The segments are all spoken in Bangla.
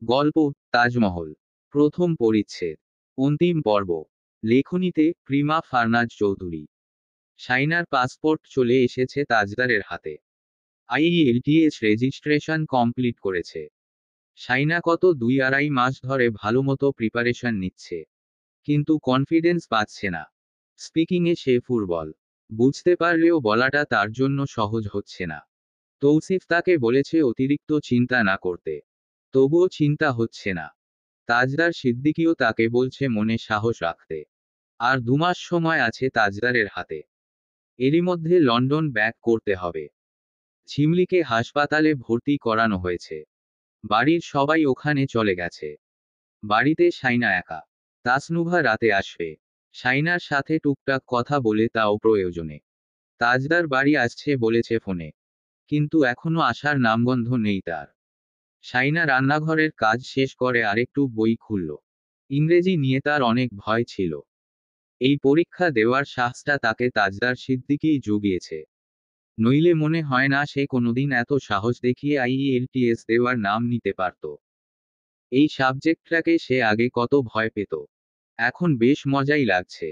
গল্প তাজমহল। প্রথম পরিচ্ছেদ। অন্তিম পর্ব। লেখনীতে প্রিমা ফারনাজ চৌধুরী। শাইনার পাসপোর্ট চলে এসেছে তাজদারের হাতে। আইইএলটিএস রেজিস্ট্রেশন কমপ্লিট করেছে। শাইনা গত 2-2.5 মাস ধরে ভালোমতো প্রিপারেশন নিচ্ছে, কিন্তু কনফিডেন্স পাচ্ছে না। স্পিকিংয়ে সে ফুরবল, বুঝতে পারলেও বলাটা তার জন্য সহজ হচ্ছে না। তৌসিফ তাকে বলেছে অতিরিক্ত চিন্তা না করতে, তবুও চিন্তা হচ্ছে না। তাজদার সিদ্দিকীও তাকে বলছে মনে সাহস রাখতে। আর 2 মাস সময় আছে তাজদারের হাতে। এরই মধ্যে লন্ডন ব্যাক করতে হবে। ঝিমলিকে হাসপাতালে ভর্তি করানো হয়েছে। বাড়ির সবাই ওখানে চলে গেছে। বাড়িতে শাইনা একা। তাসনুভা রাতে আসবে। শাইনার সাথে টুকটাক কথা বলে তাও প্রয়োজনে। তাজদার বাড়ি আসছে বলেছে ফোনে, কিন্তু এখনো আসার নামগন্ধ নেই তার। শাইনা রান্নাঘরের কাজ শেষ করে আরেকটু বই খুলল। ইংরেজি নিয়ে তার অনেক ভয় ছিল। এই পরীক্ষা দেওয়ার সাহসটা তাকে তাজদার সিদ্দিকীই জুগিয়েছে। নইলে মনে হয় না সে কোনোদিন এত সাহস দেখিয়ে আইইএলটিএস দেওয়ার নাম নিতে পারত। এই সাবজেক্টটাকে সে আগে কত ভয় পেত, এখন বেশ মজাই লাগছে।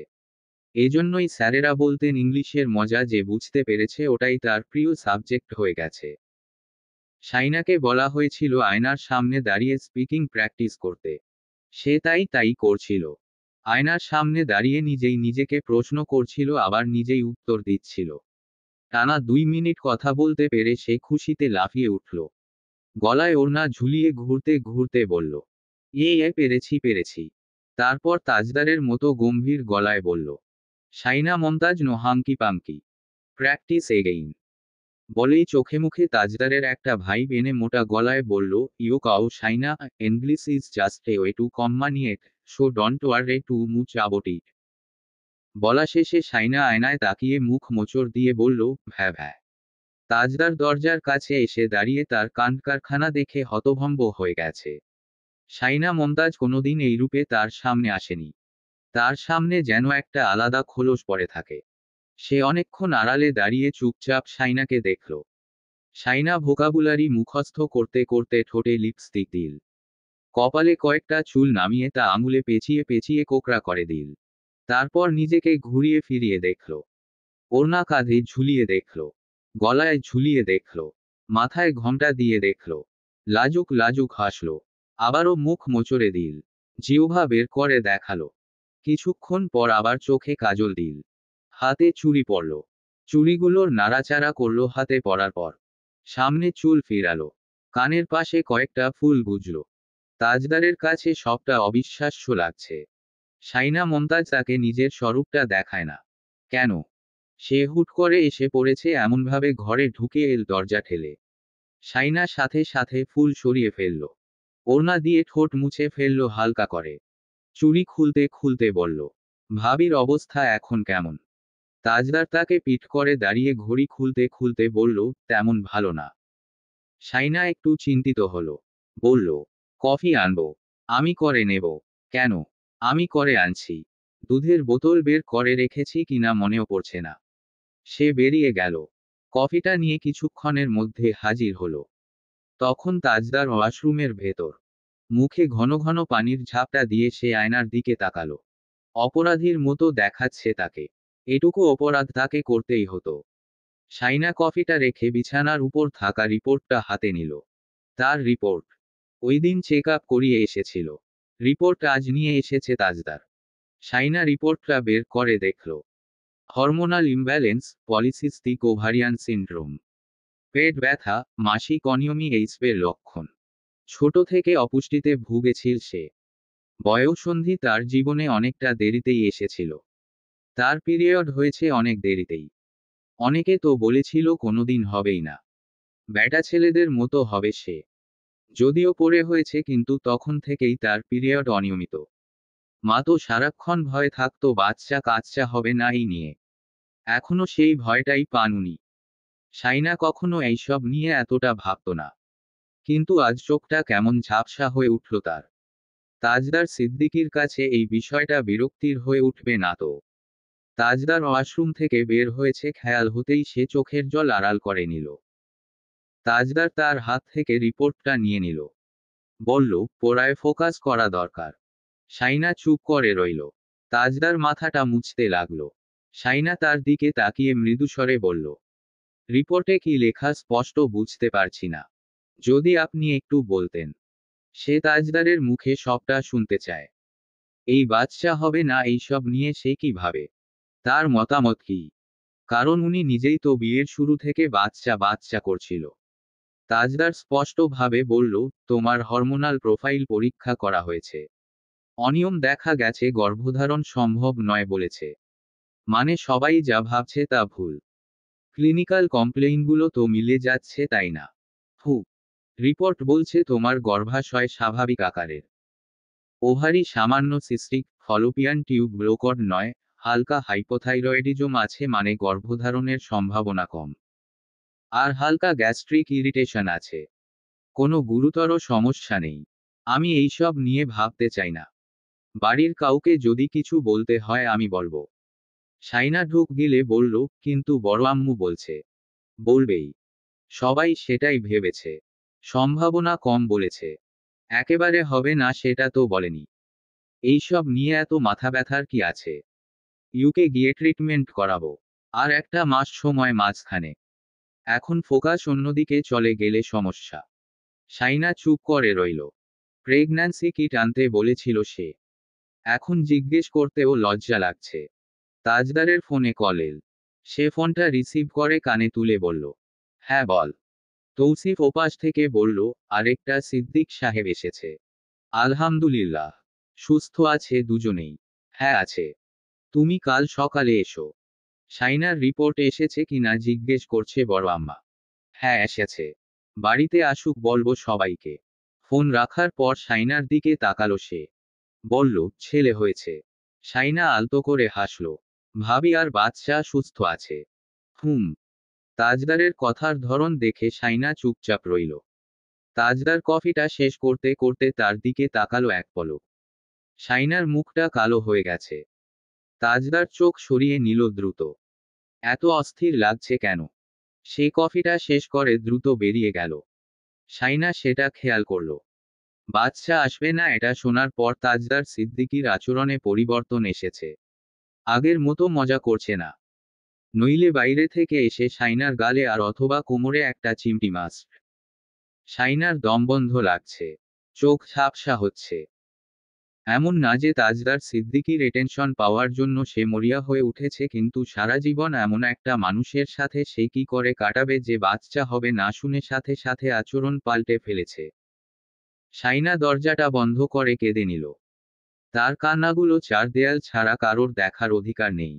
এজন্যই স্যারেরা বলতেন ইংলিশের মজা যে বুঝতে পেরেছে ওটাই তার প্রিয় সাবজেক্ট হয়ে গেছে। শাইনাকে বলা হয়েছিল আয়নার সামনে দাঁড়িয়ে স্পিকিং প্র্যাকটিস করতে। সে তাই করছিল। আয়নার সামনে দাঁড়িয়ে নিজেই নিজেকে প্রশ্ন করছিল, আবার নিজেই উত্তর দিচ্ছিল। টানা 2 মিনিট কথা বলতে পেরে সে খুশিতে লাফিয়ে উঠল। গলায় ওড়না ঝুলিয়ে ঘুরতে ঘুরতে বলল, পেরেছি। তারপর তাজদারের মতো গম্ভীর গলায় বলল, Shaina Mumtaz no hanky panky, practice again. বলেই চোখে মুখে তাজদারের একটা ভাইব এনে মোটা গলায় বলল, you cow Shaina, English is just a way to communicate, so don't worry too much about it. বলা শেষে শাইনা আয়নায় তাকিয়ে মুখ মোচড় দিয়ে বলল, ভ্যা ভ্যা। তাজদার দরজার কাছে এসে দাঁড়িয়ে তার কারখানা দেখে হতভম্ব হয়ে গেছে। শাইনা মমতাজ কোনোদিন এই রূপে তার সামনে আসেনি। তার সামনে যেন একটা আলাদা খোলস পড়ে থাকে। সে অনেকক্ষণ আড়ালে দাঁড়িয়ে চুপচাপ শাইনাকে দেখল। শাইনা ভোকাবুলারি মুখস্থ করতে করতে ঠোঁটে লিপস্টিক দিল। কপালে কয়েকটা চুল নামিয়ে তা আঙুলে পেঁচিয়ে পেঁচিয়ে কোকড়া করে দিল। তারপর নিজেকে ঘুরিয়ে ফিরিয়ে দেখল। ওড়না কাঁধে ঝুলিয়ে দেখল, গলায় ঝুলিয়ে দেখল, মাথায় ঘোমটা দিয়ে দেখল। লাজুক লাজুক হাসল। আবারও মুখ মোচড়ে দিল। জিহ্বা বের করে দেখালো। কিছুক্ষণ পর আবার চোখে কাজল দিল। হাতে চুড়ি পরল। চুড়িগুলোর নাড়াচাড়া করল হাতে পরার পর। সামনে চুল ফিরালো। কানের পাশে কয়েকটা ফুল গুজল। তাজদারের কাছে সবটা অবিশ্বাস্য লাগছে। শাইনা মমতাজ তাকে নিজের স্বরূপটা দেখায় না। কেন? সে হুট করে এসে পড়েছে এমনভাবে ঘরে ঢুকে এল দরজা ঠেলে। শাইনা সাথে সাথে ফুল সরিয়ে ফেলল। ওড়না দিয়ে ঠোঁট মুছে ফেলল হালকা করে। চুড়ি খুলতে খুলতে বলল, ভাবির অবস্থা এখন কেমন? তাজদার তাকে পিঠ করে দাঁড়িয়ে ঘড়ি খুলতে খুলতে বলল, তেমন ভালো না। শাইনা একটু চিন্তিত হলো। বলল, কফি আনবো? আমি করে নেব। কেন? আমি করে আনছি। দুধের বোতল বের করে রেখেছি কিনা মনেও পড়ছে না। সে বেরিয়ে গেল। কফিটা নিয়ে কিছুক্ষণের মধ্যে হাজির হলো। তখন তাজদার ওয়াশরুমের ভেতর। মুখে ঘন ঘন পানির ঝাপটা দিয়ে সে আয়নার দিকে তাকালো। অপরাধীর মতো দেখাচ্ছে তাকে। এটুকু অপরাধ তাকে করতেই হতো। শাইনা কফিটা রেখে বিছানার উপর থাকা রিপোর্টটা হাতে নিল। তার রিপোর্ট। ওই দিন চেক আপ করিয়ে এসেছিল। রিপোর্ট আজ নিয়ে এসেছে তাজদার। শাইনা রিপোর্টটা বের করে দেখল। Hormonal imbalance, polycystic ovarian syndrome. পেট ব্যথা, মাসিক অনিয়মী এইসবের লক্ষণ। ছোট থেকে অপুষ্টিতে ভুগেছিল সে। বয়ঃসন্ধি তার জীবনে অনেকটা দেরিতেই এসেছিল। তার পিরিয়ড হয়েছে অনেক দেরিতেই। অনেকে তো বলেছিল কোনোদিন হবেই না। ব্যাটা ছেলেদের মতো হবে সে। যদিও পরে হয়েছে, কিন্তু তখন থেকেই তার পিরিয়ড অনিয়মিত। মা তো সারাক্ষণ ভয়ে থাকতো বাচ্চা কাচ্চা হবে না এই নিয়ে। এখনো সেই ভয়টাই পান উনি। শাইনা কখনো এইসব নিয়ে এতটা ভাবত না। কিন্তু আজ চোখটা কেমন ঝাপসা হয়ে উঠল তার। তাজদার সিদ্দিকীর কাছে এই বিষয়টা বিরক্তির হয়ে উঠবে না তো? তাজদার ওয়াশরুম থেকে বের হয়েছে খেয়াল হতেই সে চোখের জল আড়াল করে নিল। তাজদার তার হাত থেকে রিপোর্টটা নিয়ে নিল। বলল, পড়ায় ফোকাস করা দরকার। শাইনা চুপ করে রইল। তাজদার মাথাটা মুছতে লাগলো। শাইনা তার দিকে তাকিয়ে মৃদুস্বরে বলল, রিপোর্টে কি লেখা স্পষ্ট বুঝতে পারছি না। যদি আপনি একটু বলতেন। সে তাজদারের মুখে সবটা শুনতে চায়। এই বাচ্চা হবে না এইসব নিয়ে সে কি ভাবে? তার মতামত কি? কারণ উনি নিজেই তো বিয়ের শুরু থেকে বাচ্চা বাচ্চা করছিল। তাজদার স্পষ্টভাবে বলল, তোমার হরমোনাল প্রোফাইল পরীক্ষা করা হয়েছে। অনিয়ম দেখা গেছে, গর্ভধারণ সম্ভব নয় বলেছে। মানে সবাই যা ভাবছে তা ভুল। ক্লিনিক্যাল কমপ্লেইনগুলো তো মিলে যাচ্ছে, তাই না? হু। রিপোর্ট বলছে তোমার গর্ভাশয় স্বাভাবিক আকারের। ওভারি সামান্য সিস্টিক, ফলোপিয়ান টিউব ব্লোকড নয়, হালকা হাইপোথাইরয়েডিজম আছে, মানে গর্ভধারণের সম্ভাবনা কম। আর হালকা গ্যাস্ট্রিক ইরিটেশন আছে। কোনো গুরুতর সমস্যা নেই। আমি এইসব নিয়ে ভাবতে চাই না। বাড়ির কাউকে যদি কিছু বলতে হয় আমি বলবো। শাইনা ঢুক গিলে বলল, কিন্তু বড় আম্মু বলছে। বলবেই। সবাই সেটাই ভেবেছে। সম্ভাবনা কম বলেছে। একেবারে হবে না সেটা তো বলেনি। এইসব নিয়ে এত মাথা ব্যথার কি আছে? ইউকে গিয়ে ট্রিটমেন্ট করাবো। আর একটা মাস সময় মাঝখানে। এখন ফোকাস অন্যদিকে চলে গেলে সমস্যা। শাইনা চুপ করে রইল। প্রেগন্যান্সি কিট আনতে বলেছিল সে। এখন জিজ্ঞেস করতেও লজ্জা লাগছে। তাজদারের ফোনে কল এল। সে ফোনটা রিসিভ করে কানে তুলে বলল, হ্যাঁ বল। তৌসিফ ওপাশ থেকে বলল, আরেকটা সিদ্দিক সাহেব এসেছে। আলহামদুলিল্লাহ। সুস্থ আছে দুজনেই? হ্যাঁ আছে। তুমি কাল সকালে এসো। শাইনার রিপোর্ট এসেছে কিনা জিজ্ঞেস করছে বড় আম্মা। হ্যাঁ এসেছে। বাড়িতে আসুক বলবো সবাইকে। ফোন রাখার পর শাইনার দিকে তাকালো সে। বলল, ছেলে হয়েছে। শাইনা আলতো করে হাসল। ভাবি আর বাচ্চা সুস্থ আছে? হুম। তাজদারের কথার ধরন দেখে শাইনা চুপচাপ রইল। তাজদার কফিটা শেষ করতে করতে তার দিকে তাকালো এক পলক। শাইনার মুখটা কালো হয়ে গেছে। তাজদার চোখ সরিয়ে নিল দ্রুত। এত অস্থির লাগছে কেন? সে কফিটা শেষ করে দ্রুত বেরিয়ে গেল। শাইনা সেটা খেয়াল করল। বাচ্চা আসবে না এটা শোনার পর তাজদার সিদ্দিকীর আচরণে পরিবর্তন এসেছে। আগের মতো মজা করছে না। নইলে বাইরে থেকে এসে শাইনার গালে আর অথবা কোমরে একটা চিমটি মাস্ক। শাইনার দম বন্ধ লাগছে। চোখ ঝাপসা হচ্ছে। এমন না যে তাজদার সিদ্দিকীর এটেনশন পাওয়ার জন্য সে মরিয়া হয়ে উঠেছে, কিন্তু সারা জীবন এমন একটা মানুষের সাথে সে কি করে কাটাবে যে বাচ্চা হবে না শুনে সাথে সাথে আচরণ পাল্টে ফেলেছে। শাইনা দরজাটা বন্ধ করে কেঁদে নিল। তার কান্নাগুলো চার দেয়াল ছাড়া কারোর দেখার অধিকার নেই।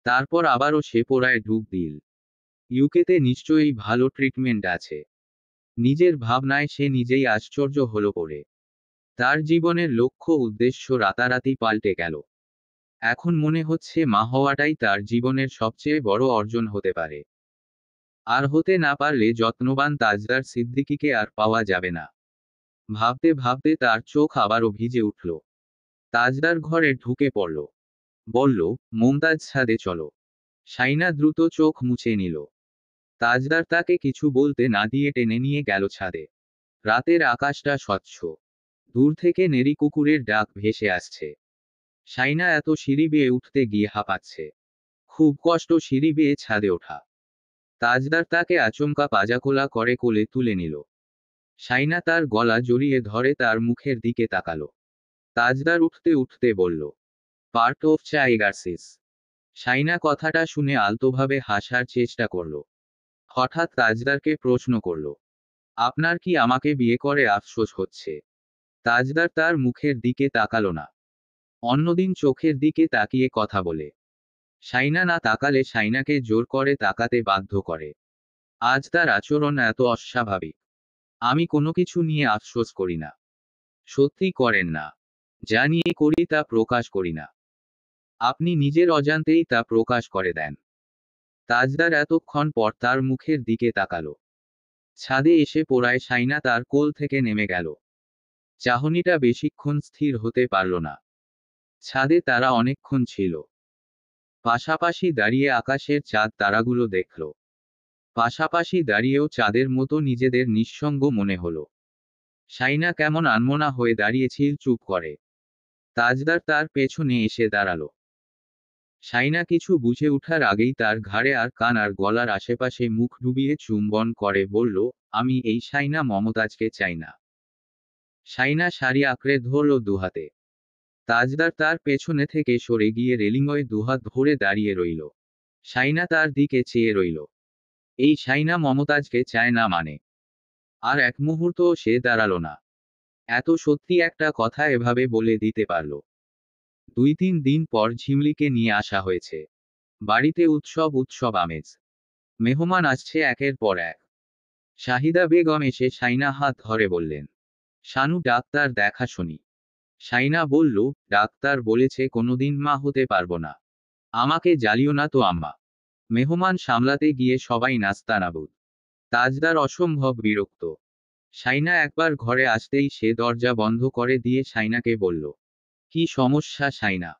তারপর আবারও সে পোড়ায় ঢুক দিল। ইউকেতে নিশ্চয়ই ভালো ট্রিটমেন্ট আছে। নিজের ভাবনায় সে নিজেই আশ্চর্য হলো পড়ে। তার জীবনের লক্ষ্য উদ্দেশ্য রাতারাতি পাল্টে গেল। এখন মনে হচ্ছে মা হওয়াটাই তার জীবনের সবচেয়ে বড় অর্জন হতে পারে। আর হতে না পারলে যত্নবান তাজদার সিদ্দিকীকে আর পাওয়া যাবে না। ভাবতে ভাবতে তার চোখ আবারও ভিজে উঠল। তাজদার ঘরে ঢুকে পড়ল। বলল, মুমতাজ ছাদে চলো। শাইনা দ্রুত চোখ মুছে নিল। তাজদার তাকে কিছু বলতে না দিয়ে টেনে নিয়ে গেল ছাদে। রাতের আকাশটা স্বচ্ছ। দূর থেকে নেরি কুকুরের ডাক ভেসে আসছে। শাইনা এত সিঁড়ি বেয়ে উঠতে গিয়ে হাঁপাচ্ছে। খুব কষ্ট সিঁড়ি বেয়ে ছাদে ওঠা। তাজদার তাকে আচমকা পাজাকোলা করে কোলে তুলে নিল। শাইনা তার গলা জড়িয়ে ধরে তার মুখের দিকে তাকালো। তাজদার উঠতে উঠতে বলল, পার্ট অফ চাইগার্সিস। শাইনা কথাটা শুনে আলতোভাবে হাসার চেষ্টা করল। হঠাৎ তাজদারকে প্রশ্ন করল, আপনার কি আমাকে বিয়ে করে আফসোস হচ্ছে? তাজদার তার মুখের দিকে তাকালো না। অন্যদিন চোখের দিকে তাকিয়ে কথা বলে। শাইনা না তাকালে শাইনাকে জোর করে তাকাতে বাধ্য করে। আজ তার আচরণ এত অস্বাভাবিক। আমি কোনো কিছু নিয়ে আফসোস করি না। সত্যি করেন না। যা নিয়ে করি তা প্রকাশ করি না। আপনি নিজের অজান্তেই তা প্রকাশ করে দেন। তাজদার এতক্ষণ পর তার মুখের দিকে তাকালো। ছাদে এসে পোড়ায় শাইনা তার কোল থেকে নেমে গেল। চাহনিটা বেশিক্ষণ স্থির হতে পারল না। ছাদে তারা অনেকক্ষণ ছিল। পাশাপাশি দাঁড়িয়ে আকাশের চাঁদ তারাগুলো দেখল। পাশাপাশি দাঁড়িয়েও চাঁদের মতো নিজেদের নিঃসঙ্গ মনে হলো। শাইনা কেমন আনমনা হয়ে দাঁড়িয়েছিল চুপ করে। তাজদার তার পেছনে এসে দাঁড়ালো। শাইনা কিছু বুঝে ওঠার আগেই তার ঘাড়ে আর কান আর গলার আশেপাশে মুখ ডুবিয়ে চুম্বন করে বলল, আমি এই শাইনা মমতাজকে চাই না। শাইনা শাড়ি আঁকড়ে ধরল দুহাতে। তাজদার তার পেছনে থেকে সরে গিয়ে রেলিংয়ে দুহাত ধরে দাঁড়িয়ে রইল। শাইনা তার দিকে চেয়ে রইল। এই শাইনা মমতাজকে চায় না মানে? আর এক মুহূর্তও সে দাঁড়ালো না। এত সত্যি একটা কথা এভাবে বলে দিতে পারল। 2-3 দিন পর ঝিমলিকে নিয়ে আসা হয়েছে। বাড়িতে উৎসব উৎসব আমেজ। মেহমান আসছে একের পর এক। শাহিদা বেগম এসে শাইনা হাত ধরে বললেন, শানু ডাক্তার দেখা শুনি। শাইনা বলল, ডাক্তার বলেছে কোনোদিন মা হতে পারবো না। আমাকে জ্বালিও না তো আম্মা। মেহমান সামলাতে গিয়ে সবাই নাস্তানাবুদ। তাজদার অসম্ভব বিরক্ত। শাইনা একবার ঘরে আসতেই সে দরজা বন্ধ করে দিয়ে শাইনাকে বলল, কি সমস্যা শাইনা?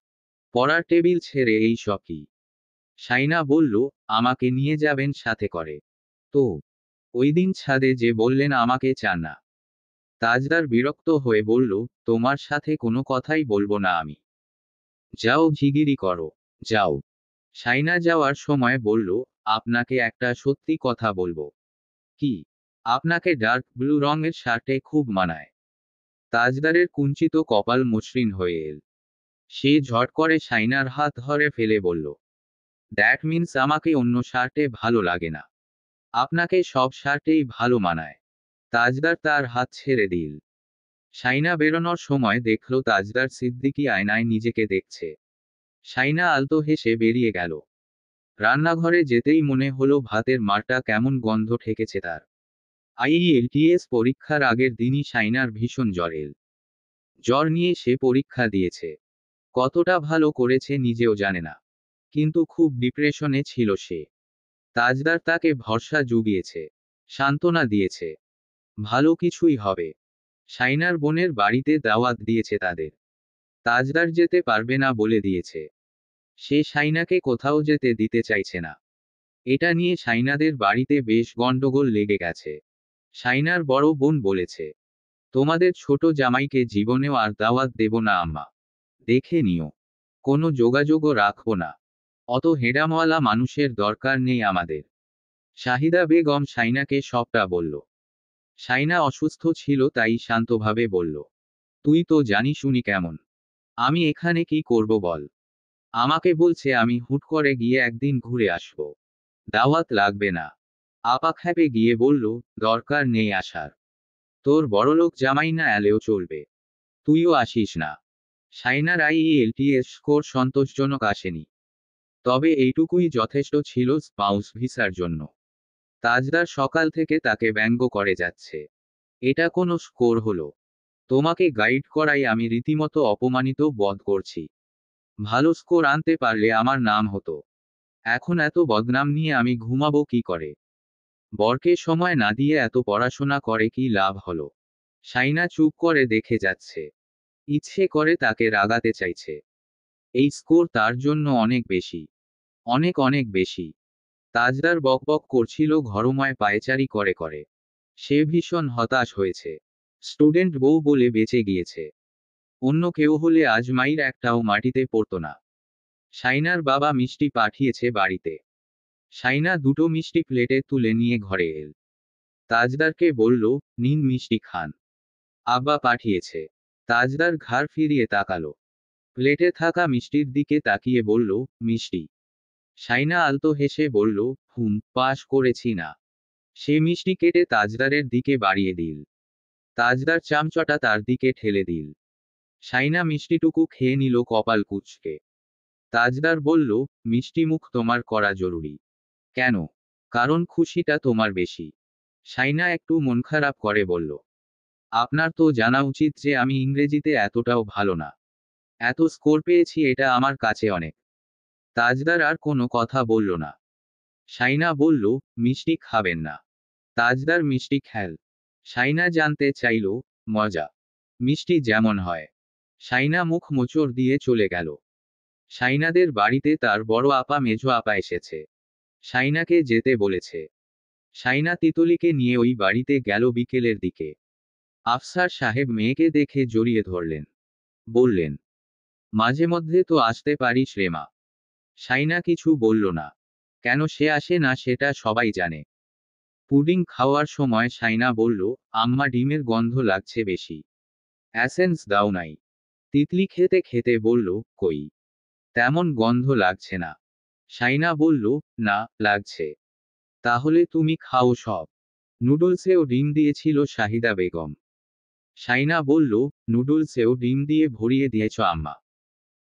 পড়ার টেবিল ছেড়ে এই সব কি? শাইনা বলল, আমাকে নিয়ে যাবেন সাথে করে। তো ওই দিন ছাদে যে বললেন আমাকে চান না। তাজদার বিরক্ত হয়ে বলল, তোমার সাথে কোনো কথাই বলবো না আমি। যাও ঝিগিরি করো, যাও। শাইনা যাওয়ার সময় বলল, আপনাকে একটা সত্যি কথা বলবো। কি? আপনাকে ডার্ক ব্লু রঙের শার্টে খুব মানায়। তাজদারের কুঞ্চিত কপাল মসৃণ হয়ে এল। সে ঝট করে শাইনার হাত ধরে ফেলে বলল, দ্যাট মিন্স আমাকে অন্য শার্টে ভালো লাগে না। আপনাকে সব শার্টেই ভালো মানায়। তাজদার তার হাত ছেড়ে দিল। শাইনা বেরোনোর সময় দেখল তাজদার সিদ্দিকী আয়নায় নিজেকে দেখছে। শাইনা আলতো হেসে বেরিয়ে গেল। রান্নাঘরে যেতেই মনে হলো ভাতের মারটা কেমন গন্ধ ঠেকেছে তার। আইইএলটিএস পরীক্ষার আগের দিনই শাইনার ভীষণ জ্বর এল। জ্বর নিয়ে সে পরীক্ষা দিয়েছে। কতটা ভালো করেছে নিজেও জানে না। কিন্তু খুব ডিপ্রেশনে ছিল সে। তাজদার তাকে ভরসা জুগিয়েছে, সান্ত্বনা দিয়েছে। ভালো কিছুই হবে। শাইনার বোনের বাড়িতে দাওয়াত দিয়েছে তাদের। তাজদার যেতে পারবে না বলে দিয়েছে। সে শাইনাকে কোথাও যেতে দিতে চাইছে না। এটা নিয়ে শাইনাদের বাড়িতে বেশ গন্ডগোল লেগে গেছে। শাইনার বড় বোন বলেছে, তোমাদের ছোট জামাইকে জীবনেও আর দাওয়াত দেব না আম্মা। দেখে নিও। কোনো যোগাযোগও রাখবো না। অত হেডামওয়ালা মানুষের দরকার নেই আমাদের। শাহিদা বেগম শাইনাকে সবটা বলল। শাইনা অসুস্থ ছিল তাই শান্তভাবে বলল, তুই তো জানিস উনি কেমন। আমি এখানে কি করব বল। আমাকে বলছে আমি হুট করে গিয়ে একদিন ঘুরে আসব। দাওয়াত লাগবে না। আপা খেপে গিয়ে বলল, দরকার নেই আসার। তোর বড়লোক জামাই না এলেও চলবে। তুইও আসিস না। শাইনার আইইএলটিএস স্কোর সন্তোষজনক আসেনি। তবে এইটুকুই যথেষ্ট ছিল স্পাউস ভিসার জন্য। তাজদার সকাল থেকে তাকে ব্যঙ্গ করে যাচ্ছে। এটা কোনো স্কোর হলো? তোমাকে গাইড করাই আমি রীতিমতো অপমানিত বোধ করছি। ভালো স্কোর আনতে পারলে আমার নাম হতো। এখন এত বদনাম নিয়ে আমি ঘুমাবো কি করে? বরকে সময় না দিয়ে এত পড়াশোনা করে কি লাভ হলো? শাইনা চুপ করে দেখে যাচ্ছে। ইচ্ছে করে তাকে রাগাতে চাইছে। এই স্কোর তার জন্য অনেক বেশি। অনেক অনেক বেশি। তাজদার বকবক করছিল ঘরময় পায়চারি করে করে। সে ভীষণ হতাশ হয়েছে। স্টুডেন্ট বউ বলে বেঁচে গিয়েছে। অন্য কেউ হলে আজ মাইর একটাও মাটিতে পড়তো না। শাইনার বাবা মিষ্টি পাঠিয়েছে বাড়িতে। শাইনা দুটো মিষ্টি প্লেটে তুলে নিয়ে ঘরে এল। তাজদারকে বলল, নিন মিষ্টি খান। আব্বা পাঠিয়েছে। তাজদার ঘাড় ফিরিয়ে তাকালো। প্লেটে থাকা মিষ্টির দিকে তাকিয়ে বলল, মিষ্টি। শাইনা আলতো হেসে বলল, পাস করেছি না। সে মিষ্টি কেটে তাজদারের দিকে বাড়িয়ে দিল। তাজদার চামচটা তার দিকে ঠেলে দিল। শাইনা মিষ্টিটুকু খেয়ে নিল কপাল কুঁচকে। তাজদার বলল, মিষ্টি মুখ তোমার করা জরুরি। কেন? কারণ খুশিটা তোমার বেশি। শাইনা একটু মন খারাপ করে বলল, আপনার তো জানা উচিত যে আমি ইংরেজিতে এতটাও ভালো না। এত স্কোর পেয়েছি এটা আমার কাছে অনেক। তাজদার আর কোনো কথা বলল না। শাইনা বলল, মিষ্টি খাবেন না? তাজদার মিষ্টি খেল। শাইনা জানতে চাইল, মজা? মিষ্টি যেমন হয়। শাইনা মুখ মোচড় দিয়ে চলে গেল। শাইনাদের বাড়িতে তার বড় আপা মেজো আপা এসেছে। শাইনাকে যেতে বলেছে। শাইনা তিতলিকে নিয়ে ওই বাড়িতে গেল বিকেলের দিকে। আফসার সাহেব মেয়েকে দেখে জড়িয়ে ধরলেন। বললেন, মাঝে মধ্যে তো আসতে পারিস রে মা। সাইনা কিছু বলল না। কেন সে আসে না সেটা সবাই জানে। পুডিং খাওয়ার সময় সাইনা বলল, আম্মা ডিমের গন্ধ লাগছে বেশি। অ্যাসেন্স দাও নাই। তিতলি খেতে খেতে বলল, কই, তেমন গন্ধ লাগছে না। সাইনা বলল, না, লাগছে। তাহলে তুমি খাও সব। নুডলসেও ডিম দিয়েছিল শাহিদা বেগম। সাইনা বলল, নুডলসেও ডিম দিয়ে ভরিয়ে দিয়েছ আম্মা।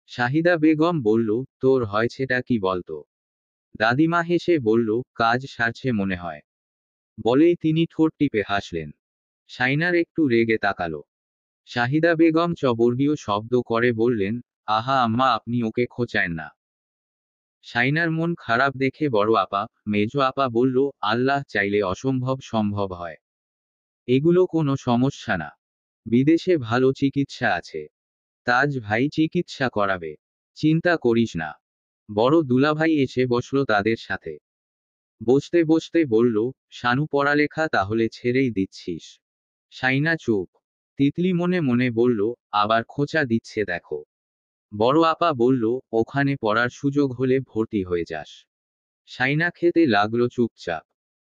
শাহিদা বেগম বলল, তোর হয়েছেটা কি বলতো। দাদিমা হেসে বলল, কাজ সারছে মনে হয়। বলেই তিনি ঠোঁট টিপে হাসলেন। সাইনার একটু রেগে তাকালো। শাহিদা বেগম চবর্গীয় শব্দ করে বললেন, আহা আম্মা, আপনি ওকে খোঁচায়েন না। সাইনার মন খারাপ দেখে বড় আপা, মেজো আপা বলল, আল্লাহ চাইলে অসম্ভব সম্ভব হয়। এগুলো কোনো সমস্যা না। বিদেশে ভালো চিকিৎসা আছে। তাজ ভাই চিকিৎসা করাবে। চিন্তা করিস না। বড় দুলাভাই এসে বসল তাদের সাথে। বসতে বসতে বলল, শানু পড়ালেখা তাহলে ছেড়েই দিচ্ছিস। সাইনা চুপ। তিতলি মনে মনে বলল, আবার খোঁচা দিচ্ছে দেখো। বড় আপা বলল, ওখানে পড়ার সুযোগ হলে ভর্তি হয়ে যাস। সাইনা খেতে লাগলো চুপচাপ।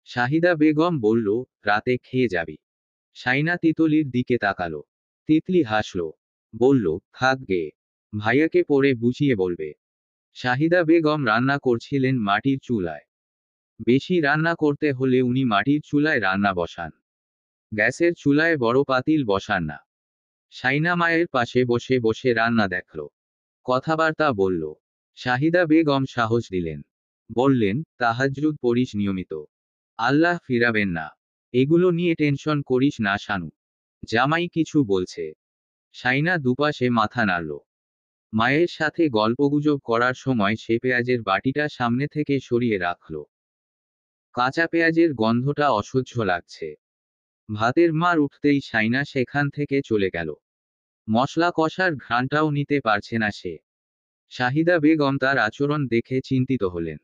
শাহিদা বেগম বলল, রাতে খেয়ে যাবি। সাইনা তিতলির দিকে তাকালো। তিতলি হাসল। বলল, থাক গে, ভাইয়াকে পরে বুঝিয়ে বলবে। শাহিদা বেগম রান্না করছিলেন মাটির চুলায়। বেশি রান্না করতে হলে উনি মাটির চুলায় রান্না বসান। গ্যাসের চুলায় বড় পাতিল বসান না। সাইনা মায়ের পাশে বসে বসে রান্না দেখল। কথাবার্তা বলল। শাহিদা বেগম সাহস দিলেন। বললেন, তাহাজ্জুদ পড়িস নিয়মিত। আল্লাহ ফিরাবেন না। এগুলো নিয়ে টেনশন করিস না শানু। জামাই কিছু বলছে। সাইনা দুপাশে মাথা নাড়ল। মায়ের সাথে গল্পগুজব করার সময় সে পেঁয়াজের বাটিটা সামনে থেকে সরিয়ে রাখল। কাঁচা পেঁয়াজের গন্ধটা অসহ্য লাগছে। ভাতের মার উঠতেই সাইনা সেখান থেকে চলে গেল। মশলা কষার ঘ্রাণটাও নিতে পারছে না সে। শাহিদা বেগম তার আচরণ দেখে চিন্তিত হলেন।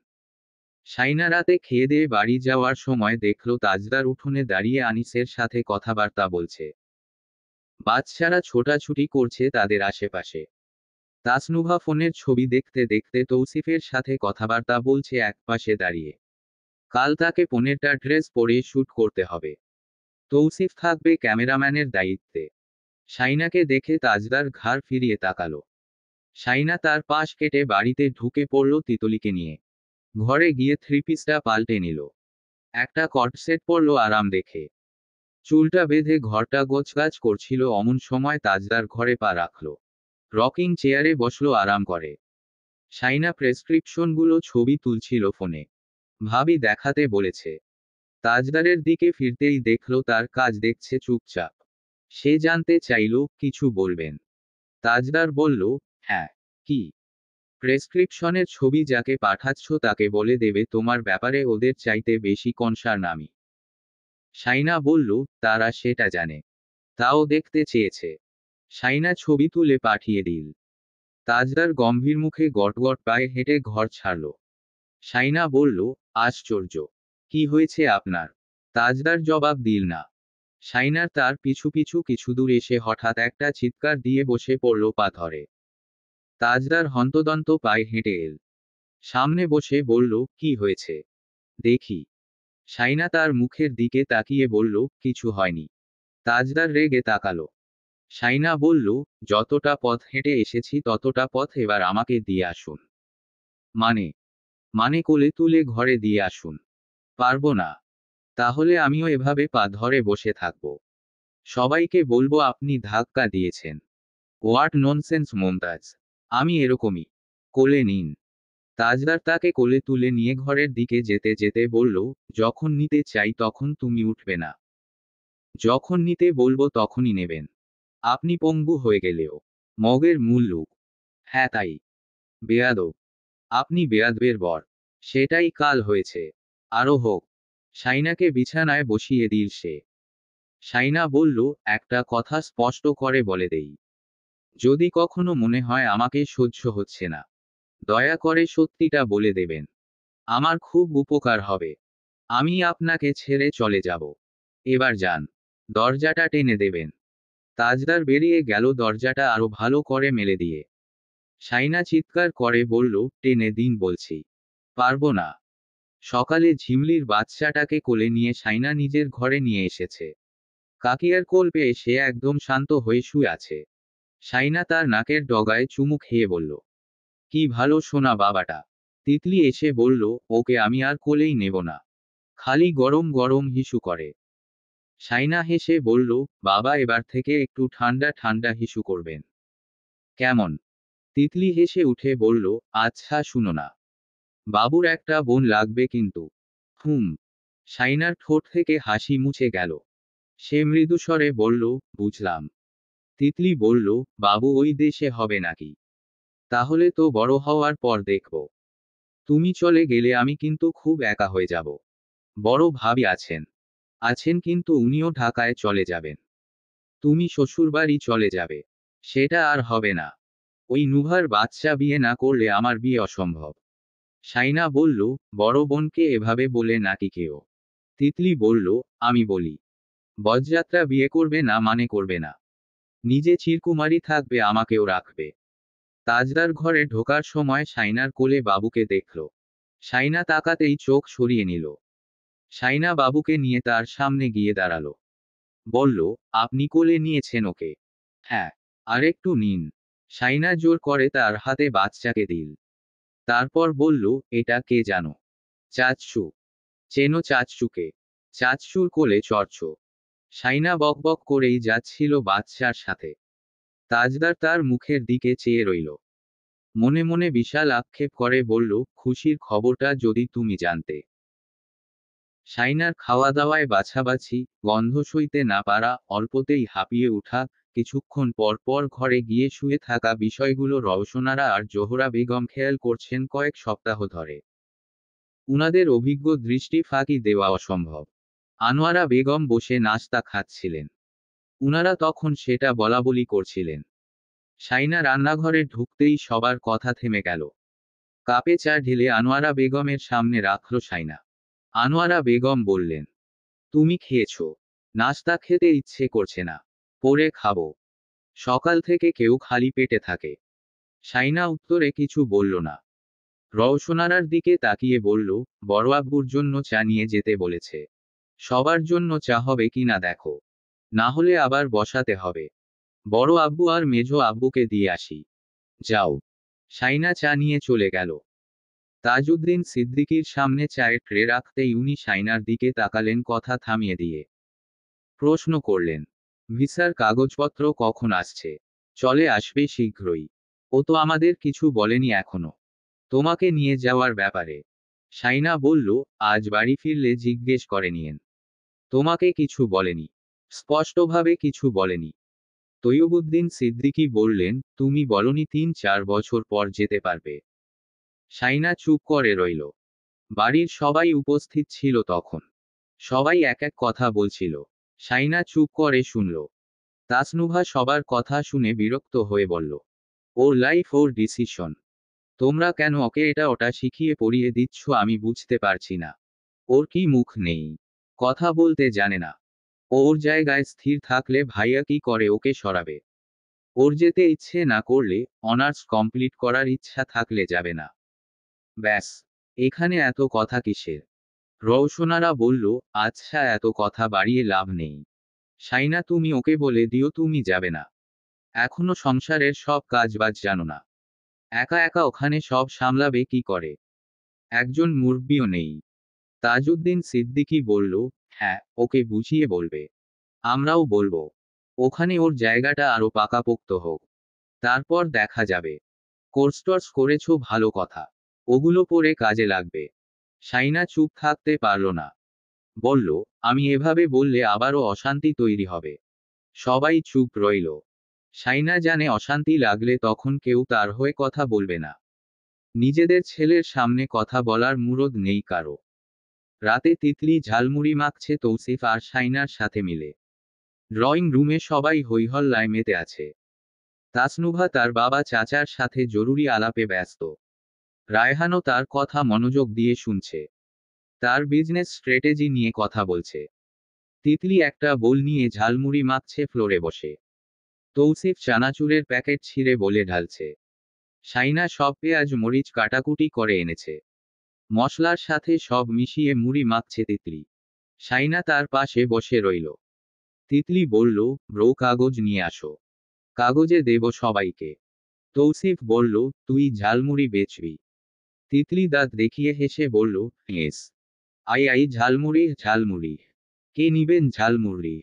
সাইনা রাতে খেয়ে দিয়ে বাড়ি যাওয়ার সময় দেখল তাজদার উঠোনে দাঁড়িয়ে আনিসের সাথে কথাবার্তা বলছে। বাচ্চারা ছোটাছুটি করছে তাদের আশেপাশে। তাসনুভা ফোনের ছবি দেখতে দেখতে তৌসিফের সাথে কথাবার্তা বলছে একপাশে দাঁড়িয়ে। কাল তাকে 15টা ড্রেস পরে শ্যুট করতে হবে। তৌসিফ থাকবে ক্যামেরাম্যানের দায়িত্বে। সাইনাকে দেখে তাজদার ঘাড় ফিরিয়ে তাকালো। সাইনা তার পাশ কেটে বাড়িতে ঢুকে পড়ল তিতলিকে নিয়ে। ঘরে গিয়ে থ্রি পিসটা পাল্টে নিল। একটা কটসেট পরল আরাম দেখে। চুলটা বেঁধে ঘরটা গোছগাছ করছিল অমন সময় তাজদার ঘরে পা রাখল। রকিং চেয়ারে বসলো আরাম করে। সাইনা প্রেসক্রিপশনগুলো ছবি তুলছিল ফোনে। ভাবি দেখাতে বলেছে। তাজদারের দিকে ফিরতেই দেখল তার কাজ দেখছে চুপচাপ। সে জানতে চাইল, কিছু বলবেন। তাজদার বলল, হ্যাঁ। কি? প্রেসক্রিপশনের ছবি যাকে পাঠাচ্ছ তাকে বলে দেবে তোমার ব্যাপারে ওদের চাইতে বেশি কনসার্ন আমি। সাইনা বলল, তারা সেটা জানে। তাও দেখতে চেয়েছে। সাইনা ছবি তুলে পাঠিয়ে দিল। তাজদার গম্ভীর মুখে গটগট পায়ে হেঁটে ঘর ছাড়ল। সাইনা বলল, আশ্চর্য। কি হয়েছে আপনার? তাজদার জবাব দিল না। সাইনার তার পিছু পিছু কিছু দূর এসে হঠাৎ একটা চিৎকার দিয়ে বসে পড়ল পা ধরে। তাজদার হন্তদন্ত পায়ে হেঁটে এল। সামনে বসে বলল, কি হয়েছে? দেখি। সাইনা তার মুখের দিকে তাকিয়ে বলল, কিছু হয়নি। তাজদার রেগে তাকালো। সাইনা বলল, যতটা পথ হেঁটে এসেছি ততটা পথ এবার আমাকে দিয়ে আসুন। মানে? মানে কোলে তুলে ঘরে দিয়ে আসুন। পারবো না। তাহলে আমিও এভাবে পা ধরে বসে থাকব। সবাইকে বলবো আপনি ধাক্কা দিয়েছেন। What nonsense Mumtaz. আমি এরকমই। কোলে নিন। তাজদার তাকে কোলে তুলে নিয়ে ঘরের দিকে যেতে যেতে বলল, যখন নিতে চাই তখন তুমি উঠবে না। যখন নিতে বলবো তখনই নেবেন। আপনি পঙ্গু হয়ে গেলেও। মগের মূল লোক। হ্যাঁ তাই। বেয়াদব। আপনি বেয়াদবের বর। সেটাই কাল হয়েছে। আরো হোক। সাইনাকে বিছানায় বসিয়ে দিল সে। সাইনা বলল, একটা কথা স্পষ্ট করে বলে দেই। যদি কখনো মনে হয় আমাকে সহ্য হচ্ছে না, দয়া করে সত্যিটা বলে দেবেন। আমার খুব উপকার হবে। আমি আপনাকে ছেড়ে চলে যাব। এবার যান। দরজাটা টেনে দেবেন। তাজদার বেরিয়ে গেল দরজাটা আরো ভালো করে মেলে দিয়ে। শাইনা চিৎকার করে বলল, টেনে দিন বলছি। পারবো না। সকালে ঝিমলির বাচ্চাটাকে কোলে নিয়ে শাইনা নিজের ঘরে নিয়ে এসেছে। কাকিয়ার কোল পেয়ে সে একদম শান্ত হয়ে শুয়ে আছে। শাইনা তার নাকের ডগায় চুমু খেয়ে বলল, কি ভালো শোনা বাবাটা। তিতলি এসে বলল, ওকে আমি আর কোলেই নেব না। খালি গরম গরম হিসু করে। শাইনা হেসে বলল, বাবা এবার থেকে একটু ঠান্ডা ঠান্ডা হিসু করবেন। কেমন? তিতলি হেসে উঠে বলল, আচ্ছা শুনো না। বাবুর একটা বোন লাগবে কিন্তু। হুম। শাইনার ঠোঁট থেকে হাসি মুছে গেল। সে মৃদুস্বরে বলল, বুঝলাম। তিতলি বলল, বাবু ওই দেশে হবে নাকি? তাহলে তো বড় হওয়ার পর দেখব। তুমি চলে গেলে আমি কিন্তু খুব একা হয়ে যাব। বড় ভাবি আছেন। আছেন কিন্তু উনিও ঢাকায় চলে যাবেন। তুমি শ্বশুরবাড়ি চলে যাবে। সেটা আর হবে না। ওই নুভার বাচ্চা বিয়ে না করলে আমার বিয়ে অসম্ভব। শাইনা বলল, বড় বোনকে এভাবে বলে নাকি কেউ? তিতলি বলল, আমি বলি। বরযাত্রা বিয়ে করবে না মানে করবে না। নিজে চিরকুমারী থাকবে, আমাকেও রাখবে। তাজদার ঘরে ঢোকার সময় শাইনার কোলে বাবুকে দেখল। শাইনা তাকাতেই চোখ সরিয়ে নিল। শাইনা বাবুকে নিয়ে তার সামনে গিয়ে দাঁড়ালো। বলল, আপনি কোলে নিয়েছেন ওকে? হ্যাঁ। আরেকটু নিন। শাইনা জোর করে তার হাতে বাচ্চাকে দিল। তারপর বলল, এটা কে জানো? চাচ্চু। চেনো চাচ্চুকে? চাচ্চুর কোলে চড়ছ। শাইনা বকবক করেই যাচ্ছিল বাচ্চার সাথে। তাজদার তার মুখের দিকে চেয়ে রইল। মনে মনে বিশাল আক্ষেপ করে বলল, খুশির খবরটা যদি তুমি জানতে। শাইনার খাওয়া দাওয়ায় বাছাবাছি, গন্ধ সইতে না পারা, অল্পতেই হাঁপিয়ে উঠা, কিছুক্ষণ পর পর ঘরে গিয়ে শুয়ে থাকা বিষয়গুলো রওশনারা আর জোহরা বেগম খেয়াল করছেন কয়েক সপ্তাহ ধরে। উনাদের অভিজ্ঞ দৃষ্টি ফাঁকি দেওয়া অসম্ভব। আনোয়ারা বেগম বসে নাস্তা খাচ্ছিলেন। উনারা তখন সেটা বলাবলি করছিলেন। শাইনা রান্নাঘরে ঢুকতেই সবার কথা থেমে গেল। কাপে চা ঢেলে আনোয়ারা বেগমের সামনে রাখল শাইনা। আনোয়ারা বেগম বললেন, তুমি খেয়েছো? নাস্তা খেতে ইচ্ছে করছে না। পরে খাবো। সকাল থেকে কেউ খালি পেটে থাকে? শাইনা উত্তরে কিছু বলল না। রওশনারার দিকে তাকিয়ে বলল, বড় আব্বুর জন্য চা নিয়ে যেতে বলেছে। সবার জন্য চা হবে কিনা দেখো। না হলে আবার বসাতে হবে। বড় আব্বু আর মেজো আব্বুকে দিয়ে আসি। যাও। শাইনা চা নিয়ে চলে গেল। তাজউদ্দিন সিদ্দিকীর সামনে চায়ের ট্রে রাখতেই উনি শাইনার দিকে তাকালেন কথা থামিয়ে দিয়ে। প্রশ্ন করলেন, ভিসার কাগজপত্র কখন আসছে? চলে আসবে শীঘ্রই। ও তো আমাদের কিছু বলেনি এখনো। তোমাকে নিয়ে যাওয়ার ব্যাপারে। শাইনা বলল, আজ বাড়ি ফিরলে জিজ্ঞেস করে নিয়েন। তোমাকে কিছু বলেনি? স্পষ্টভাবে কিছু বলেনি। তৈয়বুদ্দিন সিদ্দিকী বললেন, তুমি বলনি ৩-৪ বছর পর যেতে পারবে? শাইনা চুপ করে রইল। বাড়ির সবাই উপস্থিত ছিল তখন। সবাই এক এক কথা বলছিল। শাইনা চুপ করে শুনল। তাসনুভা সবার কথা শুনে বিরক্ত হয়ে বলল, ওর লাইফ ওর ডিসিশন। তোমরা কেন ওকে এটা ওটা শিখিয়ে পড়িয়ে দিচ্ছ আমি বুঝতে পারছি না। ওর কি মুখ নেই? কথা বলতে জানে না? ওর জায়গায় স্থির থাকলে ভাইয়া কি করে ওকে সরাবে? ওর যেতে ইচ্ছে না করলে, অনার্স কমপ্লিট করার ইচ্ছা থাকলে যাবে না। ব্যাস। এখানে এত কথা কিসের? রওশনারা বলল, আচ্ছা এত কথা বাড়িয়ে লাভ নেই। শাইনা তুমি ওকে বলে দিও তুমি যাবে না। এখনো সংসারের সব কাজবাজ জানো না। একা একা ওখানে সব সামলাবে কি করে? একজন মুরব্বিও নেই। তাজউদ্দিন সিদ্দিকী বলল, হ্যাঁ, ওকে বুঝিয়ে বলবে। আমরাও বলবো। ওখানে ওর জায়গাটা আরো পাকাপোক্ত হোক। তারপর দেখা যাবে। কোর্স টোর্স করেছো ভালো কথা। ওগুলো পরে কাজে লাগবে। শাইনা চুপ থাকতে পারল না। বলল, আমি এভাবে বললে আবারও অশান্তি তৈরি হবে। সবাই চুপ রইল। শাইনা জানে অশান্তি লাগলে তখন কেউ তার হয়ে কথা বলবে না। নিজেদের ছেলের সামনে কথা বলার মুরদ নেই কারো। রাতে তিতলি ঝালমুড়ি মাখছে তৌসিফ আর শাইনার সাথে মিলে। ড্রয়িং রুমে সবাই হৈহল্লায় মেতে আছে। তাসনুভা তার বাবা চাচার সাথে জরুরি আলাপে ব্যস্ত। রায়হানও তার কথা মনোযোগ দিয়ে শুনছে। তার বিজনেস স্ট্র্যাটেজি নিয়ে কথা বলছে। তিতলি একটা বোল নিয়ে ঝালমুড়ি মাখছে ফ্লোরে বসে। তৌসিফ চানাচুরের প্যাকেট ছিঁড়ে বলে ঢালছে। শাইনা সব পেঁয়াজ মরিচ কাটাকুটি করে এনেছে। মশলার সাথে সব মিশিয়ে মুড়ি মাখছে তিতলি। শাইনা তার পাশে বসে রইল। তিতলি বলল, ব্রো কাগজ নিয়ে আসো। কাগজে দেব সবাইকে। তৌসিফ বলল, তুই ঝালমুড়ি বেচবি? তিতলি দাঁত দেখিয়ে হেসে বলল, ইয়েস। আই আই ঝালমুড়ি ঝালমুড়ি। কে নিবেন ঝালমুড়ি?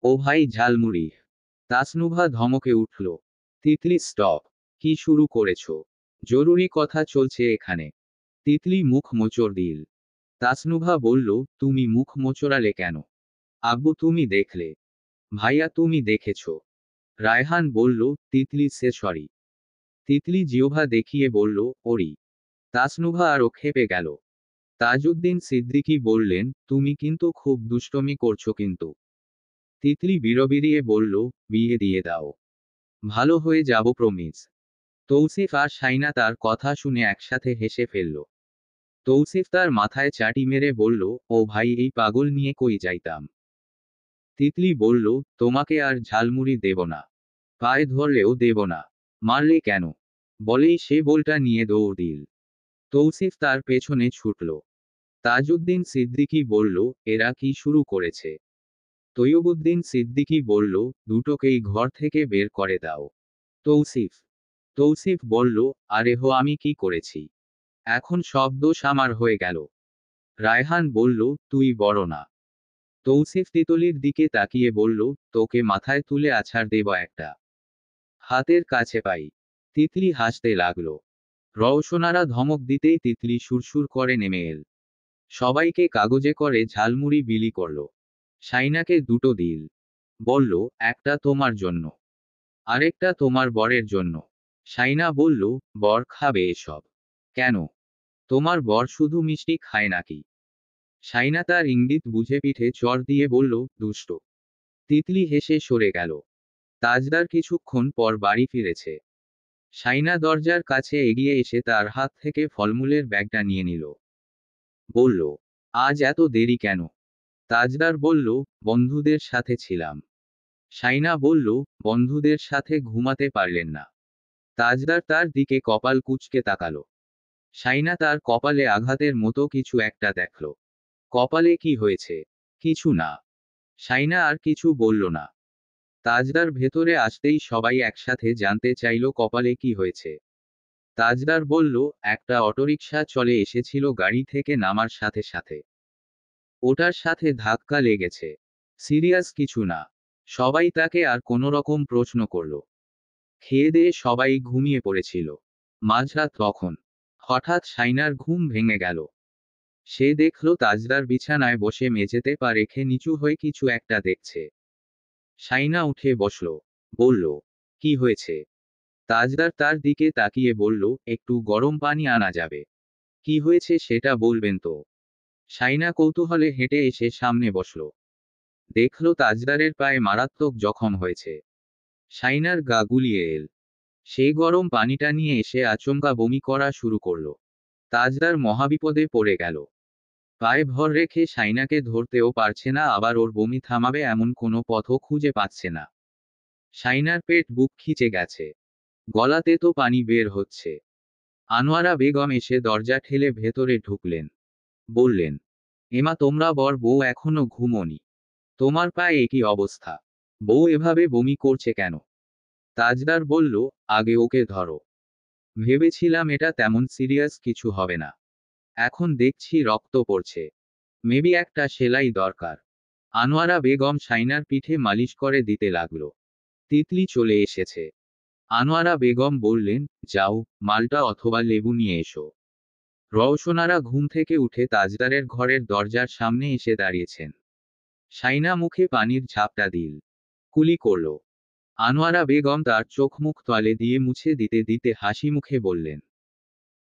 ও ভাই ঝালমুড়ি। তাসনুভা ধমকে উঠল। তিতলি স্টপ। কি শুরু করেছো? জরুরি কথা চলছে এখানে। তিতলি মুখ মোচড় দিল। তাসনুভা বলল, তুমি মুখ মোচড়ালে কেন? আব্বু তুমি দেখলে? ভাইয়া তুমি দেখেছো? রায়হান বলল, তিতলি সে সরি। তিতলি জিহ্বা দেখিয়ে বলল, ওরি। তাসনুভা আরও ক্ষেপে গেল। তাজউদ্দিন সিদ্দিকী বললেন, তুমি কিন্তু খুব দুষ্টমি করছো কিন্তু। তিতলি বিড়বিড়িয়ে বলল, বিয়ে দিয়ে দাও। ভালো হয়ে যাব প্রমিস। তৌসিফ আর শাইনা তার কথা শুনে একসাথে হেসে ফেলল। তৌসিফ তার মাথায় চাটি মেরে বলল, ও ভাই এই পাগল নিয়ে কই যাইতাম। তিতলি বলল, তোমাকে আর ঝালমুড়ি দেব না। পায়ে ধরলেও দেব না। মারলে কেন? বলেই সে বোলটা নিয়ে দৌড় দিল। তৌসিফ তার পেছনে ছুটল। তাজউদ্দিন সিদ্দিকী বলল, এরা কি শুরু করেছে? তৈয়বুদ্দিন সিদ্দিকী বলল, দুটোকেই ঘর থেকে বের করে দাও। তৌসিফ তৌসিফ বলল, আরে হো আমি কি করেছি? এখন সব দোষ আমার হয়ে গেল। রায়হান বলল, তুই বড় না। তৌসিফ তিতলির দিকে তাকিয়ে বলল, তোকে মাথায় তুলে আছাড় দেব একটা। হাতের কাছে পাই। তিতলি হাসতে লাগল। রওশনারা ধমক দিতেই তিতলি সুরসুর করে নেমে এল। সবাইকে কাগজে করে ঝালমুড়ি বিলি করল। শাইনাকে দুটো দিল। বলল, একটা তোমার জন্য। আরেকটা তোমার বরের জন্য। শাইনা বলল, বর খাবে এসব? কেন? তোমার বর শুধু মিষ্টি খায় নাকি? শাইনা তার ইঙ্গিত বুঝে পিঠে চড় দিয়ে বলল, দুষ্ট। তিতলি হেসে সরে গেল। তাজদার কিছুক্ষণ পর বাড়ি ফিরেছে। শাইনা দরজার কাছে এগিয়ে এসে তার হাত থেকে ফলমূলের ব্যাগটা নিয়ে নিল। বলল, আজ এত দেরি কেন? তাজদার বলল, বন্ধুদের সাথে ছিলাম। শাইনা বলল, বন্ধুদের সাথে ঘুমাতে পারলেন না? তাজদার তার দিকে কপাল কুঁচকে তাকালো। শাইনা তার কপালে আঘাতের মতো কিছু একটা দেখল। কপালে কি হয়েছে? কিছু না। শাইনা আর কিছু বলল না। তাজদার ভেতরে আসতেই সবাই একসাথে জানতে চাইল কপালে কি হয়েছে। তাজদার বলল, একটা অটোরিকশা চলে এসেছিল গাড়ি থেকে নামার সাথে সাথে। ওটার সাথে ধাক্কা লেগেছে। সিরিয়াস কিছু না। সবাই তাকে আর কোনোরকম প্রশ্ন করল। খেয়ে দেয়ে সবাই ঘুমিয়ে পড়েছিল। মাঝরাত তখন হঠাৎ শাইনার ঘুম ভেঙে গেল। সে দেখল তাজদার বিছানায় বসে মেঝেতে পা রেখে নিচু হয়ে কিছু একটা দেখছে। শাইনা উঠে বসল। বলল, কি হয়েছে? তাজদার তার দিকে তাকিয়ে বলল, একটু গরম পানি আনা যাবে? কি হয়েছে সেটা বলবেন তো? শাইনা কৌতূহলে হেঁটে এসে সামনে বসল। দেখল তাজদারের পায়ে মারাত্মক জখম হয়েছে। শাইনার গা গুলিয়ে এল। সে গরম পানিটা নিয়ে এসে আচমকা বমি করা শুরু করল। তাজদার মহাবিপদে পড়ে গেল। পায়ে ভর রেখে শাইনাকে ধরতেও পারছে না, আবার ওর বমি থামাবে এমন কোনো পথও খুঁজে পাচ্ছে না। শাইনার পেট বুক খিচে গেছে। গলাতে তো পানি বের হচ্ছে। আনোয়ারা বেগম এসে দরজা ঠেলে ভেতরে ঢুকলেন। বললেন, এমা তোমরা বর বউ এখনো ঘুমোনি? তোমার পায়ে একই অবস্থা। বউ এভাবে বমি করছে কেন? তাজদার বলল, আগে ওকে ধরো। ভেবেছিলাম এটা তেমন সিরিয়াস কিছু হবে না। এখন দেখছি রক্ত পড়ছে। মেবি একটা সেলাই দরকার। আনোয়ারা বেগম শাইনার পিঠে মালিশ করে দিতে লাগলো। তিতলি চলে এসেছে। আনোয়ারা বেগম বললেন, যাও, মালটা অথবা লেবু নিয়ে এসো। রওশনারা ঘুম থেকে উঠে তাজদারের ঘরের দরজার সামনে এসে দাঁড়িয়েছেন। শাইনা মুখে পানির ঝাপটা দিল। কুলি করল। আনোয়ারা বেগম তার চোখ মুখ তলে দিয়ে মুছে দিতে দিতে হাসি মুখে বললেন,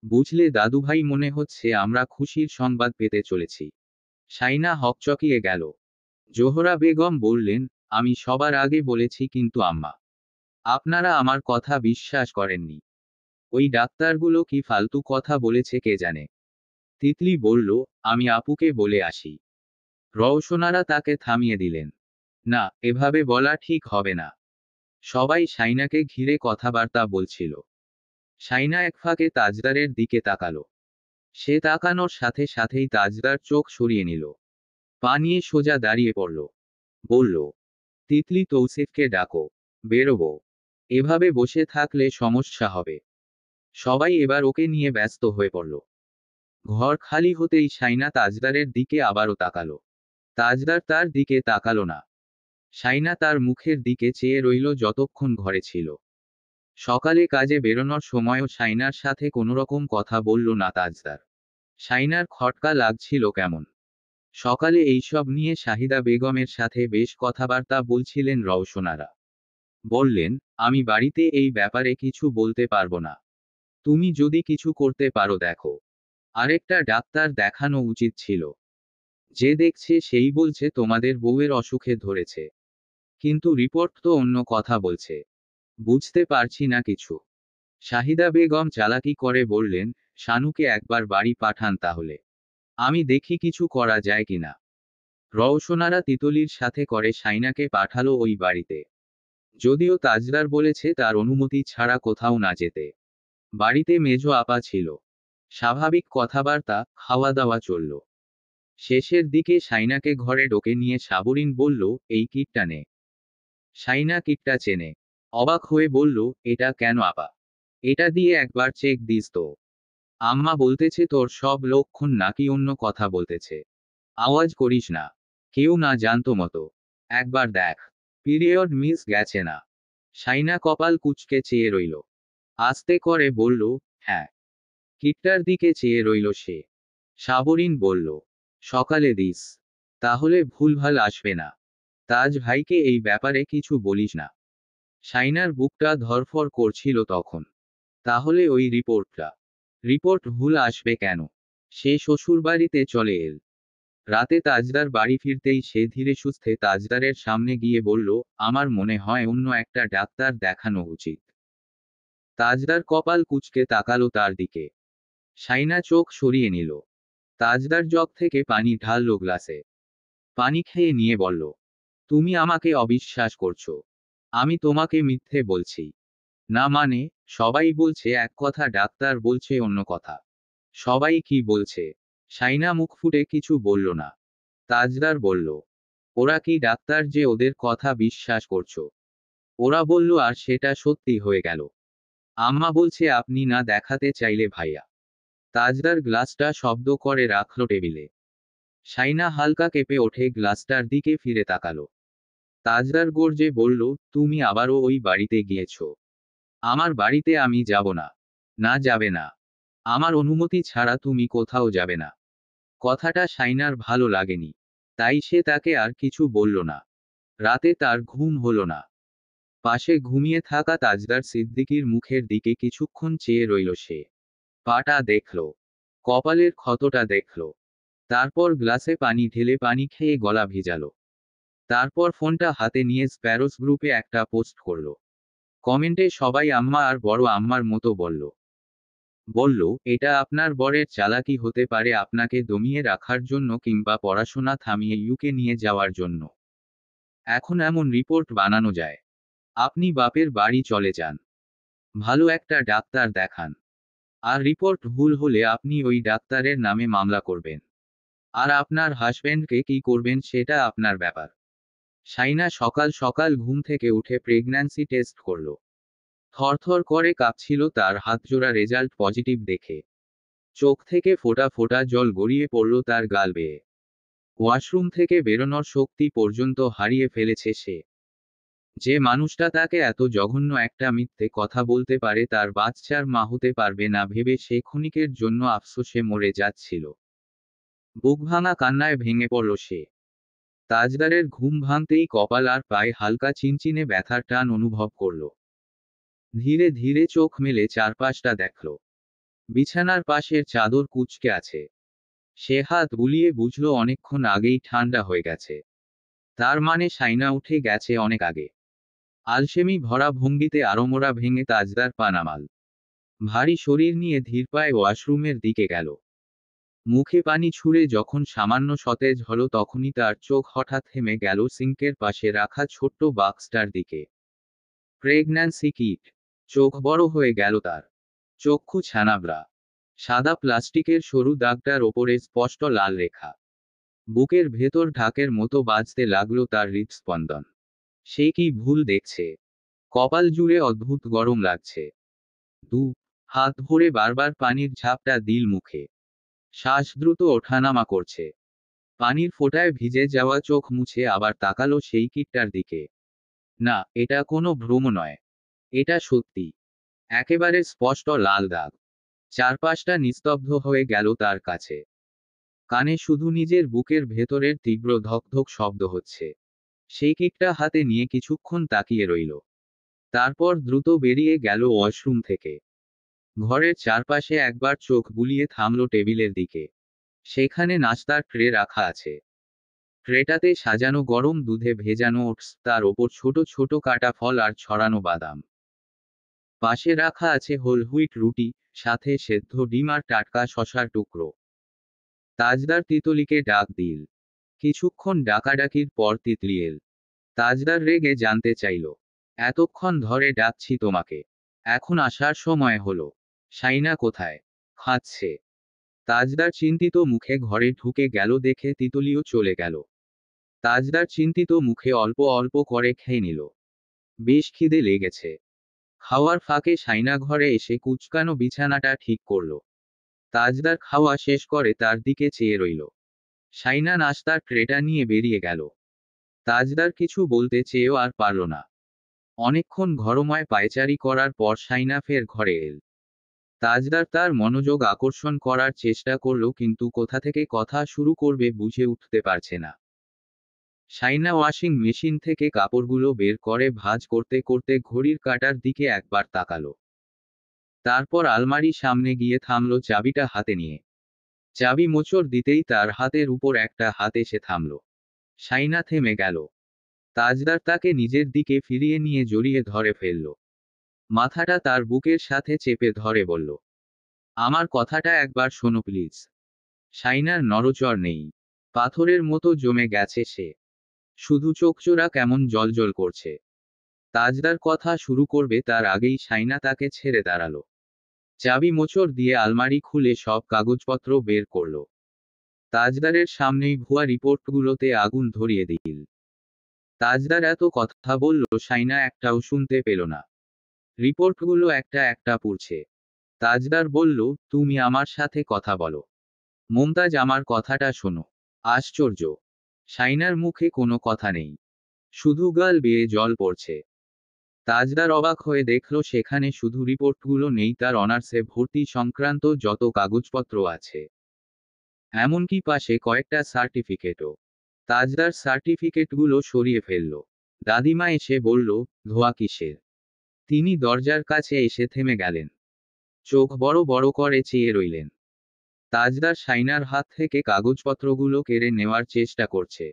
বুঝলে দাদুভাই, মনে হচ্ছে আমরা খুশির সংবাদ পেতে চলেছি। শাইনা হকচকিয়ে গেল। জোহরা বেগম বললেন, আমি সবার আগে বলেছি কিন্তু আম্মা, আপনারা আমার কথা বিশ্বাস করেননি। ওই ডাক্তারগুলো কি ফালতু কথা বলেছে কে জানে। তিতলি বলল, আমি আপুকে বলে আসি। রওশনারা তাকে থামিয়ে দিলেন। না, এভাবে বলা ঠিক হবে না। সবাই শাইনাকে ঘিরে কথাবার্তা বলছিল। শাইনা এক ফাঁকে তাজদারের দিকে তাকালো। সে তাকানোর সাথে সাথেই তাজদার চোখ সরিয়ে নিল। পা নিয়ে সোজা দাঁড়িয়ে পড়ল। বলল, তিতলি তৌসিফকে ডাকো, বেরোবো। এভাবে বসে থাকলে সমস্যা হবে। সবাই এবার ওকে নিয়ে ব্যস্ত হয়ে পড়ল। ঘর খালি হতেই শাইনা তাজদারের দিকে আবারও তাকালো। তাজদার তার দিকে তাকালো না। শাইনা তার মুখের দিকে চেয়ে রইল যতক্ষণ ঘরে ছিল। সকালে কাজে বেরোনোর সময়ও শাইনার সাথে কোনোরকম কথা বলল না তাজদার। শাইনার খটকা লাগছিল কেমন। সকালে এইসব নিয়ে শাহিদা বেগমের সাথে বেশ কথাবার্তা বলছিলেন রওশনারা। বললেন, আমি বাড়িতে এই ব্যাপারে কিছু বলতে পারবো না। তুমি যদি কিছু করতে পারো দেখো। আরেকটা ডাক্তার দেখানো উচিত ছিল। যে দেখছে সেই বলছে তোমাদের বউয়ের অসুখে ধরেছে। কিন্তু রিপোর্ট তো অন্য কথা বলছে। বুঝতে পারছি না কিছু। শাহিদা বেগম চালাকি করে বললেন, শানুকে একবার বাড়ি পাঠান তাহলে। আমি দেখি কিছু করা যায় কিনা। রওশনারা তিতলির সাথে করে শাইনাকে পাঠালো ওই বাড়িতে। যদিও তাজদার বলেছে তার অনুমতি ছাড়া কোথাও না যেতে। বাড়িতে মেজো আপা ছিল। স্বাভাবিক কথাবার্তা, খাওয়া দাওয়া চলল। শেষের দিকে শাইনাকে ঘরে ডোকে নিয়ে সাবরিন বলল, এই কিটটা নে। শাইনা কিটটা চেনে। অবাক হয়ে বলল, এটা কেন আপা? এটা দিয়ে একবার চেক দিস তো। আম্মা বলতেছে তোর সব লক্ষণ নাকি অন্য কথা বলতেছে। আওয়াজ করিস না। কেউ না জানতো মতো। একবার দেখ। পিরিয়ড মিস গেছে না। শাইনা কপাল কুঁচকে চেয়ে রইল। আস্তে করে বলল, হ্যাঁ। কিটটার দিকে চেয়ে রইল সে। সাবরিন বলল, সকালে দিস। তাহলে ভুলভাল আসবে না। তাজ ভাইকে এই ব্যাপারে কিছু বলিস না। শাইনার বুকটা ধড়ফড় করছিল তখন। তাহলে ওই রিপোর্ট ভুল আসবে কেন? সে শ্বশুরবাড়িতে চলে এল। রাতে তাজদার বাড়ি ফিরতেই সে ধীরে সুস্থে তাজদারের সামনে গিয়ে বলল, আমার মনে হয় অন্য একটা ডাক্তার দেখানো উচিত। তাজদার কপাল কুঁচকে তাকালো তার দিকে। শাইনা চোখ সরিয়ে নিল। তাজদার জগ থেকে পানি ঢালল গ্লাসে। পানি খেয়ে নিয়ে বলল, তুমি আমাকে অবিশ্বাস করছো। আমি তোমাকে মিথ্যে বলছি না মানে? সবাই বলছে এক কথা, ডাক্তার বলছে অন্য কথা। সবাই কি বলছে? শাইনা মুখ ফুটে কিছু বলল না। তাজদার বলল, ওরা কি ডাক্তার যে ওদের কথা বিশ্বাস করছো? ওরা বলল, আর সেটা সত্যি হয়ে গেল। আম্মা বলছে আপনি না দেখাতে চাইলে ভাইয়া। তাজদার গ্লাসটা শব্দ করে রাখল টেবিলে। শাইনা হালকা কেঁপে ওঠে গ্লাসটার দিকে ফিরে তাকালো। তাজদার গর্জে বলল, তুমি আবারও ওই বাড়িতে গিয়েছ? আমার বাড়িতে আমি যাব না। না যাবে না। আমার অনুমতি ছাড়া তুমি কোথাও যাবে না। কথাটা শাইনার ভালো লাগেনি। তাই সে তাকে আর কিছু বলল না। রাতে তার ঘুম হলো না। পাশে ঘুমিয়ে থাকা তাজদার সিদ্দিকীর মুখের দিকে কিছুক্ষণ চেয়ে রইল সে। পাটা দেখল। কপালের ক্ষতটা দেখল। তারপর গ্লাসে পানি ঢেলে পানি খেয়ে গলা ভিজালো। তারপর ফোনটা হাতে নিয়ে স্প্যারোস গ্রুপে একটা পোস্ট করল। কমেন্টে সবাই আম্মা আর বড় আম্মার মতো বলল, এটা আপনার বরের চালাকি হতে পারে আপনাকে দমিয়ে রাখার জন্য কিংবা পড়াশোনা থামিয়ে ইউকে নিয়ে যাওয়ার জন্য। এখন এমন রিপোর্ট বানানো যায়। আপনি বাপের বাড়ি চলে যান। ভালো একটা ডাক্তার দেখান। আর রিপোর্ট ভুল হলে আপনি ওই ডাক্তারের নামে মামলা করবেন। আর আপনার হাজবেন্ডকে কি করবেন সেটা আপনার ব্যাপার। শাইনা সকাল সকাল ঘুম থেকে উঠে প্রেগন্যান্সি টেস্ট করল। থরথর করে কাঁপছিল তার হাতজোড়া রেজাল্ট পজিটিভ দেখে। চোখ থেকে ফোঁটা ফোঁটা জল গড়িয়ে পড়ল তার গাল বেয়ে। ওয়াশরুম থেকে বেরোনোর শক্তি পর্যন্ত হারিয়ে ফেলেছে সে। যে মানুষটা তাকে এত জঘন্য একটা মিথ্যে কথা বলতে পারে তার বাচ্চার মা হতে পারবে না ভেবে সে ক্ষণিকের জন্য আফসোসে মরে যাচ্ছিল। বুকভাঙা কান্নায় ভেঙে পড়ল সে। তাজদারের ঘুম ভাঙতেই কপাল আর পায়ে হালকা চিনচিনে ব্যথার টান অনুভব করল। ধীরে ধীরে চোখ মেলে চারপাশটা দেখল। বিছানার পাশের চাদর কুঁচকে আছে। সে হাত বুলিয়ে বুঝল অনেকক্ষণ আগেই ঠান্ডা হয়ে গেছে। তার মানে শাইনা উঠে গেছে অনেক আগে। আলসেমি ভরা ভঙ্গিতে আড়মোড়া ভেঙে তাজদার পা নামাল। ভারী শরীর নিয়ে ধীর পায়ে ওয়াশরুমের দিকে গেল। মুখে পানি ছুঁড়ে যখন সামান্য সতেজ হলো তখনই তার চোখ হঠাৎ থেমে গেল সিঙ্কের পাশে রাখা ছোট্ট বাক্সটার দিকে। Pregnancy kit. চোখ বড় হয়ে গেল তার। চক্ষু ছানাবড়া। সাদা প্লাস্টিকের সরু দাগটার ওপরে স্পষ্ট লাল রেখা। বুকের ভেতর ঢাকের মতো বাজতে লাগলো তার হৃদস্পন্দন। সে কি ভুল দেখছে? কপাল জুড়ে অদ্ভুত গরম লাগছে। দু হাত ভরে বারবার পানির ঝাপটা দিল মুখে। শ্বাস দ্রুত ওঠানামা করছে। পানির ফোঁটায় ভিজে যাওয়া চোখ মুছে আবার তাকালো সেই কিটটার দিকে। না, এটা কোনো ভ্রম নয়। এটা সত্যি। একেবারে স্পষ্ট লাল দাগ। চারপাশটা নিস্তব্ধ হয়ে গেল তার কাছে। কানে শুধু নিজের বুকের ভেতরের তীব্র ধকধক শব্দ হচ্ছে। সেই কিকটা হাতে নিয়ে কিছুক্ষণ তাকিয়ে রইল। তারপর দ্রুত বেরিয়ে গেল ওয়াশরুম থেকে। ঘরের চারপাশে একবার চোখ বুলিয়ে থামল টেবিলের দিকে। সেখানে নাস্তার ট্রে রাখা আছে। ট্রেটাতে সাজানো গরম দুধে ভেজানো ওটস, তার ওপর ছোট ছোট কাটা ফল আর ছড়ানো বাদাম। পাশে রাখা আছে হোল হুইট রুটি, সাথে সেদ্ধ ডিম আর টাটকা শশার টুকরো। তাজদার তিতলিকে ডাক দিল। কিছুক্ষণ ডাকাডাকির পর তিতলি এল। তাজদার রেগে জানতে চাইল, এতক্ষণ ধরে ডাকছি তোমাকে, এখন আসার সময় হলো। শাইনা কোথায়? খাচ্ছে। তাজদার চিন্তিত মুখে ঘরে ঢুকে গেল দেখে তিতলিও চলে গেল। তাজদার চিন্তিত মুখে অল্প অল্প করে খেয়ে নিল। বেশ খিদে লেগেছে। খাওয়ার ফাঁকে শাইনা ঘরে এসে কুচকানো বিছানাটা ঠিক করল। তাজদার খাওয়া শেষ করে তার দিকে চেয়ে রইল। শাইনা নাস্তার ট্রেটা নিয়ে বেরিয়ে গেল। তাজদার কিছু বলতে চেয়েও আর পারল না। অনেকক্ষণ ঘরময় পায়চারি করার পর শাইনা ফের ঘরে এল। তাজদার তার মনোযোগ আকর্ষণ করার চেষ্টা করল কিন্তু কোথা থেকে কথা শুরু করবে বুঝে উঠতে পারছে না। শাইনা ওয়াশিং মেশিন থেকে কাপড়গুলো বের করে ভাঁজ করতে করতে ঘড়ির কাঁটার দিকে একবার তাকালো। তারপর আলমারির সামনে গিয়ে থামল চাবিটা হাতে নিয়ে। চাবি মোচড় দিতেই তার হাতের উপর একটা হাত এসে থামল। শাইনা থেমে গেল। তাজদার তাকে নিজের দিকে ফিরিয়ে নিয়ে জড়িয়ে ধরে ফেলল। মাথাটা তার বুকের সাথে চেপে ধরে বলল, আমার কথাটা একবার শোনো প্লিজ। শাইনার নড়চড় নেই। পাথরের মতো জমে গেছে সে। শুধু চোখজোড়া কেমন জ্বলজ্বল করছে। তাজদার কথা শুরু করবে তার আগেই শাইনা তাকে ছেড়ে দাঁড়ালো। চাবি মোচড় দিয়ে আলমারি খুলে সব কাগজপত্র বের করল। তাজদারের সামনেই ভুয়া রিপোর্টগুলোতে আগুন ধরিয়ে দিল। তাজদার এত কথা বলল শাইনা একটাও শুনতে পেল না। রিপোর্টগুলো একটা একটা পুড়ছে। তাজদার বলল, তুমি আমার সাথে কথা বলো। মুমতাজ, আমার কথাটা শোনো। আশ্চর্য। শাইনার মুখে কোনো কথা নেই। শুধু গাল বেয়ে জল পড়ছে। তাজদার অবাক হয়ে দেখল সেখানে শুধু রিপোর্টগুলো নেই, তার অনার্সে ভর্তি সংক্রান্ত যত কাগজপত্র আছে। এমনকি পাশে কয়েকটা সার্টিফিকেটও। তাজদার সার্টিফিকেটগুলো সরিয়ে ফেলল। দাদিমা এসে বলল, ধোয়া কিসের? তিনি দরজার কাছে এসে থেমে গেলেন। চোখ বড় বড় করে চেয়ে রইলেন। তাজদার শাইনার হাত থেকে কাগজপত্রগুলো কেড়ে নেওয়ার চেষ্টা করছে।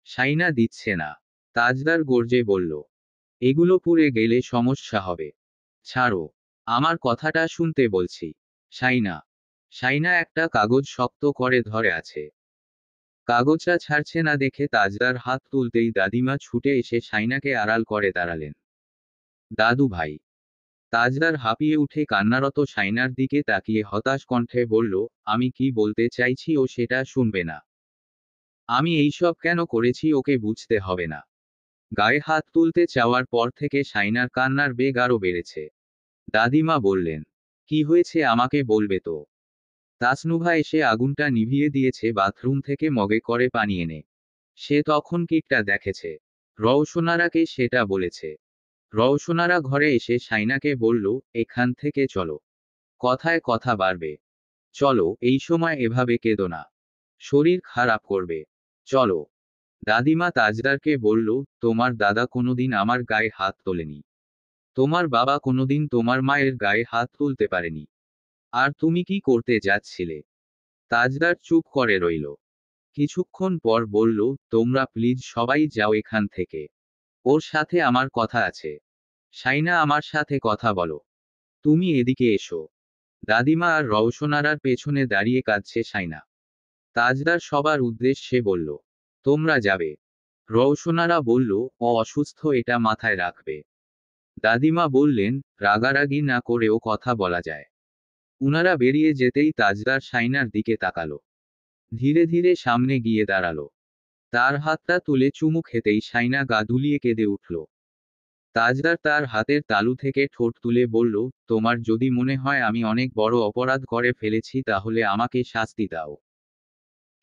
শাইনা দিচ্ছে না। তাজদার গর্জে বলল, এগুলো পুড়ে গেলে সমস্যা হবে। ছাড়ো। আমার কথাটা শুনতে বলছি। শাইনা। শাইনা একটা কাগজ শক্ত করে ধরে আছে। কাগজটা ছাড়ছে না দেখে তাজদার হাত তুলতেই দাদিমা ছুটে এসে শাইনাকে আড়াল করে দাঁড়ালেন। দাদু ভাই। তাজদার হাঁপিয়ে উঠে কান্নারত শাইনার দিকে তাকিয়ে হতাশ কণ্ঠে বলল, আমি কি বলতে চাইছি ও সেটা শুনবে না। আমি এইসব কেন করেছি ওকে বুঝতে হবে না। গায়ে হাত তুলতে চাওয়ার পর থেকে শাইনার কান্নার বেগ আরও বেড়েছে। দাদিমা বললেন, কি হয়েছে আমাকে বলবে তো। তাসনুভা এসে আগুনটা নিভিয়ে দিয়েছে বাথরুম থেকে মগে করে পানি এনে। সে তখন কিটটা দেখেছে। রওশনারাকে সেটা বলেছে। রওশনারা ঘরে এসে শাইনাকে বলল, এখান থেকে চলো। কথায় কথা বাড়বে। চলো, এই সময় এভাবে কেঁদো না। শরীর খারাপ করবে। চলো। দাদিমা তাজদারকে বলল, তোমার দাদা কোনোদিন আমার গায়ে হাত তোলেনি। তোমার বাবা কোনোদিন তোমার মায়ের গায়ে হাত তুলতে পারেনি। আর তুমি কি করতে যাচ্ছিলে? তাজদার চুপ করে রইল। কিছুক্ষণ পর বলল, তোমরা প্লিজ সবাই যাও এখান থেকে। ওর সাথে আমার কথা আছে। শাইনা, আমার সাথে কথা বলো। তুমি এদিকে এসো। দাদিমা আর রওশনারার পেছনে দাঁড়িয়ে কাঁদছে শাইনা। তাজদার সবার উদ্দেশ্যে বলল, তোমরা যাবে। রওশনারা বলল, ও অসুস্থ, এটা মাথায় রাখবে। দাদিমা বললেন, রাগারাগি না করেও কথা বলা যায়। উনারা বেরিয়ে যেতেই তাজদার শাইনার দিকে তাকালো। ধীরে ধীরে সামনে গিয়ে দাঁড়ালো। তার হাতটা তুলে চুমু খেতেই শাইনা গা দুলিয়ে কেঁদে উঠল। তাজদার তার হাতের তালু থেকে ঠোঁট তুলে বলল, তোমার যদি মনে হয় আমি অনেক বড় অপরাধ করে ফেলেছি তাহলে আমাকে শাস্তি দাও,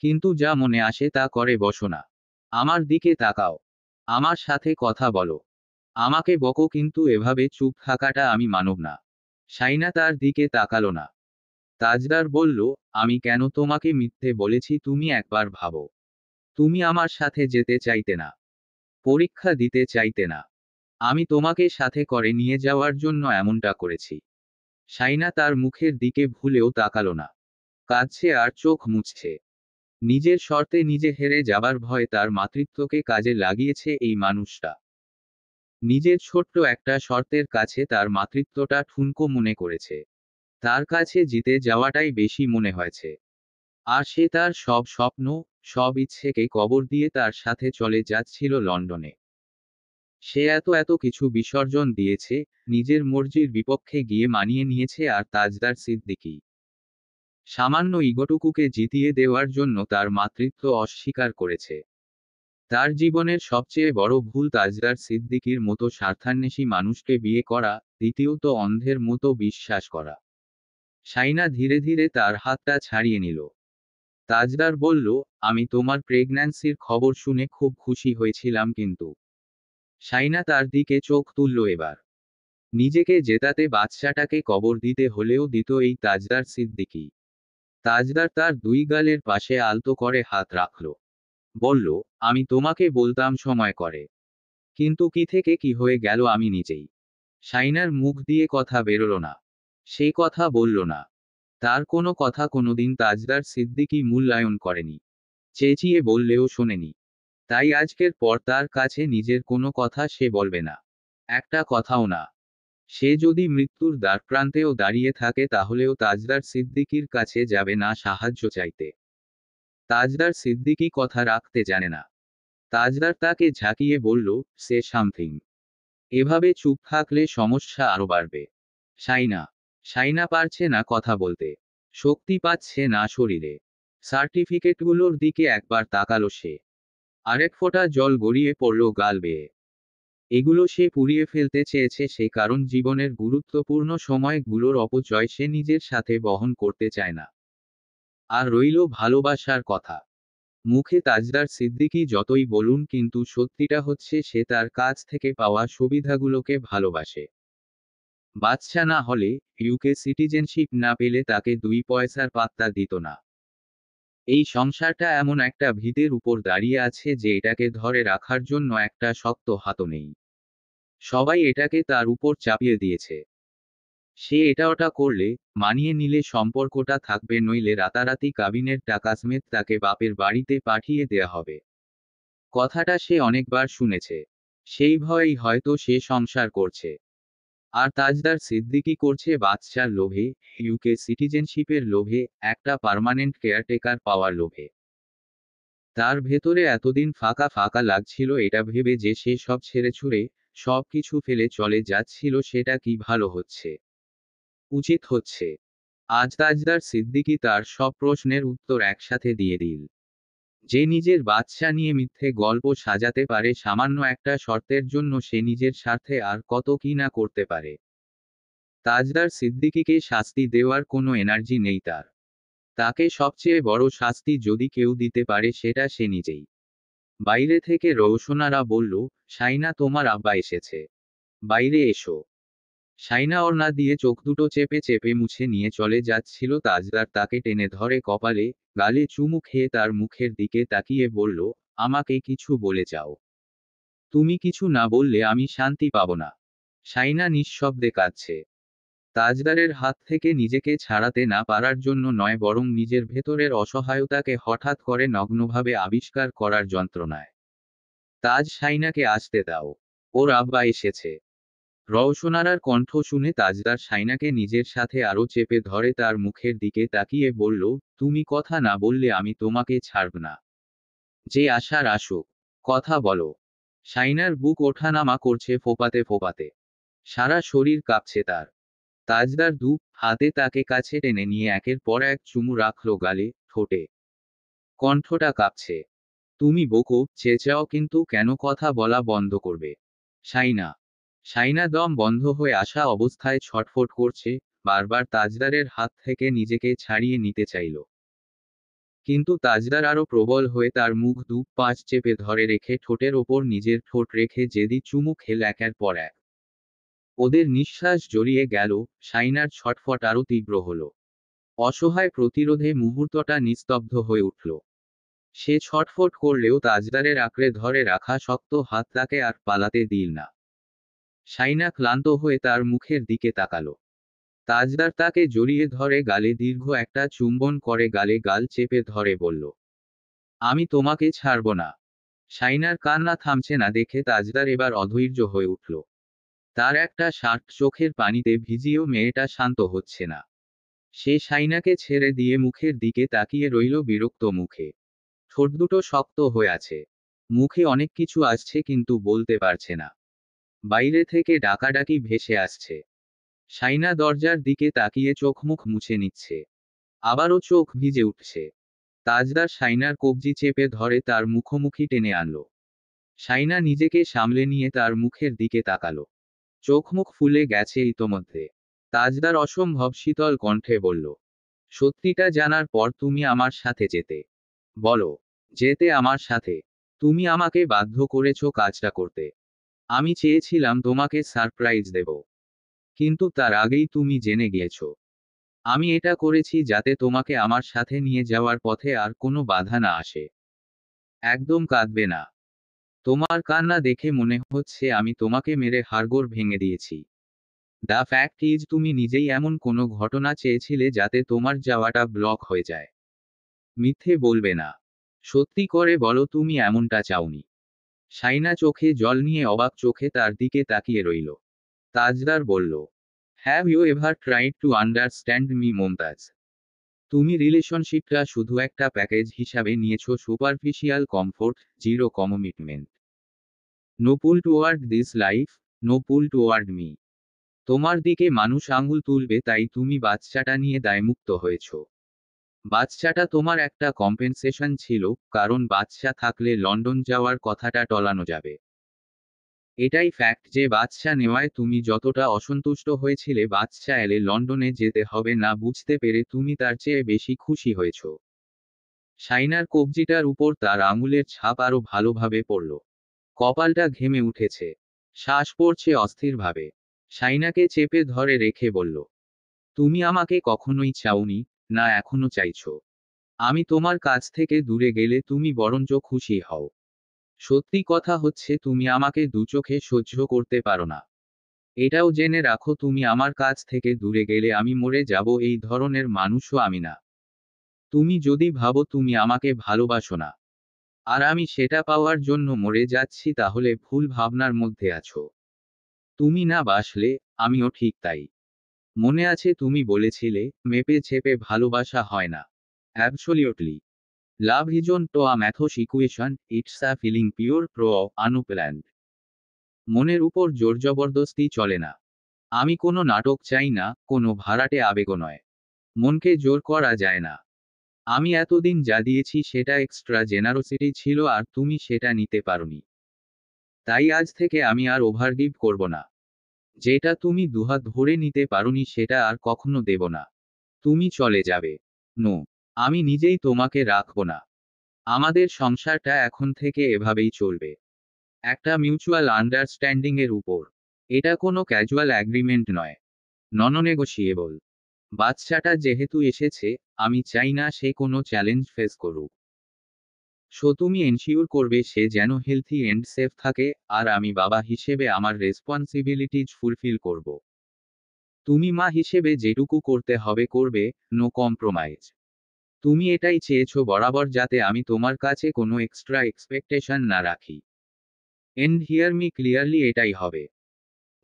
কিন্তু যা মনে আসে তা করে বসো না। আমার দিকে তাকাও, আমার সাথে কথা বলো, আমাকে বকো, কিন্তু এভাবে চুপ থাকাটা আমি মানব না। শাইনা তার দিকে তাকালো না। তাজদার বলল, আমি কেন তোমাকে মিথ্যে বলেছি তুমি একবার ভাবো। তুমি আমার সাথে যেতে চাইতে না, পরীক্ষা দিতে চাইতে না। আমি তোমাকে সাথে করে নিয়ে যাওয়ার জন্য এমনটা করেছি। শাইনা তার মুখের দিকে ভুলেও তাকালো না। কাঁদছে আর চোখ মুছছে। নিজের শর্তে নিজে হেরে যাবার ভয় তার মাতৃত্বকে কাজে লাগিয়েছে এই মানুষটা। নিজের ছোট্ট একটা শর্তের কাছে তার মাতৃত্বটা ঠুনকো মনে করেছে। তার কাছে জিতে যাওয়াটাই বেশি মনে হয়েছে। আর সে তার সব স্বপ্ন, সব ইচ্ছেকে কবর দিয়ে তার সাথে চলে যাচ্ছিল লন্ডনে। সে এত এত কিছু বিসর্জন দিয়েছে, নিজের মর্জির বিপক্ষে গিয়ে মানিয়ে নিয়েছে, আর তাজদার সিদ্দিকী সামান্য ইগোটুকুকে জিতিয়ে দেওয়ার জন্য তার মাতৃত্ব অস্বীকার করেছে। তার জীবনের সবচেয়ে বড় ভুল তাজদার সিদ্দিকীর মতো স্বার্থান্বেষী মানুষকে বিয়ে করা, দ্বিতীয়ত অন্ধের মতো বিশ্বাস করা। শাইনা ধীরে ধীরে তার হাতটা ছাড়িয়ে নিল। তাজদার বলল, আমি তোমার প্রেগন্যান্সির খবর শুনে খুব খুশি হয়েছিলাম, কিন্তু। শাইনা তার দিকে চোখ তুলল এবার। নিজেকে জেতাতে বাচ্চাটাকে কবর দিতে হলেও দিত এই তাজদার সিদ্দিকী। তাজদার তার দুই গালের পাশে আলতো করে হাত রাখল। বলল, আমি তোমাকে বলতাম সময় করে, কিন্তু কি থেকে কি হয়ে গেল আমি নিজেই। শাইনার মুখ দিয়ে কথা বেরোল না। সে কথা বলল না। তার কোনো কথা কোনোদিন তাজদার সিদ্দিকী মূল্যায়ন করেনি। চেঁচিয়ে বললেও শোনেনি। তাই আজকের পর তার কাছে নিজের কোনো কথা সে বলবে না। একটা কথাও না। সে যদি মৃত্যুর দ্বারপ্রান্তেও দাঁড়িয়ে থাকে তাহলেও তাজদার সিদ্দিকীর কাছে যাবে না সাহায্য চাইতে। তাজদার সিদ্দিকী কথা রাখতে জানে না। তাজদার তাকে ঝাঁকিয়ে বলল, সে সামথিং। এভাবে চুপ থাকলে সমস্যা আরো বাড়বে। শাইনা শাইনা পারছে না কথা বলতে। শক্তি পাচ্ছে না শরীরে। সার্টিফিকেটগুলোর দিকে একবার তাকালো সে। আরেক ফোঁটা জল গড়িয়ে পড়ল গাল বেয়ে। এগুলো সে পুড়িয়ে ফেলতে চেয়েছে সে, কারণ জীবনের গুরুত্বপূর্ণ সময়গুলোর অপচয় সে নিজের সাথে বহন করতে চায় না। আর রইল ভালোবাসার কথা। মুখে তাজদার সিদ্দিকী যতই বলুন, কিন্তু সত্যিটা হচ্ছে সে তার কাছ থেকে পাওয়া সুবিধাগুলোকে ভালোবাসে। বাচ্চা না হলে, ইউকে সিটিজেনশিপ না পেলে তাকে 2 পয়সার পাত্তা দিত না। এই সংসারটা এমন একটা ভিতের উপর দাঁড়িয়ে আছে যে এটাকে ধরে রাখার জন্য একটা শক্ত হাতও নেই। সবাই এটাকে তার উপর চাপিয়ে দিয়েছে। সে এটা ওটা করলে, মানিয়ে নিলে সম্পর্কটা থাকবে, নইলে রাতারাতি কাবিনের টাকা সমেত তাকে বাপের বাড়িতে পাঠিয়ে দেয়া হবে। কথাটা সে অনেকবার শুনেছে। সেই ভয়েই হয়তো সে সংসার করছে। আর তাজদার সিদ্দিকী করছে বাচ্চার লোভে, ইউকে সিটিজেনশিপের লোভে, একটা পার্মানেন্ট কেয়ারটেকার পাওয়ার লোভে। তার ভেতরে এতদিন ফাঁকা ফাঁকা লাগছিল এটা ভেবে যে সে সব ছেড়ে ছুড়ে, সব কিছু ফেলে চলে যাচ্ছিল, সেটা কি ভালো হচ্ছে, উচিত হচ্ছে? আজ তাজদার সিদ্দিকী তার সব প্রশ্নের উত্তর একসাথে দিয়ে দিল। যে নিজের বাচ্চা নিয়ে মিথ্যে গল্প সাজাতে পারে সামান্য একটা শর্তের জন্য, সে নিজের স্বার্থে আর কত কি না করতে পারে। তাজদার সিদ্দিকীকে শাস্তি দেওয়ার কোনো এনার্জি নেই তার। তাকে সবচেয়ে বড় শাস্তি যদি কেউ দিতে পারে সেটা সে নিজেই। বাইরে থেকে রওশনারা বলল, শাইনা তোমার আব্বা এসেছে। বাইরে এসো। শাইনা ওড়না দিয়ে চোখ দুটো চেপে চেপে মুছে নিয়ে চলে যাচ্ছিল। তাজদার তাকে টেনে ধরে কপালে, গালে চুমু খেয়ে তার মুখের দিকে তাকিয়ে বলল, আমাকে কিছু বলে যাও। তুমি কিছু না বললে আমি শান্তি পাব না। শাইনা নিঃশব্দে কাঁদছে। তাজদারের হাত থেকে নিজেকে ছাড়াতে না পারার জন্য নয়, বরং নিজের ভেতরের অসহায়তাকে হঠাৎ করে নগ্নভাবে আবিষ্কার করার যন্ত্রণায়। তাজ, শাইনাকে আসতে দাও। ওর আব্বা এসেছে। রওশনারার কণ্ঠ শুনে তাজদার শাইনাকে নিজের সাথে আরো চেপে ধরে তার মুখের দিকে তাকিয়ে বলল, তুমি কথা না বললে আমি তোমাকে ছাড়ব না। যে আসার আসুক, কথা বলো। শাইনার বুক ওঠানামা করছে ফোপাতে ফোপাতে। সারা শরীর কাঁপছে তার। তাজদার দু হাতে তাকে কাছে টেনে নিয়ে একের পর এক চুমু রাখলো গালে, ঠোঁটে। কণ্ঠটা কাঁপছে। তুমি বকো, চেঁচাও, কিন্তু কেন কথা বলা বন্ধ করবে? শাইনা। শাইনা দম বন্ধ হয়ে আসা অবস্থায় ছটফট করছে, বারবার তাজদারের হাত থেকে নিজেকে ছাড়িয়ে নিতে চাইল। কিন্তু তাজদার আরো প্রবল হয়ে তার মুখ দু পাঁচ চেপে ধরে রেখে ঠোঁটের ওপর নিজের ঠোঁট রেখে জেদি চুমু খেল একের পর এক। ওদের নিঃশ্বাস জড়িয়ে গেল, শাইনার ছটফট আরো তীব্র হলো। অসহায় প্রতিরোধে মুহূর্তটা নিস্তব্ধ হয়ে উঠল। সে ছটফট করলেও তাজদারের আঁকড়ে ধরে রাখা শক্ত হাত তাকে আর পালাতে দিল না। শাইনা ক্লান্ত হয়ে তার মুখের দিকে তাকালো। তাজদার তাকে জড়িয়ে ধরে গালে দীর্ঘ একটা চুম্বন করে গালে গাল চেপে ধরে বলল, আমি তোমাকে ছাড়ব না। শাইনার কান্না থামছে না দেখে তাজদার এবার অধৈর্য হয়ে উঠল। তার একটা শার্ট চোখের পানিতে ভিজিয়েও মেয়েটা শান্ত হচ্ছে না। সে শাইনাকে ছেড়ে দিয়ে মুখের দিকে তাকিয়ে রইল বিরক্ত মুখে। ঠোঁট দুটো শক্ত হয়ে আছে। মুখে অনেক কিছু আসছে কিন্তু বলতে পারছে না। বাইরে থেকে ডাকাডাকি ভেসে আসছে। শাইনা দরজার দিকে তাকিয়ে চোখ মুখ মুছে নিচ্ছে। আবারও চোখ ভিজে উঠছে। তাজদার শাইনার কবজি চেপে ধরে তার মুখোমুখি টেনে আনলো। শাইনা নিজেকে সামলে নিয়ে তার মুখের দিকে তাকালো। চোখ মুখ ফুলে গেছে ইতোমধ্যে। তাজদার অসম্ভব শীতল কণ্ঠে বলল, সত্যিটা জানার পর তুমি আমার সাথে যেতে? বলো, যেতে আমার সাথে। তুমি আমাকে বাধ্য করেছো কাজটা করতে। আমি চেয়েছিলাম তোমাকে সারপ্রাইজ দেব। কিন্তু তার আগেই তুমি জেনে গিয়েছো। আমি এটা করেছি যাতে তোমাকে আমার সাথে নিয়ে যাওয়ার পথে আর কোনো বাধা না আসে। একদম কাঁদবে না। তোমার কান্না দেখে মনে হচ্ছে আমি তোমাকে মেরে হাড়গোড় ভেঙে দিয়েছি। দ্য ফ্যাক্ট ইজ তুমি নিজেই এমন কোনো ঘটনা চেয়েছিলে যাতে তোমার যাওয়াটা ব্লক হয়ে যায়। মিথ্যে বলবে না। সত্যি করে বলো তুমি এমনটা চাওনি। শাইনা চোখে জল নিয়ে অবাক চোখে তার দিকে তাকিয়ে রইল। তাজদার বলল, have you ever tried to understand me Mumtaz? তুমি রিলেশনশিপটা শুধু একটা প্যাকেজ হিসাবে নিয়েছো, superficial comfort, zero commitment. No pull toward this life, no pull toward me. তোমার দিকে মানুষ আঙুল তুলবে তাই তুমি বাচ্চাটা নিয়ে দায়মুক্ত হয়েছো। বাচ্চাটা তোমার একটা কম্পেনসেশন ছিল, কারণ বাচ্চা থাকলে লন্ডন যাওয়ার কথাটা টলানো যাবে। এটাই ফ্যাক্ট যে বাচ্চা নেওয়ায় তুমি যতটা অসন্তুষ্ট হয়েছিলে বাচ্চা এলে লন্ডনে যেতে হবে না বুঝতে পেরে তুমি তার চেয়ে বেশি খুশি হয়েছ। শাইনার কবজিটার উপর তার আঙুলের ছাপ আরো ভালোভাবে পড়ল। কপালটা ঘেমে উঠেছে। শ্বাস পড়ছে অস্থিরভাবে। শাইনাকে চেপে ধরে রেখে বলল, তুমি আমাকে কখনোই চাওনি, না এখনো চাইছো। আমি তোমার কাছ থেকে দূরে গেলে তুমি বরঞ্চ খুশি হও। সত্যি কথা হচ্ছে তুমি আমাকে দুচোখে সহ্য করতে পারো না। এটাও জেনে রাখো তুমি আমার কাছ থেকে দূরে গেলে আমি মরে যাব, এই ধরনের মানুষও আমি না। তুমি যদি ভাবো তুমি আমাকে ভালোবাসো না আর আমি সেটা পাওয়ার জন্য মরে যাচ্ছি তাহলে ভুল ভাবনার মধ্যে আছো। তুমি না বাসলে আমিও ঠিক তাই। মনে আছে তুমি বলেছিলে মেপে ছেপে ভালোবাসা হয় না। Absolutely. Love isn't a maths equation, it's a feeling pure pro unplanned. মনের উপর জোর জবরদস্তি চলে না। আমি কোনো নাটক চাই না, কোনো ভাড়াটে আবেগও নয়। মনকে জোর করা যায় না। আমি এতদিন যা দিয়েছি সেটা এক্সট্রা জেনারোসিটি ছিল আর তুমি সেটা নিতে পারোনি। তাই আজ থেকে আমি আর ওভারগিভ করব না। যেটা তুমি দুহাত ধরে নিতে পারোনি সেটা আর কখনো দেব না। তুমি চলে যাবে। নো। আমি নিজেই তোমাকে রাখবো না। আমাদের সংসারটা এখন থেকে এভাবেই চলবে। একটা মিউচুয়াল আন্ডারস্ট্যান্ডিং এর উপর। এটা কোনো ক্যাজুয়াল অ্যাগ্রিমেন্ট নয়। নন-নেগোশিয়েবল। বাচ্চাটা যেহেতু এসেছে, আমি চাই না সে কোনো চ্যালেঞ্জ ফেস করুক। সো তুমি এনশিওর করবে সে যেন হেলথি এন্ড সেফ থাকে, আর আমি বাবা হিসেবে আমার রেসপন্সিবিলিটিজ ফুলফিল করব। তুমি মা হিসেবে যেটুকু করতে হবে করবে, নো কম্প্রোমাইজ। তুমি এটাই চেয়েছো বরাবর যাতে আমি তোমার কাছে কোনো এক্সট্রা এক্সপেকটেশন না রাখি। এন্ড হিয়ার মি ক্লিয়ারলি, এটাই হবে।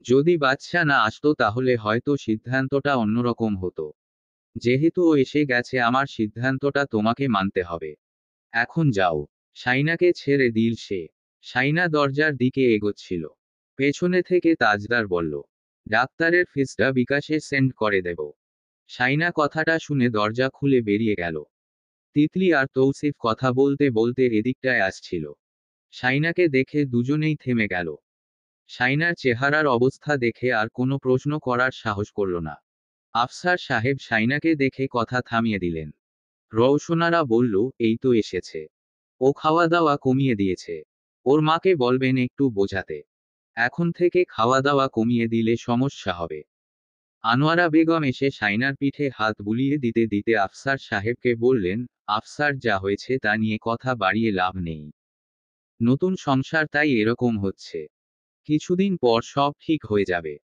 যদি বাদশা না আসতো তাহলে হয়তো সিদ্ধান্তটা অন্যরকম হতো। যেহেতু ও এসে গেছে, আমার সিদ্ধান্তটা তোমাকে মানতে হবে। এখন যাও। শাইনাকে ছেড়ে দিল সে। শাইনা দরজার দিকে এগোচ্ছিল। পেছনে থেকে তাজদার বলল, ডাক্তারের ফিসটা বিকাশে সেন্ড করে দেব। শাইনা কথাটা শুনে দরজা খুলে বেরিয়ে গেল। তিতলি আর তৌসিফ কথা বলতে বলতে এদিকটায় আসছিল। শাইনাকে দেখে দুজনেই থেমে গেল। শাইনার চেহারার অবস্থা দেখে আর কোনো প্রশ্ন করার সাহস করল না। আফসার সাহেব শাইনাকে দেখে কথা থামিয়ে দিলেন। রওশনারা বলল, এই তো এসেছে। ও খাওয়া দাওয়া কমিয়ে দিয়েছে। ওর মাকে বলবেন একটু বোঝাতে। এখন থেকে খাওয়া দাওয়া কমিয়ে দিলে সমস্যা হবে। আনোয়ারা বেগম এসে শাইনার পিঠে হাত বুলিয়ে দিতে দিতে আফসার সাহেবকে বললেন, আফসার, যা হয়েছে তা নিয়ে কথা বাড়িয়ে লাভ নেই। নতুন সংসার, তাই এরকম হচ্ছে। কিছুদিন পর সব ঠিক হয়ে যাবে।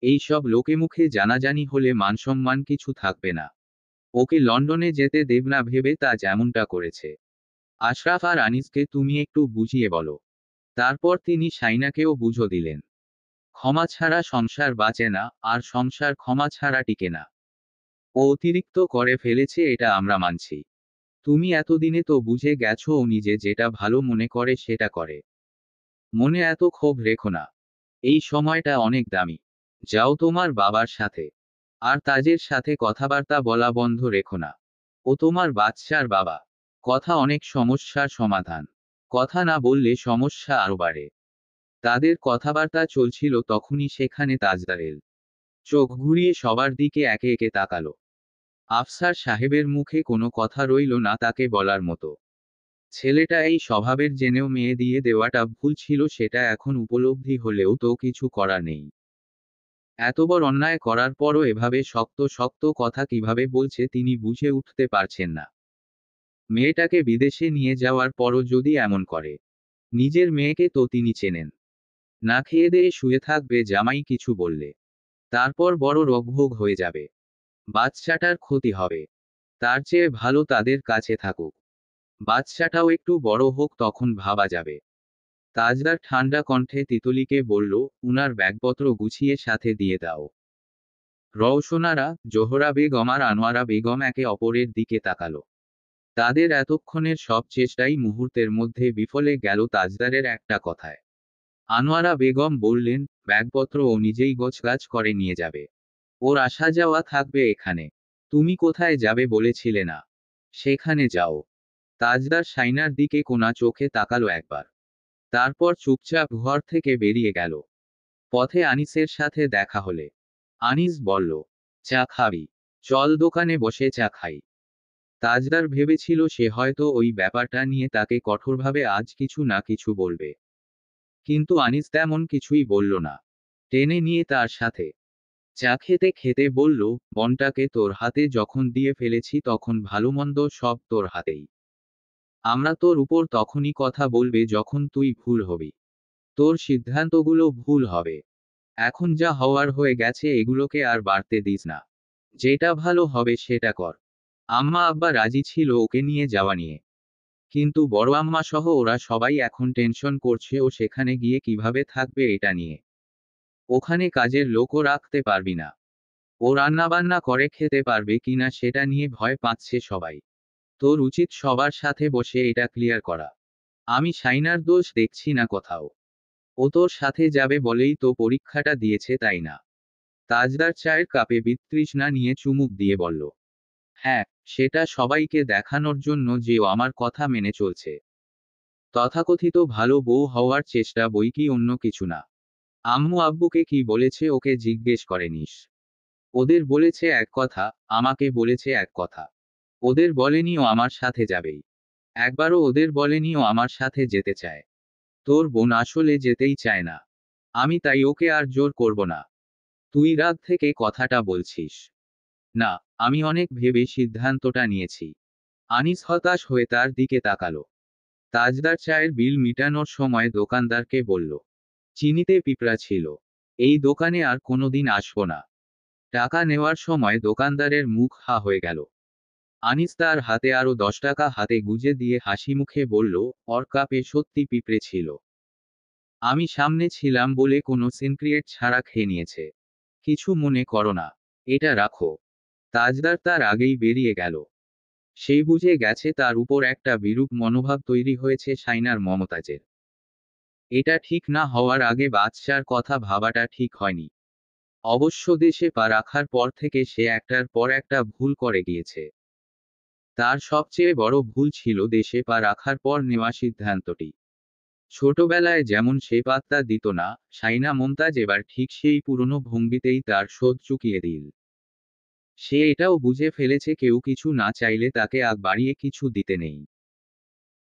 এই সব লোকে মুখে জানাজানি হলে মানসম্মান কিছু থাকবে না। ওকে লন্ডনে যেতে দেব না ভেবে তা যেমনটা করেছে। আশরাফ আর আনিসকে তুমি একটু বুঝিয়ে বলো। তারপর তিনি শাইনাকেও বুঝো দিলেন। ক্ষমা ছাড়া সংসার বাঁচে না, আর সংসার ক্ষমা ছাড়া টিকে না। ও অতিরিক্ত করে ফেলেছে, এটা আমরা মানছি। তুমি এতদিনে তো বুঝে গেছো ও নিজে যেটা ভালো মনে করে সেটা করে। মনে এত ক্ষোভ রেখো না। এই সময়টা অনেক দামি। যাও তোমার বাবার সাথে। আর তাজের সাথে কথাবার্তা বলা বন্ধ রেখো না। ও তোমার বাচ্চার বাবা। কথা অনেক সমস্যার সমাধান। কথা না বললে সমস্যা আরো বাড়ে। তাদের কথাবার্তা চলছিল তখনই সেখানে তাজদার এল। চোখ ঘুরিয়ে সবার দিকে একে একে তাকালো। আফসার সাহেবের মুখে কোনো কথা রইল না তাকে বলার মতো। ছেলেটা এই স্বভাবের জেনেও মেয়ে দিয়ে দেওয়াটা ভুল ছিল, সেটা এখন উপলব্ধি হলেও তো কিছু করার নেই। এত বড় অন্যায় করার পরও এভাবে শক্ত শক্ত কথা কিভাবে বলছে তিনি বুঝে উঠতে পারছেন না। মেয়েটাকে বিদেশে নিয়ে যাওয়ার পরও যদি এমন করে। নিজের মেয়েকে তো তিনি চেনেন। না খেয়ে দেয়ে শুয়ে থাকবে জামাই কিছু বললে। তারপর বড় রোগভোগ হয়ে যাবে। বাচ্চাটার ক্ষতি হবে। তার চেয়ে ভালো তাদের কাছে থাকুক। বাচ্চাটাও একটু বড় হোক, তখন ভাবা যাবে। তাজদার ঠান্ডা কণ্ঠে তিতলিকে বলল, উনার ব্যাগপত্র গুছিয়ে সাথে দিয়ে দাও। রওশনারা, জোহরা বেগম আর আনোয়ারা বেগম একে অপরের দিকে তাকালো। তাদের এতক্ষণের সব চেষ্টাই মুহূর্তের মধ্যে বিফলে গেল তাজদারের একটা কথায়। আনোয়ারা বেগম বললেন, ব্যাগপত্র ও নিজেই গোছগাছ করে নিয়ে যাবে। ওর আসা যাওয়া থাকবে এখানে। তুমি কোথায় যাবে বলেছিলে না? সেখানে যাও। তাজদার শাইনার দিকে কোনা চোখে তাকালো একবার। তারপর চুপচাপ ঘর থেকে বেরিয়ে গেল। পথে আনিসের সাথে দেখা হলে আনিস বলল, চা খাবি? চল দোকানে বসে চা খাই। তাজদার ভেবেছিল সে হয়তো ওই ব্যাপারটা নিয়ে তাকে কঠোরভাবে আজ কিছু না কিছু বলবে। কিন্তু আনিস তেমন কিছুই বলল না। টেনে নিয়ে তার সাথে চা খেতে খেতে বলল, বনটাকে তোর হাতে যখন দিয়ে ফেলেছি তখন ভালোমন্দ সব তোর হাতেই। আমরা তোর উপর তখনই কথা বলবে যখন তুই ভুল হবি। তোর সিদ্ধান্তগুলো ভুল হবে। এখন যা হওয়ার হয়ে গেছে, এগুলোকে আর বাড়তে দিস না। যেটা ভালো হবে সেটা কর। আম্মা আব্বা রাজি ছিল ওকে নিয়ে যাওয়া নিয়ে। কিন্তু বড় আম্মা সহ ওরা সবাই এখন টেনশন করছে ও সেখানে গিয়ে কিভাবে থাকবে এটা নিয়ে। ওখানে কাজের লোকও রাখতে পারবি না। ও রান্নাবান্না করে খেতে পারবে কিনা সেটা নিয়ে ভয় পাচ্ছে সবাই। তোর উচিত সবার সাথে বসে এটা ক্লিয়ার করা। আমি শাইনার দোষ দেখছি না কোথাও। ও তোর সাথে যাবে বলেই তো পরীক্ষাটা দিয়েছে, তাই না? তাজদার চায়ের কাপে বিতৃষ্ণা নিয়ে চুমুক দিয়ে বলল, হ্যাঁ, সেটা সবাইকে দেখানোর জন্য যে ও আমার কথা মেনে চলছে। তথাকথিত ভালো বউ হওয়ার চেষ্টা বই কি, অন্য কিছু না। আম্মু আব্বুকে কি বলেছে ওকে জিজ্ঞেস করেনিস? ওদের বলেছে এক কথা, আমাকে বলেছে এক কথা। ওদের বলেনি ও আমার সাথে যাবেই। একবারও ওদের বলেনি ও আমার সাথে যেতে চায়। তোর বোন আসলে যেতেই চায় না। আমি তাই ওকে আর জোর করব না। তুই রাগ থেকে কথাটা বলছিস? না, আমি অনেক ভেবে সিদ্ধান্তটা নিয়েছি। আনিস হতাশ হয়ে তার দিকে তাকালো। তাজদার চায়ের বিল মিটানোর সময় দোকানদারকে বলল, চিনিতে পিঁপড়া ছিল। এই দোকানে আর কোনোদিন আসবো না। টাকা নেওয়ার সময় দোকানদারের মুখ হা হয়ে গেল। আনিস তার হাতে আরো 10 টাকা হাতে গুজে দিয়ে হাসি মুখে বলল, ওর কাপে সত্যি পিঁপড়ে ছিল। আমি সামনে ছিলাম বলে কোনো সিনক্রিয়েট ছাড়া খেয়ে নিয়েছে। কিছু মনে করো না। এটা রাখো। তাজদার তার আগেই বেরিয়ে গেল। সেই বুঝে গেছে তার উপর একটা বিরূপ মনোভাব তৈরি হয়েছে শাইনার মমতাজের। এটা ঠিক না হওয়ার আগে বাদশার কথা ভাবাটা ঠিক হয়নি। অবশ্য দেশে পা রাখার পর থেকে সে একটার পর একটা ভুল করে গিয়েছে। তার সবচেয়ে বড় ভুল ছিল দেশে পা রাখার পর নেওয়া সিদ্ধান্তটি। ছোটবেলায় যেমন সে পাত্তা দিত না, শাইনা মমতাজ এবার ঠিক সেই পুরনো ভঙ্গিতেই তার শোধ চুকিয়ে দিল। সে এটাও বুঝে ফেলেছে কেউ কিছু না চাইলে তাকে আগ বাড়িয়ে কিছু দিতে নেই।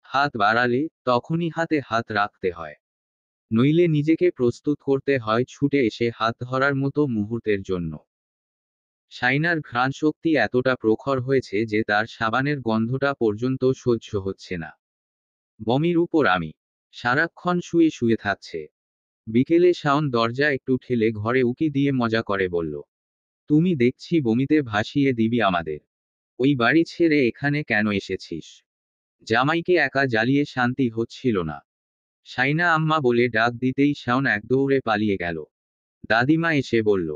হাত বাড়ালে তখনই হাতে হাত রাখতে হয়। নইলে নিজেকে প্রস্তুত করতে হয় ছুটে এসে হাত ধরার মতো মুহূর্তের জন্য। শাইনার ঘ্রাণশক্তি এতটা প্রখর হয়েছে যে তার সাবানের গন্ধটা পর্যন্ত সহ্য হচ্ছে না। বমির উপর আমি। সারাক্ষণ শুয়ে শুয়ে থাকছে। বিকেলে শাওন দরজা একটু ঠেলে ঘরে উকি দিয়ে মজা করে বলল, তুমি দেখছি বমিতে ভাসিয়ে দিবি আমাদের। ওই বাড়ি ছেড়ে এখানে কেন এসেছিস? জামাইকে একা জ্বালিয়ে শান্তি হচ্ছিল না। শাইনা আম্মা বলে ডাক দিতেই শাওন এক দৌড়ে পালিয়ে গেল। দাদিমা এসে বলল,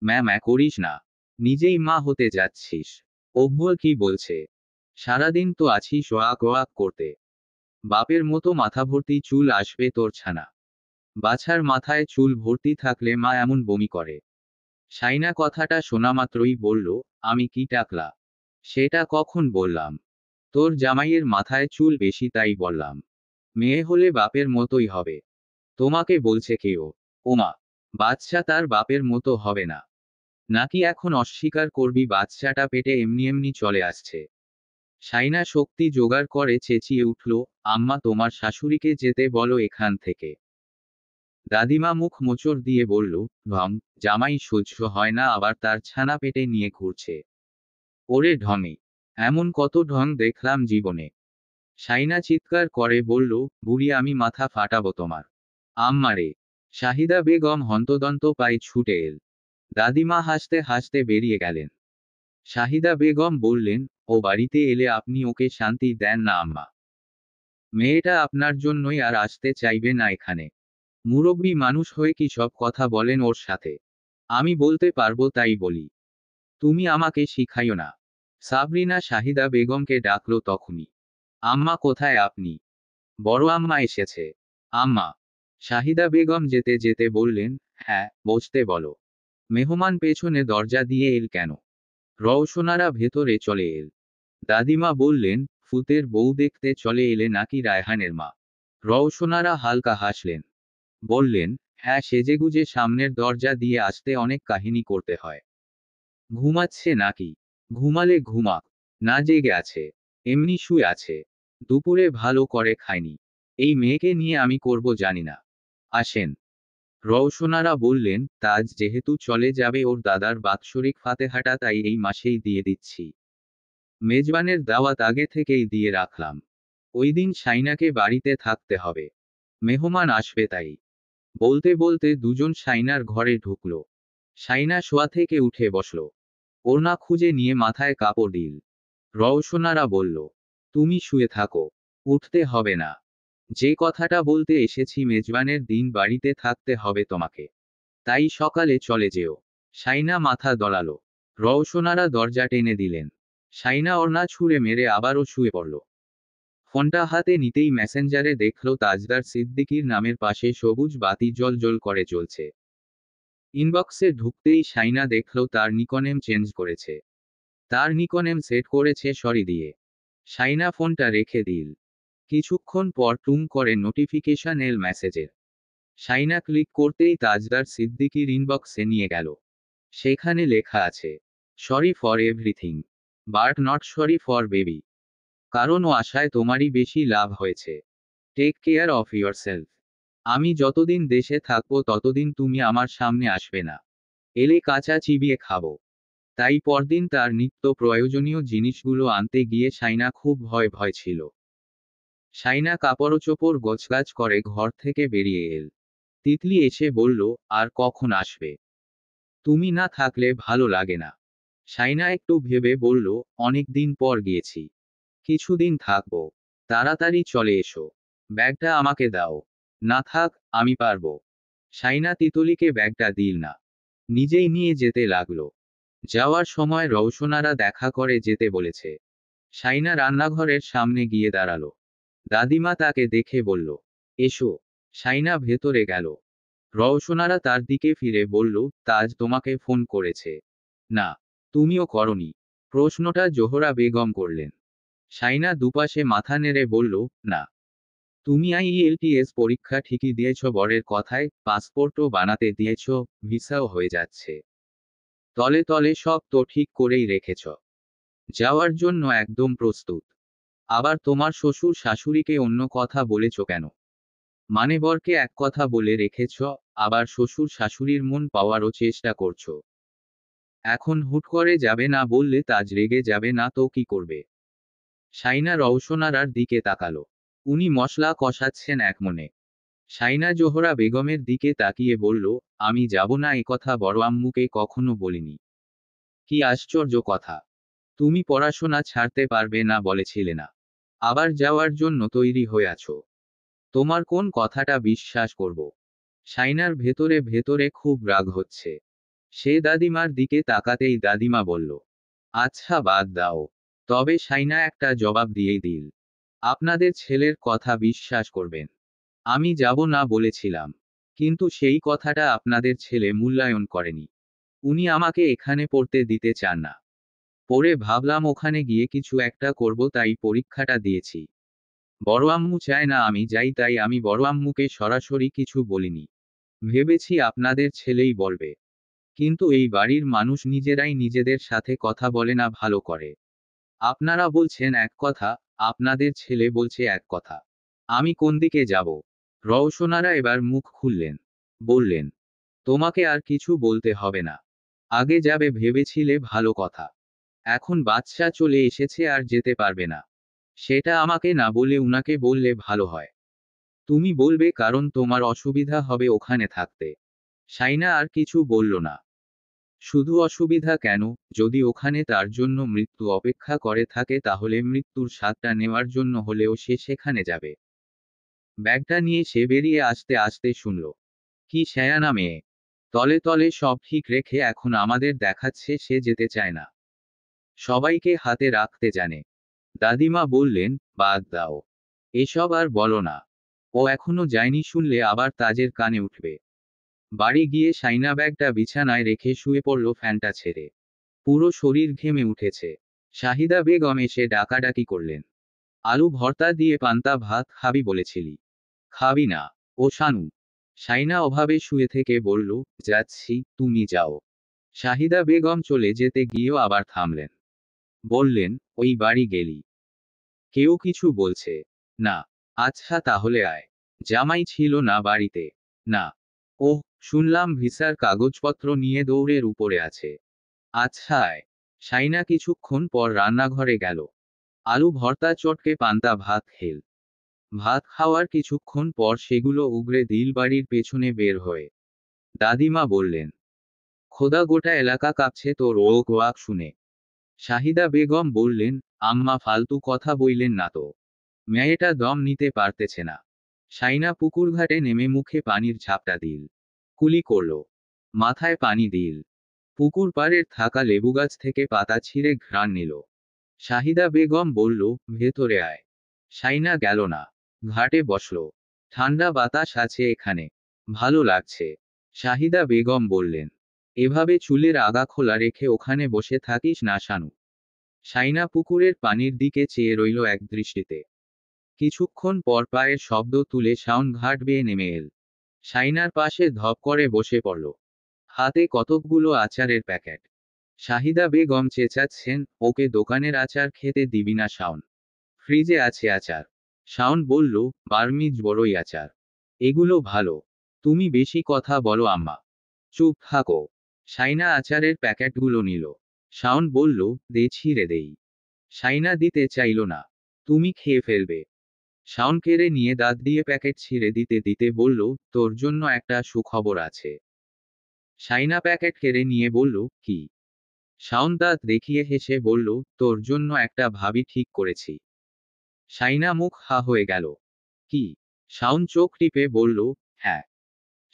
ম্যাম করিস না। নিজেই মা হতে যাচ্ছিস। অব্বুল কি বলছে? সারাদিন তো আছিস ওয়াক ওয়াক করতে। বাপের মতো মাথা ভর্তি চুল আসবে তোর ছানা। বাছার মাথায় চুল ভর্তি থাকলে মা এমন বমি করে? শাইনা কথাটা শোনা মাত্রই বলল, আমি কি টাকলা? সেটা কখন বললাম? তোর জামাইয়ের মাথায় চুল বেশি তাই বললাম। মেয়ে হলে বাপের মতোই হবে। তোমাকে বলছে কেউ? ওমা, বাচ্চা তার বাপের মতো হবে না। নাকি এখন অস্বীকার করবি বাচ্চাটা পেটে এমনি এমনি চলে আসছে? শাইনা শক্তি জোগাড় করে চেঁচিয়ে উঠল, আম্মা তোমার শাশুড়িকে যেতে বলো এখান থেকে। দাদিমা মুখ মোচড় দিয়ে বলল, ঢং, জামাই সহ্য হয় না আবার তার ছানা পেটে নিয়ে ঘুরছে। ওরে ঢঙে! এমন কত ঢং দেখলাম জীবনে। শাইনা চিৎকার করে বলল, বুড়ি আমি মাথা ফাটাবো তোমার। আম্মারে! শাহিদা বেগম হন্তদন্ত পায়ে ছুটে এল। দাদিমা হাসতে হাসতে বেরিয়ে গেলেন। শাহিদা বেগম বললেন, ও বাড়িতে এলে আপনি ওকে শান্তি দেন না আম্মা। মেয়েটা আপনার জন্যই আর আসতে চাইবে না এখানে। মুরব্বি মানুষ হয়ে কি সব কথা বলেন ওর সাথে? আমি বলতে পারবো তাই বলি। তুমি আমাকে শিখাইও না। সাবরিনা শাহিদা বেগমকে ডাকলো তখনই। আম্মা কোথায় আপনি? বড় আম্মা এসেছে। আম্মা। শাহিদা বেগম যেতে যেতে বললেন, হ্যাঁ, বসতে বলো। মেহমান পেছনে দরজা দিয়ে এল কেন? রওশনারা ভেতরে চলে এল। দাদিমা বললেন, ফুতের বউ দেখতে চলে এলে নাকি রায়হানের মা? রওশনারা হালকা হাসলেন। বললেন, হ্যাঁ সেজেগুজে সামনের দরজা দিয়ে আসতে অনেক কাহিনী করতে হয়। ঘুমাচ্ছে নাকি? ঘুমালে ঘুমাক। না জেগে আছে। এমনি শুয়ে আছে। দুপুরে ভালো করে খায়নি। এই মেয়েকে নিয়ে আমি করব জানি না। আসেন। রওশনারা বললেন, তাজ যেহেতু চলে যাবে ওর দাদার বাৎসরিক ফাতেহাটা তাই এই মাসেই দিয়ে দিচ্ছি। মেজবানের দাওয়াত আগে থেকেই দিয়ে রাখলাম। ওই দিন শাইনাকে বাড়িতে থাকতে হবে। মেহমান আসবে তাই। বলতে বলতে দুজন শাইনার ঘরে ঢুকল। শাইনা শোয়া থেকে উঠে বসল। ওড়না খুঁজে নিয়ে মাথায় কাপড় দিল। রওশনারা বলল, তুমি শুয়ে থাকো। উঠতে হবে না। যে কথাটা বলতে এসেছি মেজবানের দিন বাড়িতে থাকতে হবে তোমাকে। তাই সকালে চলে যেও। শাইনা মাথা দোলালো। রওশনারা দরজা টেনে দিলেন। শাইনা ওড়না ছুঁড়ে মেরে আবারও শুয়ে পড়ল। ফোনটা হাতে নিতেই মেসেঞ্জারে দেখল তাজদার সিদ্দিকীর নামের পাশে সবুজ বাতি জ্বলজ্বল করে জ্বলছে। ইনবক্সে ঢুকতেই শাইনা দেখল তার নিকনেম চেঞ্জ করেছে। তার নিকনেম সেট করেছে সরি দিয়ে। শাইনা ফোনটা রেখে দিল। কিছুক্ষণ পর টুং করে নোটিফিকেশন এল মেসেজের। শাইনা ক্লিক করতেই তাজদার সিদ্দিকীর ইনবক্সে নিয়ে গেল। সেখানে লেখা আছে, sorry for everything, but not sorry for baby. কারণ ও আশায় তোমারই বেশি লাভ হয়েছে। Take care of yourself. আমি যতদিন দেশে থাকবো ততদিন তুমি আমার সামনে আসবে না। এলে কাঁচা চিবিয়ে খাবো। তাই পরদিন তার নিত্য প্রয়োজনীয় জিনিসগুলো আনতে গিয়ে শাইনা খুব ভয় ভয় ছিল। শাইনা কাপড়চোপড় গোছগাছ করে ঘর থেকে বেরিয়ে এল। তিতলি এসে বলল, আর কখন আসবে? তুমি না থাকলে ভালো লাগে না। শাইনা একটু ভেবে বলল, অনেক দিন পর গিয়েছি। কিছুদিন থাকবো। তাড়াতাড়ি চলে এসো। ব্যাগটা আমাকে দাও। না থাক, আমি পারবো। শাইনা তিতলিকে ব্যাগটা দিল না, নিজেই নিয়ে যেতে লাগলো। যাওয়ার সময় রওশনারা দেখা করে যেতে বলেছে। শাইনা রান্নাঘরের সামনে গিয়ে দাঁড়ালো। দাদিমা তাকে দেখে বলল, এসো। শাইনা ভেতরে গেল। রওশনারা তার দিকে ফিরে বলল, তাজ তোমাকে ফোন করেছে? না। তুমিও করনি? প্রশ্নটা জোহরা বেগম করলেন। শাইনা দুপাশে মাথা নেড়ে বলল, না। তুমি আইএলটিএস পরীক্ষা ঠিকই দিয়েছ বরের কথায়, পাসপোর্টও বানাতে দিয়েছ, ভিসাও হয়ে যাচ্ছে। তলে তলে সব তো ঠিক করেই রেখেছ। যাওয়ার জন্য একদম প্রস্তুত। আবার তোমার শ্বশুর শাশুড়িকে অন্য কথা বলেছ কেন? মানে বরকে এক কথা বলে রেখেছ, আবার শ্বশুর শাশুড়ির মন পাওয়ারও চেষ্টা করছো। এখন হুট করে যাবে না বললে তাজ রেগে যাবে না তো কি করবে? শাইনা রওশনারার দিকে তাকালো। উনি মশলা কষাচ্ছেন একমনে। শাইনা জোহরা বেগমের দিকে তাকিয়ে বলল, আমি যাব না এ কথা বড় আম্মুকে কখনো বলিনি। কি আশ্চর্য কথা! তুমি পড়াশোনা ছাড়তে পারবে না বলেছিলে না? আবার যাওয়ার জন্য তৈরি হয়ে আছো। তোমার কোন কথাটা বিশ্বাস করব? শাইনার ভেতরে ভেতরে খুব রাগ হচ্ছে। সে দাদিমার দিকে তাকাতেই দাদিমা বলল, আচ্ছা বাদ দাও। তবে শাইনা একটা জবাব দিয়েই দিল। আপনাদের ছেলের কথা বিশ্বাস করবেন। আমি যাব না বলেছিলাম। কিন্তু সেই কথাটা আপনাদের ছেলে মূল্যায়ন করেনি। উনি আমাকে এখানে পড়তে দিতে চান না। পরে ভাবলাম ওখানে গিয়ে কিছু একটা করব, তাই পরীক্ষাটা দিয়েছি। বড় আম্মু চায় না আমি যাই, তাই আমি বড় আম্মুকে সরাসরি কিছু বলিনি। ভেবেছি আপনাদের ছেলেই বলবে। কিন্তু এই বাড়ির মানুষ নিজেরাই নিজেদের সাথে কথা বলে না ভালো করে। আপনারা বলছেন এক কথা, আপনাদের ছেলে বলছে এক কথা। আমি কোন দিকে যাব? রওশনারা এবার মুখ খুললেন। বললেন, তোমাকে আর কিছু বলতে হবে না। আগে যাবে ভেবেছিলে ভালো কথা। এখন বাচ্চা চলে এসেছে আর যেতে পারবে না। সেটা আমাকে না বলে উনাকে বললে ভালো হয়। তুমি বলবে কারণ তোমার অসুবিধা হবে ওখানে থাকতে। শাইনা আর কিছু বলল না। শুধু অসুবিধা কেন, যদি ওখানে তার জন্য মৃত্যু অপেক্ষা করে থাকে তাহলে মৃত্যুর স্বাদটা নেওয়ার জন্য হলেও সে সেখানে যাবে। ব্যাগটা নিয়ে সে বেরিয়ে আসতে আসতে শুনল, কি শেয়ানা মেয়ে! তলে তলে সব ঠিক রেখে এখন আমাদের দেখাচ্ছে সে যেতে চায় না। সবাইকে হাতে রাখতে জানে। দাদিমা বললেন, বাদ দাও। এসব আর বলো না। ও এখনো যায়নি শুনলে আবার তাজের কানে উঠবে। বাড়ি গিয়ে শাইনা ব্যাগটা বিছানায় রেখে শুয়ে পড়ল ফ্যানটা ছেড়ে। পুরো শরীর ঘেমে উঠেছে। শাহিদা বেগম এসে ডাকাডাকি করলেন, আলু ভর্তা দিয়ে পান্তা ভাত খাবি বলেছিলি। খাবি না? ও শানু। শাইনা অভাবে শুয়ে থেকে বলল, যাচ্ছি, তুমি যাও। শাহিদা বেগম চলে যেতে গিয়েও আবার থামলেন। বললেন, ওই বাড়ি গেলি? কেউ কিছু বলছে? না। আচ্ছা তাহলে আয়। জামাই ছিল না বাড়িতে? না। ওহ, শুনলাম ভিসার কাগজপত্র নিয়ে দৌড়ের উপরে আছে। আচ্ছা আয়। শাইনা কিছুক্ষণ পর রান্নাঘরে গেল। আলু ভর্তা চটকে পান্তা ভাত খেল। ভাত খাওয়ার কিছুক্ষণ পর সেগুলো উগরে দিল বাড়ির পেছনে বের হয়ে। দাদিমা বললেন, খোদা গোটা এলাকা কাঁপছে তোর ও গোয়াক শুনে। শাহিদা বেগম বললেন, আম্মা ফালতু কথা বইলেন না তো। মেয়েটা দম নিতে পারতেছে না। শাইনা পুকুর ঘাটে নেমে মুখে পানির ঝাপটা দিল। কুলি করল। মাথায় পানি দিল। পুকুর পাড়ের থাকা লেবুগাছ থেকে পাতা ছিঁড়ে ঘ্রাণ নিল। শাহিদা বেগম বলল, ভেতরে আয়। শাইনা গেল না। ঘাটে বসল। ঠান্ডা বাতাস আছে এখানে। ভালো লাগছে। শাহিদা বেগম বললেন, এভাবে চুলের আগা খোলা রেখে ওখানে বসে থাকিস না শানু। শাইনা পুকুরের পানির দিকে চেয়ে রইল এক দৃষ্টিতে। কিছুক্ষণ পর পায়ের শব্দ তুলে শাওন ঘাট বেয়ে নেমে এল। শাইনার পাশে ধপ করে বসে পড়ল। হাতে কতকগুলো আচারের প্যাকেট। শাহিদা বেগম চেঁচাচ্ছেন, ওকে দোকানের আচার খেতে দিবি না শাওন। ফ্রিজে আছে আচার। শাওন বলল, বার্মিজ বড়ই আচার। এগুলো ভালো। তুমি বেশি কথা বলো আম্মা। চুপ থাকো। শাইনা আচারের প্যাকেটগুলো নিল। শাওন বলল, দে ছিঁড়ে দেই। শাইনা দিতে চাইল না। তুমি খেয়ে ফেলবে। শাওন কেড়ে নিয়ে দাঁত দিয়ে প্যাকেট ছিঁড়ে দিতে দিতে বলল, তোর জন্য একটা সুখবর আছে। শাইনা প্যাকেট কেড়ে নিয়ে বলল, কি? শাওন দাঁত দেখিয়ে হেসে বলল, তোর জন্য একটা ভাবি ঠিক করেছি। শাইনা মুখ হা হয়ে গেল। কি? শাওন চোখ টিপে বলল, হ্যাঁ।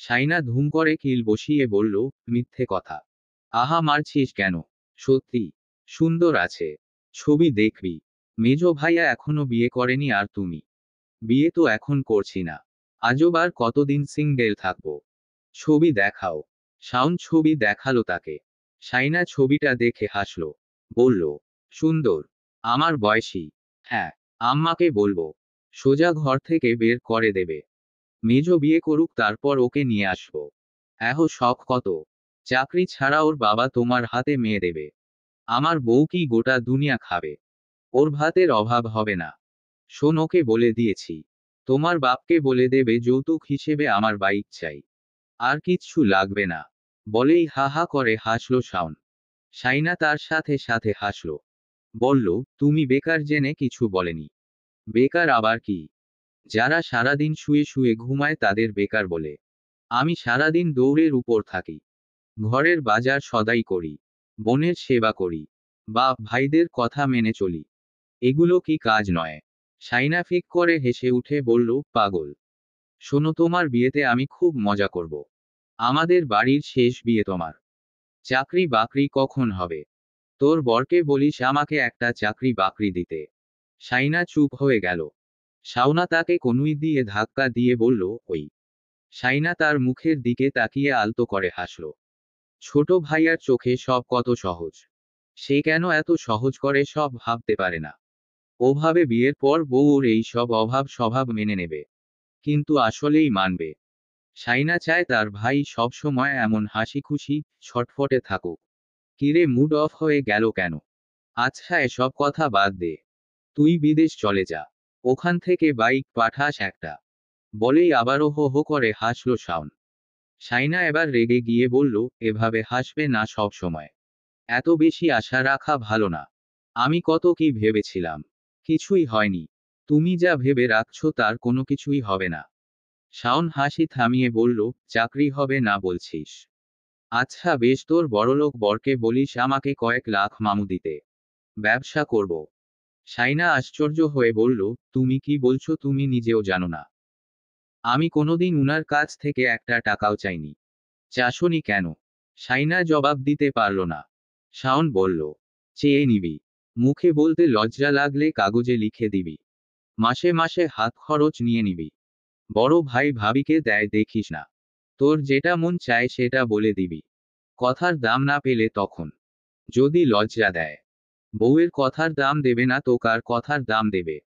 শাইনা ধুম করে কিল বসিয়ে বলল, মিথ্যে কথা। আহা মারছিস কেন? সত্যি সুন্দর আছে। ছবি দেখবি। মেজো ভাইয়া এখনো বিয়ে করেনি আর তুমি? বিয়ে তো এখন করছি না। আজব আর কতদিন সিঙ্গেল থাকবো? ছবি দেখাও। শাওন ছবি দেখালো তাকে। শাইনা ছবিটা দেখে হাসল। বলল, সুন্দর। আমার বয়সী। হ্যাঁ। আম্মাকে বলবো। সোজা ঘর থেকে বের করে দেবে। মেজো বিয়ে করুক তারপর ওকে নিয়ে আসবো। এহো শখ কত। চাকরি ছাড়া ওর বাবা তোমার হাতে মেয়ে দেবে। আমার বউ কি গোটা দুনিয়া খাবে? ওর ভাতের অভাব হবে না। শোন ওকে বলে দিয়েছি। তোমার বাপকে বলে দেবে যৌতুক হিসেবে আমার বাইক চাই। আর কিচ্ছু লাগবে না। বলেই হা হা করে হাসল শাওন। শাইনা তার সাথে সাথে হাসল। বলল, তুমি বেকার জেনে কিছু বলেনি। বেকার আবার কি? যারা সারাদিন শুয়ে শুয়ে ঘুমায় তাদের বেকার বলে। আমি সারাদিন দৌড়ের উপর থাকি। ঘরের বাজার সদাই করি। বোনের সেবা করি। বাপ ভাইদের কথা মেনে চলি। এগুলো কি কাজ নয়? শাইনা ফিক করে হেসে উঠে বলল, পাগল। শোনো তোমার বিয়েতে আমি খুব মজা করব। আমাদের বাড়ির শেষ বিয়ে তোমার। চাকরি বাকরি কখন হবে? তোর বরকে বলিস আমাকে একটা চাকরি বাকরি দিতে। শাইনা চুপ হয়ে গেল। শাওনা তাকে কনুই দিয়ে ধাক্কা দিয়ে বলল, ওই। শাইনা তার মুখের দিকে তাকিয়ে আলতো করে হাসল। ছোট ভাইয়ার চোখে সব কত সহজ। সে কেন এত সহজ করে সব ভাবতে পারে না? ওভাবে বিয়ের পর বউ ওর এই সব অভাব স্বভাব মেনে নেবে। কিন্তু আসলেই মানবে? শাইনা চায় তার ভাই সবসময় এমন হাসি খুশি ছটফটে থাকুক। কিরে মুড অফ হয়ে গেল কেন? আচ্ছা এসব কথা বাদ দে। তুই বিদেশ চলে যা। ওখান থেকে বাইক পাঠাস একটা। বলেই আবারও হো হো করে হাসল শাওন। শাইনা এবার রেগে গিয়ে বলল, এভাবে হাসবে না সব সময়। এত বেশি আশা রাখা ভালো না। আমি কত কি ভেবেছিলাম। কিছুই হয়নি। তুমি যা ভেবে রাখছো তার কোনো কিছুই হবে না। শাওন হাসি থামিয়ে বলল, চাকরি হবে না বলছিস? আচ্ছা বেশ, তোর বড়লোক বরকে বলিস আমাকে কয়েক লাখ মামু দিতে। ব্যবসা করব। শাইনা আশ্চর্য হয়ে বলল, তুমি কি বলছো? তুমি নিজেও জানো না আমি কোনোদিন উনার কাছ থেকে একটা টাকাও চাইনি। চাসনি কেন? শাইনা জবাব দিতে পারল না। শাওন বলল, চেয়ে নিবি। মুখে বলতে লজ্জা লাগলে কাগজে লিখে দিবি। মাসে মাসে হাত খরচ নিয়ে নিবি। বড় ভাই ভাবিকে দেয় দেখিস না। তোর যেটা মন চায় সেটা বলে দিবি। কথার দাম না পেলে তখন যদি লজ্জা দেয়। বউয়ের কথার দাম দেবে না তো কার কথার দাম দেবে?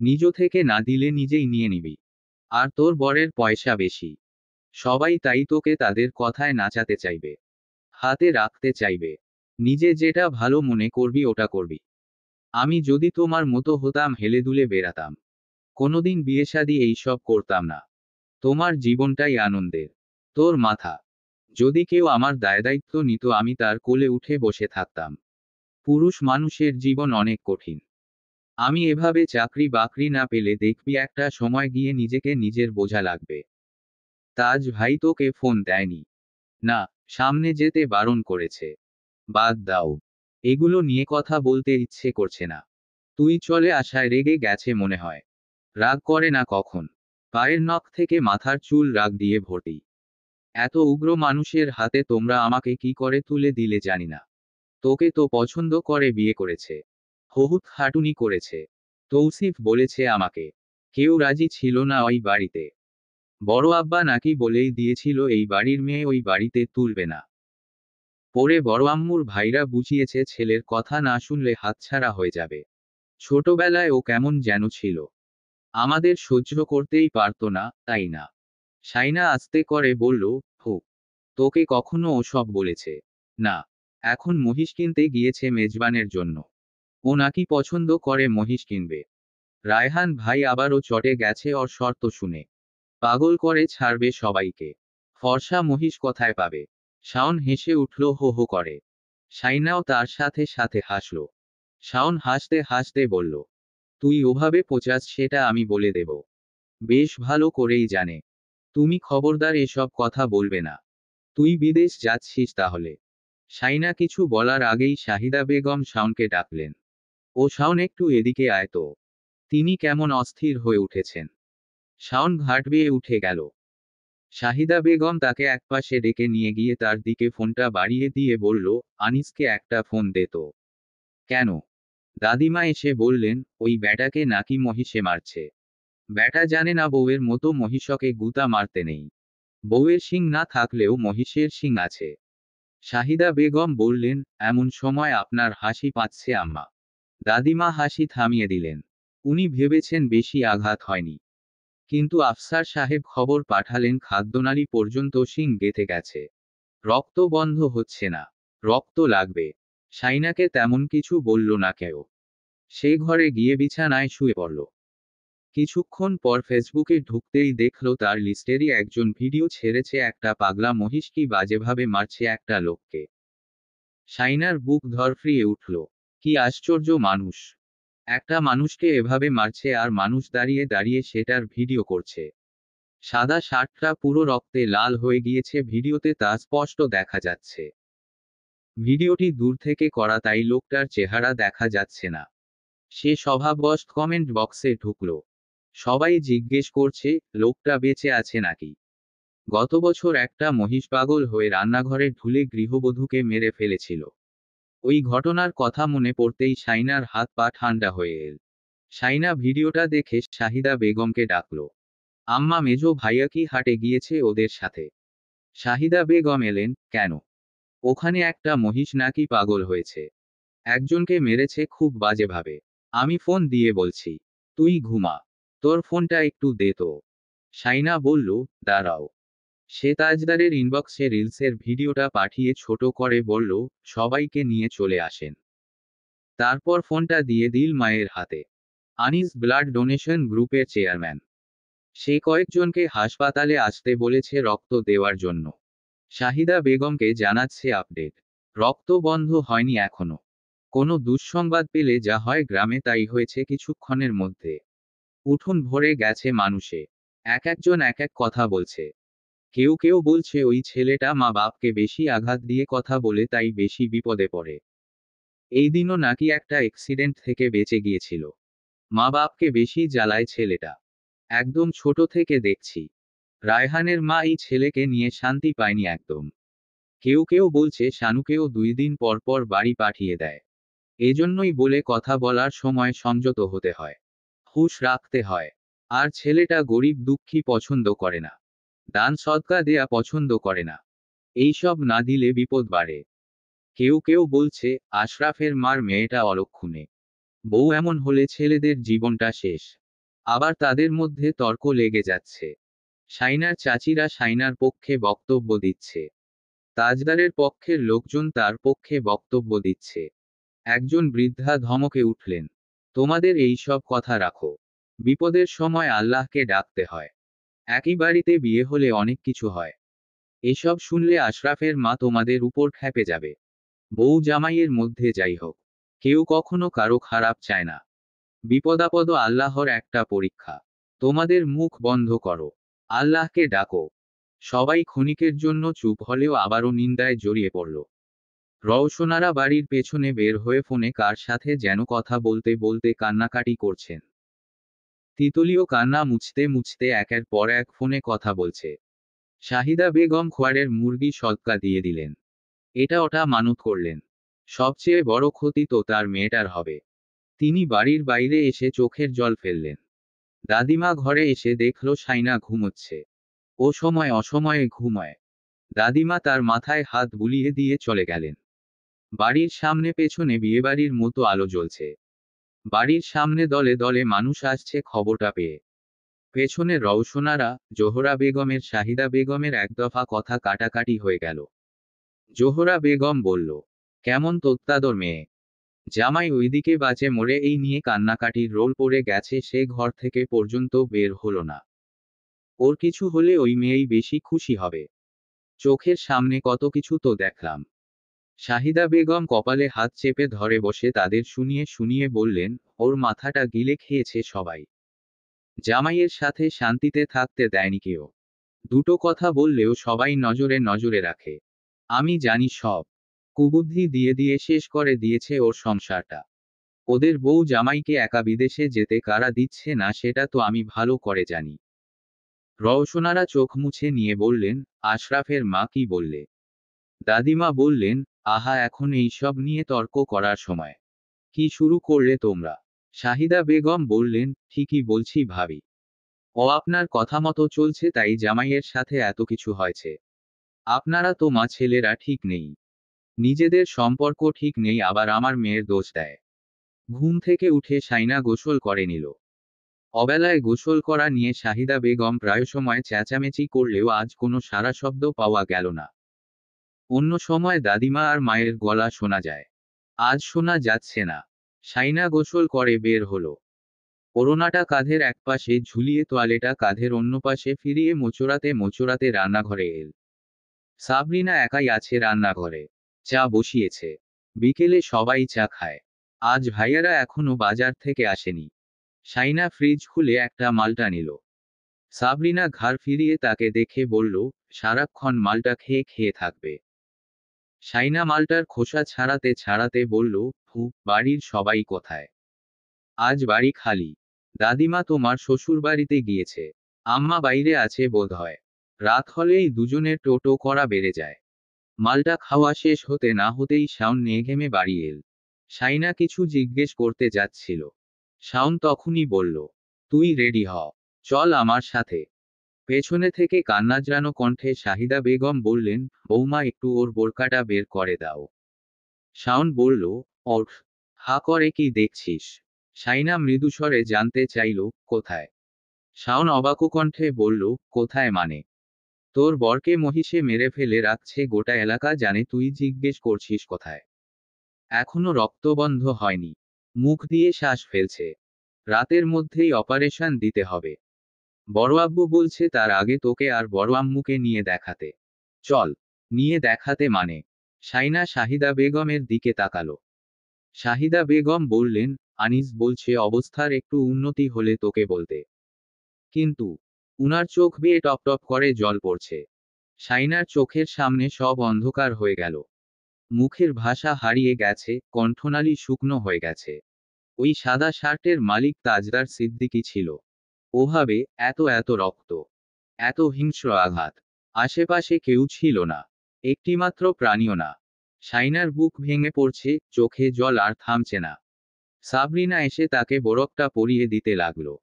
নিজ থেকে না দিলে নিজেই নিয়ে নিবি। আর তোর বরের পয়সা বেশি। সবাই তাই তোকে তাদের কথায় নাচাতে চাইবে। হাতে রাখতে চাইবে। নিজে যেটা ভালো মনে করবি ওটা করবি। আমি যদি তোমার মতো হতাম হেলে দুলে বেড়াতাম। কোনোদিন বিয়ে শাদী এইসব করতাম না। তোমার জীবনটাই আনন্দের। তোর মাথা। যদি কেউ আমার দায়দায়িত্ব নিত আমি তার কোলে উঠে বসে থাকতাম। পুরুষ মানুষের জীবন অনেক কঠিন। আমি এভাবে চাকরি বাকরি না পেলে দেখবি একটা সময় গিয়ে নিজেকে নিজের বোঝা লাগবে। তাজ ভাই তোকে ফোন দেয়নি? না। সামনে যেতে বারণ করেছে। বাদ দাও। এগুলো নিয়ে কথা বলতে ইচ্ছে করছে না। তুই চলে আসায় রেগে গেছে মনে হয়। রাগ করে না কখন? পায়ের নখ থেকে মাথার চুল রাগ দিয়ে ভর্তি। এত উগ্র মানুষের হাতে তোমরা আমাকে কি করে তুলে দিলে জানি না। তোকে তো পছন্দ করে বিয়ে করেছে। বহুত খাটুনি করেছে। তৌসিফ বলেছে আমাকে। কেউ রাজি ছিল না ওই বাড়িতে। বড় আব্বা নাকি বলেই দিয়েছিল এই বাড়ির মেয়ে ওই বাড়িতে তুলবে না। পরে বড় আম্মুর ভাইরা বুঝিয়েছে ছেলের কথা না শুনলে হাতছাড়া হয়ে যাবে। ছোটবেলায় ও কেমন যেন ছিল। আমাদের সহ্য করতেই পারতো না, তাই না? শাইনা আস্তে করে বলল, হু। তোকে কখনো ওসব বলেছে? না। এখন মহিষ কিনতে গিয়েছে মেজবানের জন্য। ও নাকি পছন্দ করে মহিষ কিনবে। রায়হান ভাই আবারও চটে গেছে ওর শর্ত শুনে। পাগল করে ছাড়বে সবাইকে। ফর্সা মহিষ কোথায় পাবে? শাওন হেসে উঠল হো হো করে। শাইনাও তার সাথে সাথে হাসল। শাওন হাসতে হাসতে বলল, তুই ওভাবে পোচাস সেটা আমি বলে দেব। বেশ ভালো করেই জানে। তুমি খবরদার এসব কথা বলবে না। তুই বিদেশ যাচ্ছিস তাহলে? শাইনা কিছু বলার আগেই শাহিদা বেগম শাওনকে ডাকলেন। ও শাওন একটু এদিকে আয় তো। তিনি কেমন অস্থির হয়ে উঠেছেন। শাওন ঘাট বেয়ে উঠে গেল। শাহিদা বেগম তাকে একপাশে ডেকে নিয়ে গিয়ে তার দিকে ফোনটা বাড়িয়ে দিয়ে বলল, আনিসকে একটা ফোন দে তো। কেন? দাদিমা এসে বললেন, ওই ব্যাটাকে নাকি মহিষে মারছে। ব্যাটা জানে না বউয়ের মতো মহিষকে গুতা মারতে নেই। বউয়ের শিং না থাকলেও মহিষের শিং আছে। শাহিদা বেগম বললেন, এমন সময় আপনার হাসি পাচ্ছে আম্মা। দাদিমা হাসি থামিয়ে দিলেন। উনি ভেবেছেন বেশি আঘাত হয়নি। কিন্তু আফসার সাহেব খবর পাঠালেন খাদ্যনালী পর্যন্ত শিং গেঁথে গেছে। রক্ত বন্ধ হচ্ছে না। রক্ত লাগবে। সাইনাকে তেমন কিছু বলল না কেউ। সে ঘরে গিয়ে বিছানায় শুয়ে পড়ল। কিছুক্ষণ পর ফেসবুকে ঢুকতেই দেখল তার লিস্টেরই একজন ভিডিও ছেড়েছে একটা পাগলা মহিষ কি বাজেভাবে মারছে একটা লোককে। সাইনার বুক ধরফরিয়ে উঠল। কি আশ্চর্য মানুষ! একটা মানুষকে এভাবে মারছে আর মানুষ দাঁড়িয়ে দাঁড়িয়ে সেটার ভিডিও করছে। সাদা শার্টটা পুরো রক্তে লাল হয়ে গিয়েছে, ভিডিওতে তা স্পষ্ট দেখা যাচ্ছে। ভিডিওটি দূর থেকে করা তাই লোকটার চেহারা দেখা যাচ্ছে না। সে স্বভাববশ কমেন্ট বক্সে ঢুকল। সবাই জিজ্ঞেস করছে, লোকটা বেঁচে আছে নাকি। গত বছর একটা মহিষ পাগল হয়ে রান্নাঘরে ঢুলে গৃহবধূকে মেরে ফেলেছিল। ওই ঘটনার কথা মনে পড়তেই সাইনার হাত পা ঠান্ডা হয়ে এল। সাইনা ভিডিওটা দেখে শাহিদা বেগমকে ডাকল। আম্মা, মেজো ভাইয়া কি হাটে গিয়েছে ওদের সাথে? শাহিদা বেগম এলেন। কেন? ওখানে একটা মহিষ নাকি পাগল হয়েছে। একজনকে মেরেছে খুব বাজেভাবে। আমি ফোন দিয়ে বলছি, তুই ঘুমা। তোর ফোনটা একটু দে তো। সাইনা বলল, দাঁড়াও। সে তাজদারের ইনবক্সে রিলসের ভিডিওটা পাঠিয়ে ছোট করে বলল, সবাইকে নিয়ে চলে আসেন। তারপর ফোনটা দিয়ে দিল মায়ের হাতে। আনিস ব্লাড ডোনেশন গ্রুপের চেয়ারম্যান। সে কয়েকজনকে হাসপাতালে আসতে বলেছে রক্ত দেওয়ার জন্য। শাহিদা বেগমকে জানাচ্ছে আপডেট। রক্ত বন্ধ হয়নি এখনো। কোনো দুঃসংবাদ পেলে যা হয় গ্রামে তাই হয়েছে কিছুক্ষণের মধ্যে। উঠোন ভরে গেছে মানুষে। এক একজন এক এক কথা বলছে। কেউ কেউ বলছে ওই ছেলেটা মা বাপকে বেশি আঘাত দিয়ে কথা বলে তাই বেশি বিপদে পড়ে। এই দিনও নাকি একটা অ্যাক্সিডেন্ট থেকে বেঁচে গিয়েছিল। মা বাপকে বেশি জ্বালায় ছেলেটা। একদম ছোট থেকে দেখছি। রায়হানের মা এই ছেলেকে নিয়ে শান্তি পায়নি একদম। কেউ কেউ বলছে শানুকেও 2 দিন পর পর বাড়ি পাঠিয়ে দেয়। এজন্যই বলে কথা বলার সময় সংযত হতে হয়। হুঁশ রাখতে হয়। আর ছেলেটা গরিব দুঃখী পছন্দ করে না। দান সদকা দেয়া পছন্দ করে না। এইসব না দিলে বিপদ বাড়ে। কেউ কেউ বলছে আশরাফের মার মেয়েটা অলক্ষণে। বউ এমন হলে ছেলেদের জীবনটা শেষ। আবার তাদের মধ্যে তর্ক লেগে যাচ্ছে। সাইনার চাচিরা সাইনার পক্ষে বক্তব্য দিচ্ছে। তাজদারের পক্ষের লোকজন তার পক্ষে বক্তব্য দিচ্ছে। একজন বৃদ্ধা ধমকে উঠলেন, তোমাদের এই সব কথা রাখো। বিপদের সময় আল্লাহকে ডাকতে হয়। একই বাড়িতে বিয়ে হলে অনেক কিছু হয়। এসব শুনলে আশরাফের মা তোমাদের উপর খেপে যাবে। বউ জামাইয়ের মধ্যে যাই হোক, কেউ কখনো কারো খারাপ চায় না। বিপদাপদ আল্লাহর একটা পরীক্ষা। তোমাদের মুখ বন্ধ করো। আল্লাহকে ডাকো। সবাই ক্ষণিকের জন্য চুপ হলেও আবারও নিন্দায় জড়িয়ে পড়ল। রওশনারা বাড়ির পেছনে বের হয়ে ফোনে কার সাথে যেন কথা বলতে বলতে কান্নাকাটি করছেন। তিতলিও কান্না মুছতে মুছতে একের পর এক ফোনে কথা বলছে। শাহিদা বেগম খোয়ারের মুরগি সদকা দিয়ে দিলেন। এটা ওটা মানত করলেন। সবচেয়ে বড় ক্ষতি তো তার মেয়েটার হবে। তিনি বাড়ির বাইরে এসে চোখের জল ফেললেন। দাদিমা ঘরে এসে দেখল সাইনা ঘুমোচ্ছে। ও সময় অসময়ে ঘুমায়। দাদিমা তার মাথায় হাত বুলিয়ে দিয়ে চলে গেলেন। বাড়ির সামনে পেছনে বিয়েবাড়ির মতো আলো জ্বলছে। বাড়ির সামনে দলে দলে মানুষ আসছে খবরটা পেয়ে। পেছনে রওশনারা, জোহরা বেগমের শাহিদা বেগমের এক দফা কথা কাটাকাটি হয়ে গেল। জোহরা বেগম বলল, কেমন তোত্তাদর মেয়ে। জামাই ওইদিকে বাঁচে মরে এই নিয়ে কান্নাকাটির রোল পড়ে গেছে, সে ঘর থেকে পর্যন্ত বের হলো না। ওর কিছু হলে ওই মেয়েই বেশি খুশি হবে। চোখের সামনে কত কিছু তো দেখলাম। শাহিদা বেগম কপালে হাত চেপে ধরে বসে তাদের শুনিয়ে শুনিয়ে বললেন, ওর মাথাটা গিলে খেয়েছে সবাই। জামাইয়ের সাথে শান্তিতে থাকতে দেয়নি কেউ। দুটো কথা বললেও সবাই নজরে নজরে রাখে। আমি জানি সব। কুবুদ্ধি দিয়ে দিয়ে শেষ করে দিয়েছে ওর সংসারটা। ওদের বউ জামাইকে একা বিদেশে যেতে কারা দিচ্ছে না সেটা তো আমি ভালো করে জানি। রওশনারা চোখ মুছে নিয়ে বললেন, আশরাফের মা কি বললে? দাদিমা বললেন, আহা এখন এইসব নিয়ে তর্ক করার সময়। কি শুরু করলে তোমরা? শাহিদা বেগম বললেন, ঠিকই বলছি ভাবি। ও আপনার কথা মতো চলছে তাই জামাইয়ের সাথে এত কিছু হয়েছে। আপনারা তো মা ছেলেরা ঠিক নেই। নিজেদের সম্পর্ক ঠিক নেই আবার আমার মেয়ের দোষ দেয়। ঘুম থেকে উঠে শাইনা গোসল করে নিল। অবেলায় গোসল করা নিয়ে শাহিদা বেগম প্রায় সময় চেঁচামেচি করলেও আজ কোনো সাড়া শব্দ পাওয়া গেল না। অন্য সময় দাদিমা আর মায়ের গলা শোনা যায়। আজ শোনা যাচ্ছে না। শাইনা গোসল করে বের হলো। ওড়নাটা কাঁধের একপাশে ঝুলিয়ে তোয়ালেটা কাঁধের অন্য পাশে ফিরিয়ে মোচড়াতে মোচড়াতে রান্নাঘরে এল। সাবরিনা একাই আছে রান্নাঘরে। চা বসিয়েছে। বিকেলে সবাই চা খায়। আজ ভাইয়ারা এখনো বাজার থেকে আসেনি। শাইনা ফ্রিজ খুলে একটা মালটা নিল। সাবরিনা ঘাড় ফিরিয়ে তাকে দেখে বলল, সারাক্ষণ মালটা খেয়ে খেয়ে থাকবে। শাইনা মালটার খোসা ছাড়াতে ছাড়াতে বলল, বাড়ির সবাই কোথায়? আজ বাড়ি খালি। দাদিমা তোমার শ্বশুর বাড়িতে গিয়েছে। আম্মা বাইরে আছে বোধহয়। রাত হলেই দুজনের টোটো করা বেড়ে যায়। মালটা খাওয়া শেষ হতে না হতেই শাওন নেঘেমে বাড়ি এল। শাইনা কিছু জিজ্ঞেস করতে যাচ্ছিল। শাওন তখনই বলল, তুই রেডি হ। চল আমার সাথে। পেছনে থেকে কান্নাজড়ানো কণ্ঠে শাহিদা বেগম বললেন, বৌমা একটু ওর বোরকাটা বের করে দাও। শাওন বলল, ওঠ। হা করে কি দেখছিস? শাইনা মৃদুস্বরে জানতে চাইল, কোথায়? শাওন অবাক কণ্ঠে বলল, কোথায় মানে? তোর বরকে মহিষে মেরে ফেলে রাখছে গোটা এলাকা জানে তুই জিজ্ঞেস করছিস কোথায়? এখনো রক্ত বন্ধ হয়নি। মুখ দিয়ে শ্বাস ফেলছে। রাতের মধ্যেই অপারেশন দিতে হবে। বড় আব্বু বলছে তার আগে তোকে আর বড় আম্মুকে নিয়ে দেখাতে। চল। নিয়ে দেখাতে মানে? শাইনা শাহিদা বেগমের দিকে তাকালো। শাহিদা বেগম বললেন, আনিস বলছে অবস্থার একটু উন্নতি হলে তোকে বলতে। কিন্তু উনার চোখ বেয়ে টপ টপ করে জল পড়ছে। শাইনার চোখের সামনে সব অন্ধকার হয়ে গেল। মুখের ভাষা হারিয়ে গেছে, কণ্ঠনালী শুকনো হয়ে গেছে। ওই সাদা শার্টের মালিক তাজদার সিদ্দিকী ছিল। ওভাবে এত এত রক্ত, এত হিংস্র আঘাত। আশেপাশে কেউ ছিল না। একটিমাত্র প্রাণীও না। শাইনার বুক ভেঙে পড়ছে, চোখে জল আর থামছে না। সাবরিনা এসে তাকে বোরকটা পরিয়ে দিতে লাগলো।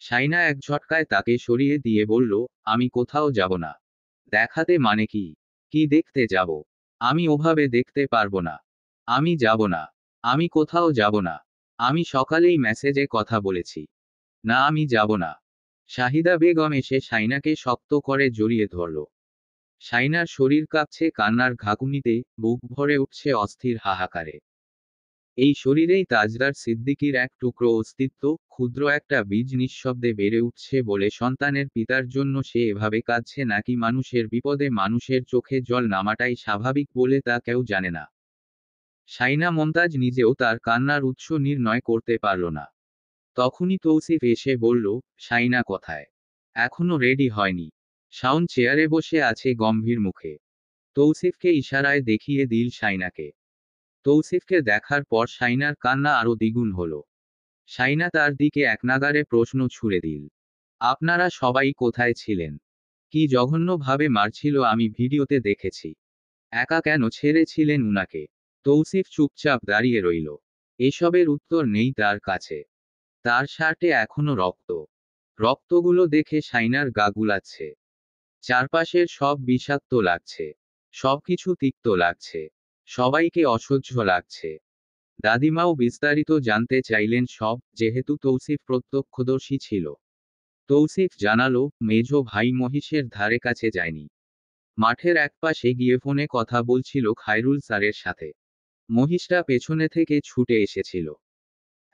শাইনা এক ঝটকায় তাকে সরিয়ে দিয়ে বলল, আমি কোথাও যাব না। দেখাতে মানে কি? কি দেখতে যাব? আমি ওভাবে দেখতে পারবো না। আমি যাব না। আমি কোথাও যাব না। আমি সকালেই মেসেজে কথা বলেছি। না আমি যাব না। শাহিদা বেগম এসে শাইনাকে শক্ত করে জড়িয়ে ধরল। শাইনার শরীর কাঁপছে কান্নার ঘাকুনিতে, বুক ভরে উঠছে অস্থির হাহাকারে। এই শরীরেই তাজদার সিদ্দিকীর এক টুকরো অস্তিত্ব, ক্ষুদ্র একটা বীজ নিঃশব্দে বেড়ে উঠছে বলে সন্তানের পিতার জন্য সে এভাবে কাঁদছে নাকি মানুষের বিপদে মানুষের চোখে জল নামাটাই স্বাভাবিক বলে তা কেউ জানে না। শাইনা মমতাজ নিজেও তার কান্নার উৎস নির্ণয় করতে পারল না। তখনই তৌসিফ এসে বলল, শাইনা কোথায়? এখনো রেডি হয়নি। শাওন চেয়ারে বসে আছে গম্ভীর মুখে। তৌসিফকে ইশারায় দেখিয়ে দিল শাইনাকে। তৌসিফকে দেখার পর শাইনার কান্না আরো দ্বিগুণ হলো। শাইনা তার দিকে একনাগাড়ে প্রশ্ন ছুড়ে দিল, আপনারা সবাই কোথায় ছিলেন? কি জঘন্যভাবে মারছিল আমি ভিডিওতে দেখেছি। একা কেন ছেড়েছিলেন উনাকে? তৌসিফ চুপচাপ দাঁড়িয়ে রইল। এসবের উত্তর নেই তার কাছে। তার শার্টে এখনো রক্ত। রক্তগুলো দেখে শাইনার গা গুলাচ্ছে। চারপাশের সব বিষাক্ত লাগছে। সবকিছু তিক্ত লাগছে। সবাইকে অসহ্য লাগছে। দাদিমাও বিস্তারিত জানতে চাইলেন সব, যেহেতু তৌসিফ প্রত্যক্ষদর্শী ছিল। তৌসিফ জানালো, মেজ ভাই মহিষের ধারে কাছে যায়নি। মাঠের একপাশে গিয়ে ফোনে কথা বলছিল খায়রুল স্যারের সাথে। মহিষটা পেছনে থেকে ছুটে এসেছিল।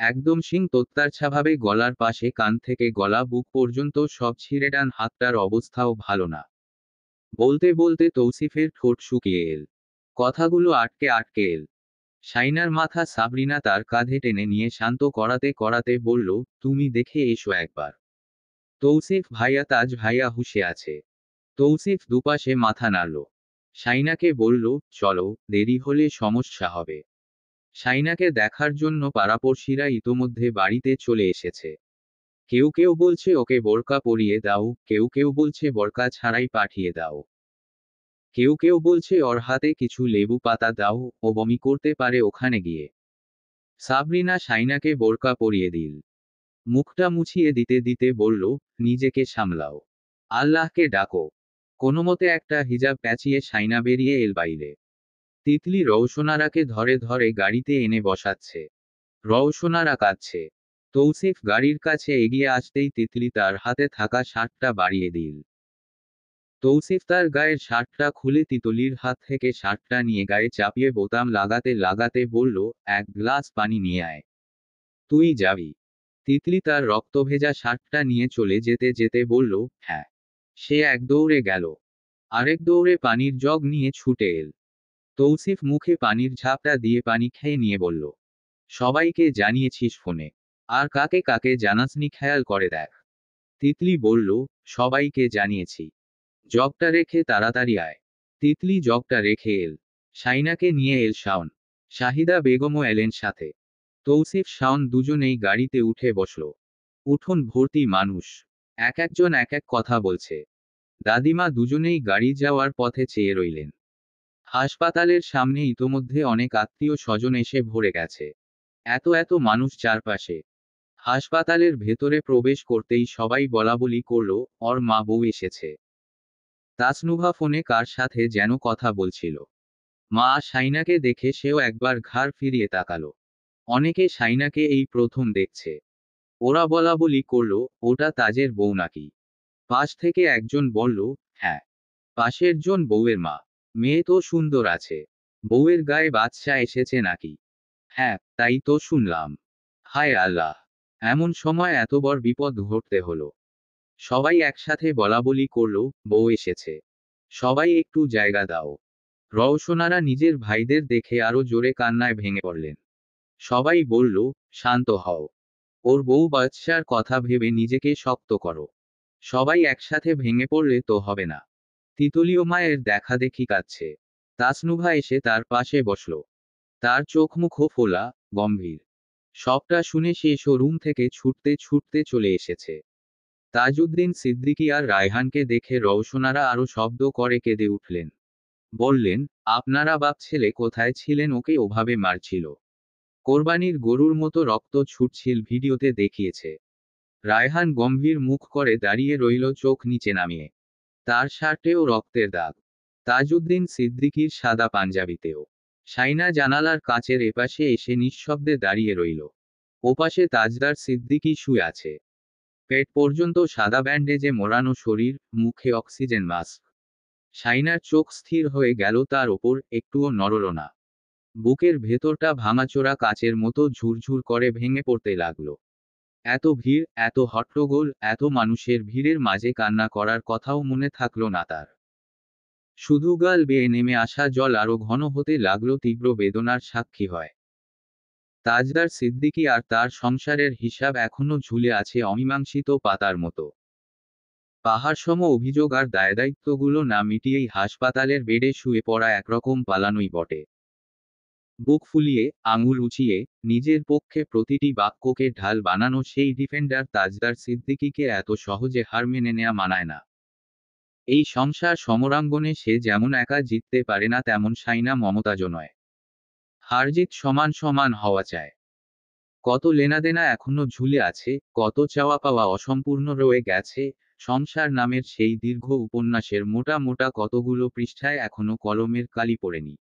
একদম সিং তোত্তারছাভাবে গলার পাশে কান থেকে গলা বুক পর্যন্ত সব ছিঁড়ে ডান হাতটার অবস্থাও ভালো না। বলতে বলতে তৌসিফের ঠোঁট শুকিয়ে এল। কথাগুলো আটকে আটকে এল। শাইনার মাথা সাবরিনা তার কাঁধে টেনে নিয়ে শান্ত করাতে করাতে বলল, তুমি দেখে এসো একবার। তৌসিফ ভাইয়া তাজ ভাইয়া হুঁশে আছে। তৌসিফ দুপাশে মাথা নাড়ল। শাইনাকে বলল, চলো, দেরি হলে সমস্যা হবে। শাইনাকে দেখার জন্য পাড়াপড়শিরা ইতোমধ্যে বাড়িতে চলে এসেছে। কেউ কেউ বলছে ওকে বোরকা পরিয়ে দাও, কেউ কেউ বলছে বোরকা ছাড়াই পাঠিয়ে দাও। কেউ কেউ বলছে ওর হাতে কিছু লেবু পাতা দাও, ও বমি করতে পারে ওখানে গিয়ে। সাবরিনা শাইনাকে বোরকা পরিয়ে দিল। মুখটা মুছিয়ে দিতে দিতে বলল, নিজেকে সামলাও, আল্লাহকে ডাকো। কোনোমতে একটা হিজাব প্যাঁচিয়ে শাইনা বেরিয়ে এল বাইরে। তিতলি রওশনারাকে ধরে ধরে গাড়িতে এনে বসাচ্ছে। রওশনারা কাঁদছে। তৌসিফ গাড়ির কাছে এগিয়ে আসতেই তিতলি তার হাতে থাকা শার্টটা বাড়িয়ে দিল। তৌসিফ তার গায়ের শার্টটা খুলে তিতলির হাত থেকে শার্টটা নিয়ে গায়ে চাপিয়ে বোতাম লাগাতে লাগাতে বলল, এক গ্লাস পানি নিয়ে আয়। তুই যাবি? তিতলি তার রক্তভেজা শার্টটা নিয়ে চলে যেতে যেতে বলল, হ্যাঁ। সে এক দৌড়ে গেল। আরেক দৌড়ে পানির জগ নিয়ে ছুটে এল। তৌসিফ মুখে পানির ঝাপটা দিয়ে পানি খেয়ে নিয়ে বলল, সবাইকে জানিয়েছিস ফোনে? আর কাকে কাকে জানাসনি খেয়াল করে দেখ। তিতলি বলল, সবাইকে জানিয়েছি। জগটা রেখে তাড়াতাড়ি আয়। তিতলি জগটা রেখে এল। শাইনাকে নিয়ে এল শাওন। শাহিদা বেগমও এলেন সাথে। তৌসিফ শাওন দুজনেই গাড়িতে উঠে বসল। উঠোন ভর্তি মানুষ। এক একজন এক এক কথা বলছে। দাদিমা দুজনেই গাড়ি যাওয়ার পথে চেয়ে রইলেন। হাসপাতালের সামনে ইতোমধ্যে অনেক আত্মীয় স্বজন এসে ভরে গেছে। এত এত মানুষ চারপাশে। হাসপাতালের ভেতরে প্রবেশ করতেই সবাই বলাবলি করল, ওর মা বউ এসেছে। তাসনুভা ফোনে কার সাথে যেন কথা বলছিল। মা শাইনাকে দেখে সেও একবার ঘাড় ফিরিয়ে তাকালো। অনেকে শাইনাকে এই প্রথম দেখছে। ওরা বলাবলি করল, ওটা তাজের বউ নাকি? পাশ থেকে একজন বলল, হ্যাঁ। পাশের জন বউয়ের মা। মেয়ে তো সুন্দর আছে। বউয়ের গায়ে বাচ্চা এসেছে নাকি? হ্যাঁ, তাই তো শুনলাম। হায় আল্লাহ! এমন সময় এত বড় বিপদ ঘটতে হলো। সবাই একসাথে বলাবলি করল, বউ এসেছে। সবাই একটু জায়গা দাও। রওশনারা নিজের ভাইদের দেখে আরো জোরে কান্নায় ভেঙে পড়লেন। সবাই বলল, শান্ত হও। ওর বউ বাচ্চার কথা ভেবে নিজেকে শক্ত করো। সবাই একসাথে ভেঙে পড়লে তো হবে না। তিতলীয় মায়ের দেখা দেখি কাঁদছে। তাসনুভা এসে তার পাশে বসল। তার চোখ মুখও ফোলা, গম্ভীর। সবটা শুনে সে শোরুম থেকে ছুটতে ছুটতে চলে এসেছে। তাজউদ্দিন সিদ্দিকী আর রায়হানকে দেখে রওশনারা আরো শব্দ করে কেঁদে উঠলেন। বললেন, আপনারা বাপ ছেলে কোথায় ছিলেন ওকে ওভাবে মারছিল? কোরবানির গরুর মতো রক্ত ছুটছিল ভিডিওতে দেখিয়েছে। রায়হান গম্ভীর মুখ করে দাঁড়িয়ে রইল চোখ নিচে নামিয়ে। তার শার্টেও রক্তের দাগ। তাজউদ্দিন সিদ্দিকীর সাদা পাঞ্জাবিতেও। শাইনা জানালার কাচের এপাশে এসে নিঃশব্দে দাঁড়িয়ে রইল। ওপাশে তাজদার সিদ্দিকী শুয়ে আছে। পেট পর্যন্ত সাদা ব্যান্ডেজে মোড়ানো শরীর, মুখে অক্সিজেন মাস্ক। শাইনার চোখ স্থির হয়ে গেল তার ওপর, একটুও নড়ল না। বুকের ভেতরটা ভাঙাচোরা কাচের মতো ঝুরঝুর করে ভেঙে পড়তে লাগলো। এত ভিড়, এত হট্টগোল, এত মানুষের ভিড়ের মাঝে কান্না করার কথাও মনে থাকলো না তার। শুধু গাল বেয়ে নেমে আসা জল আরো ঘন হতে লাগলো, তীব্র বেদনার সাক্ষী হয়। তাজদার সিদ্দিকী আর তার সংসারের হিসাব এখনো ঝুলে আছে অমীমাংসিত পাতার মতো। পাহাড়সম অভিযোগ আর দায়দায়িত্বগুলো না মিটিয়েই হাসপাতালের বেডে শুয়ে পড়া একরকম পালানোই বটে। বুক ফুলিয়ে, আঙুল উঁচিয়ে, নিজের পক্ষে প্রতিটি বাক্যকে ঢাল বানানো সেই ডিফেন্ডার তাজদার সিদ্দিকীকে এত সহজে হার মেনে নেয়া মানায় না। এই সংসার সমরাঙ্গনে সে যেমন একা জিততে পারে না, তেমন শাইনা মমতাজও নয়। হারজিত সমান সমান হওয়া চায়। কত লেনাদেনা এখনো ঝুলে আছে, কত চাওয়া পাওয়া অসম্পূর্ণ রয়ে গেছে। সংসার নামের সেই দীর্ঘ উপন্যাসের মোটা মোটা কতগুলো পৃষ্ঠায় এখনো কলমের কালি পড়েনি।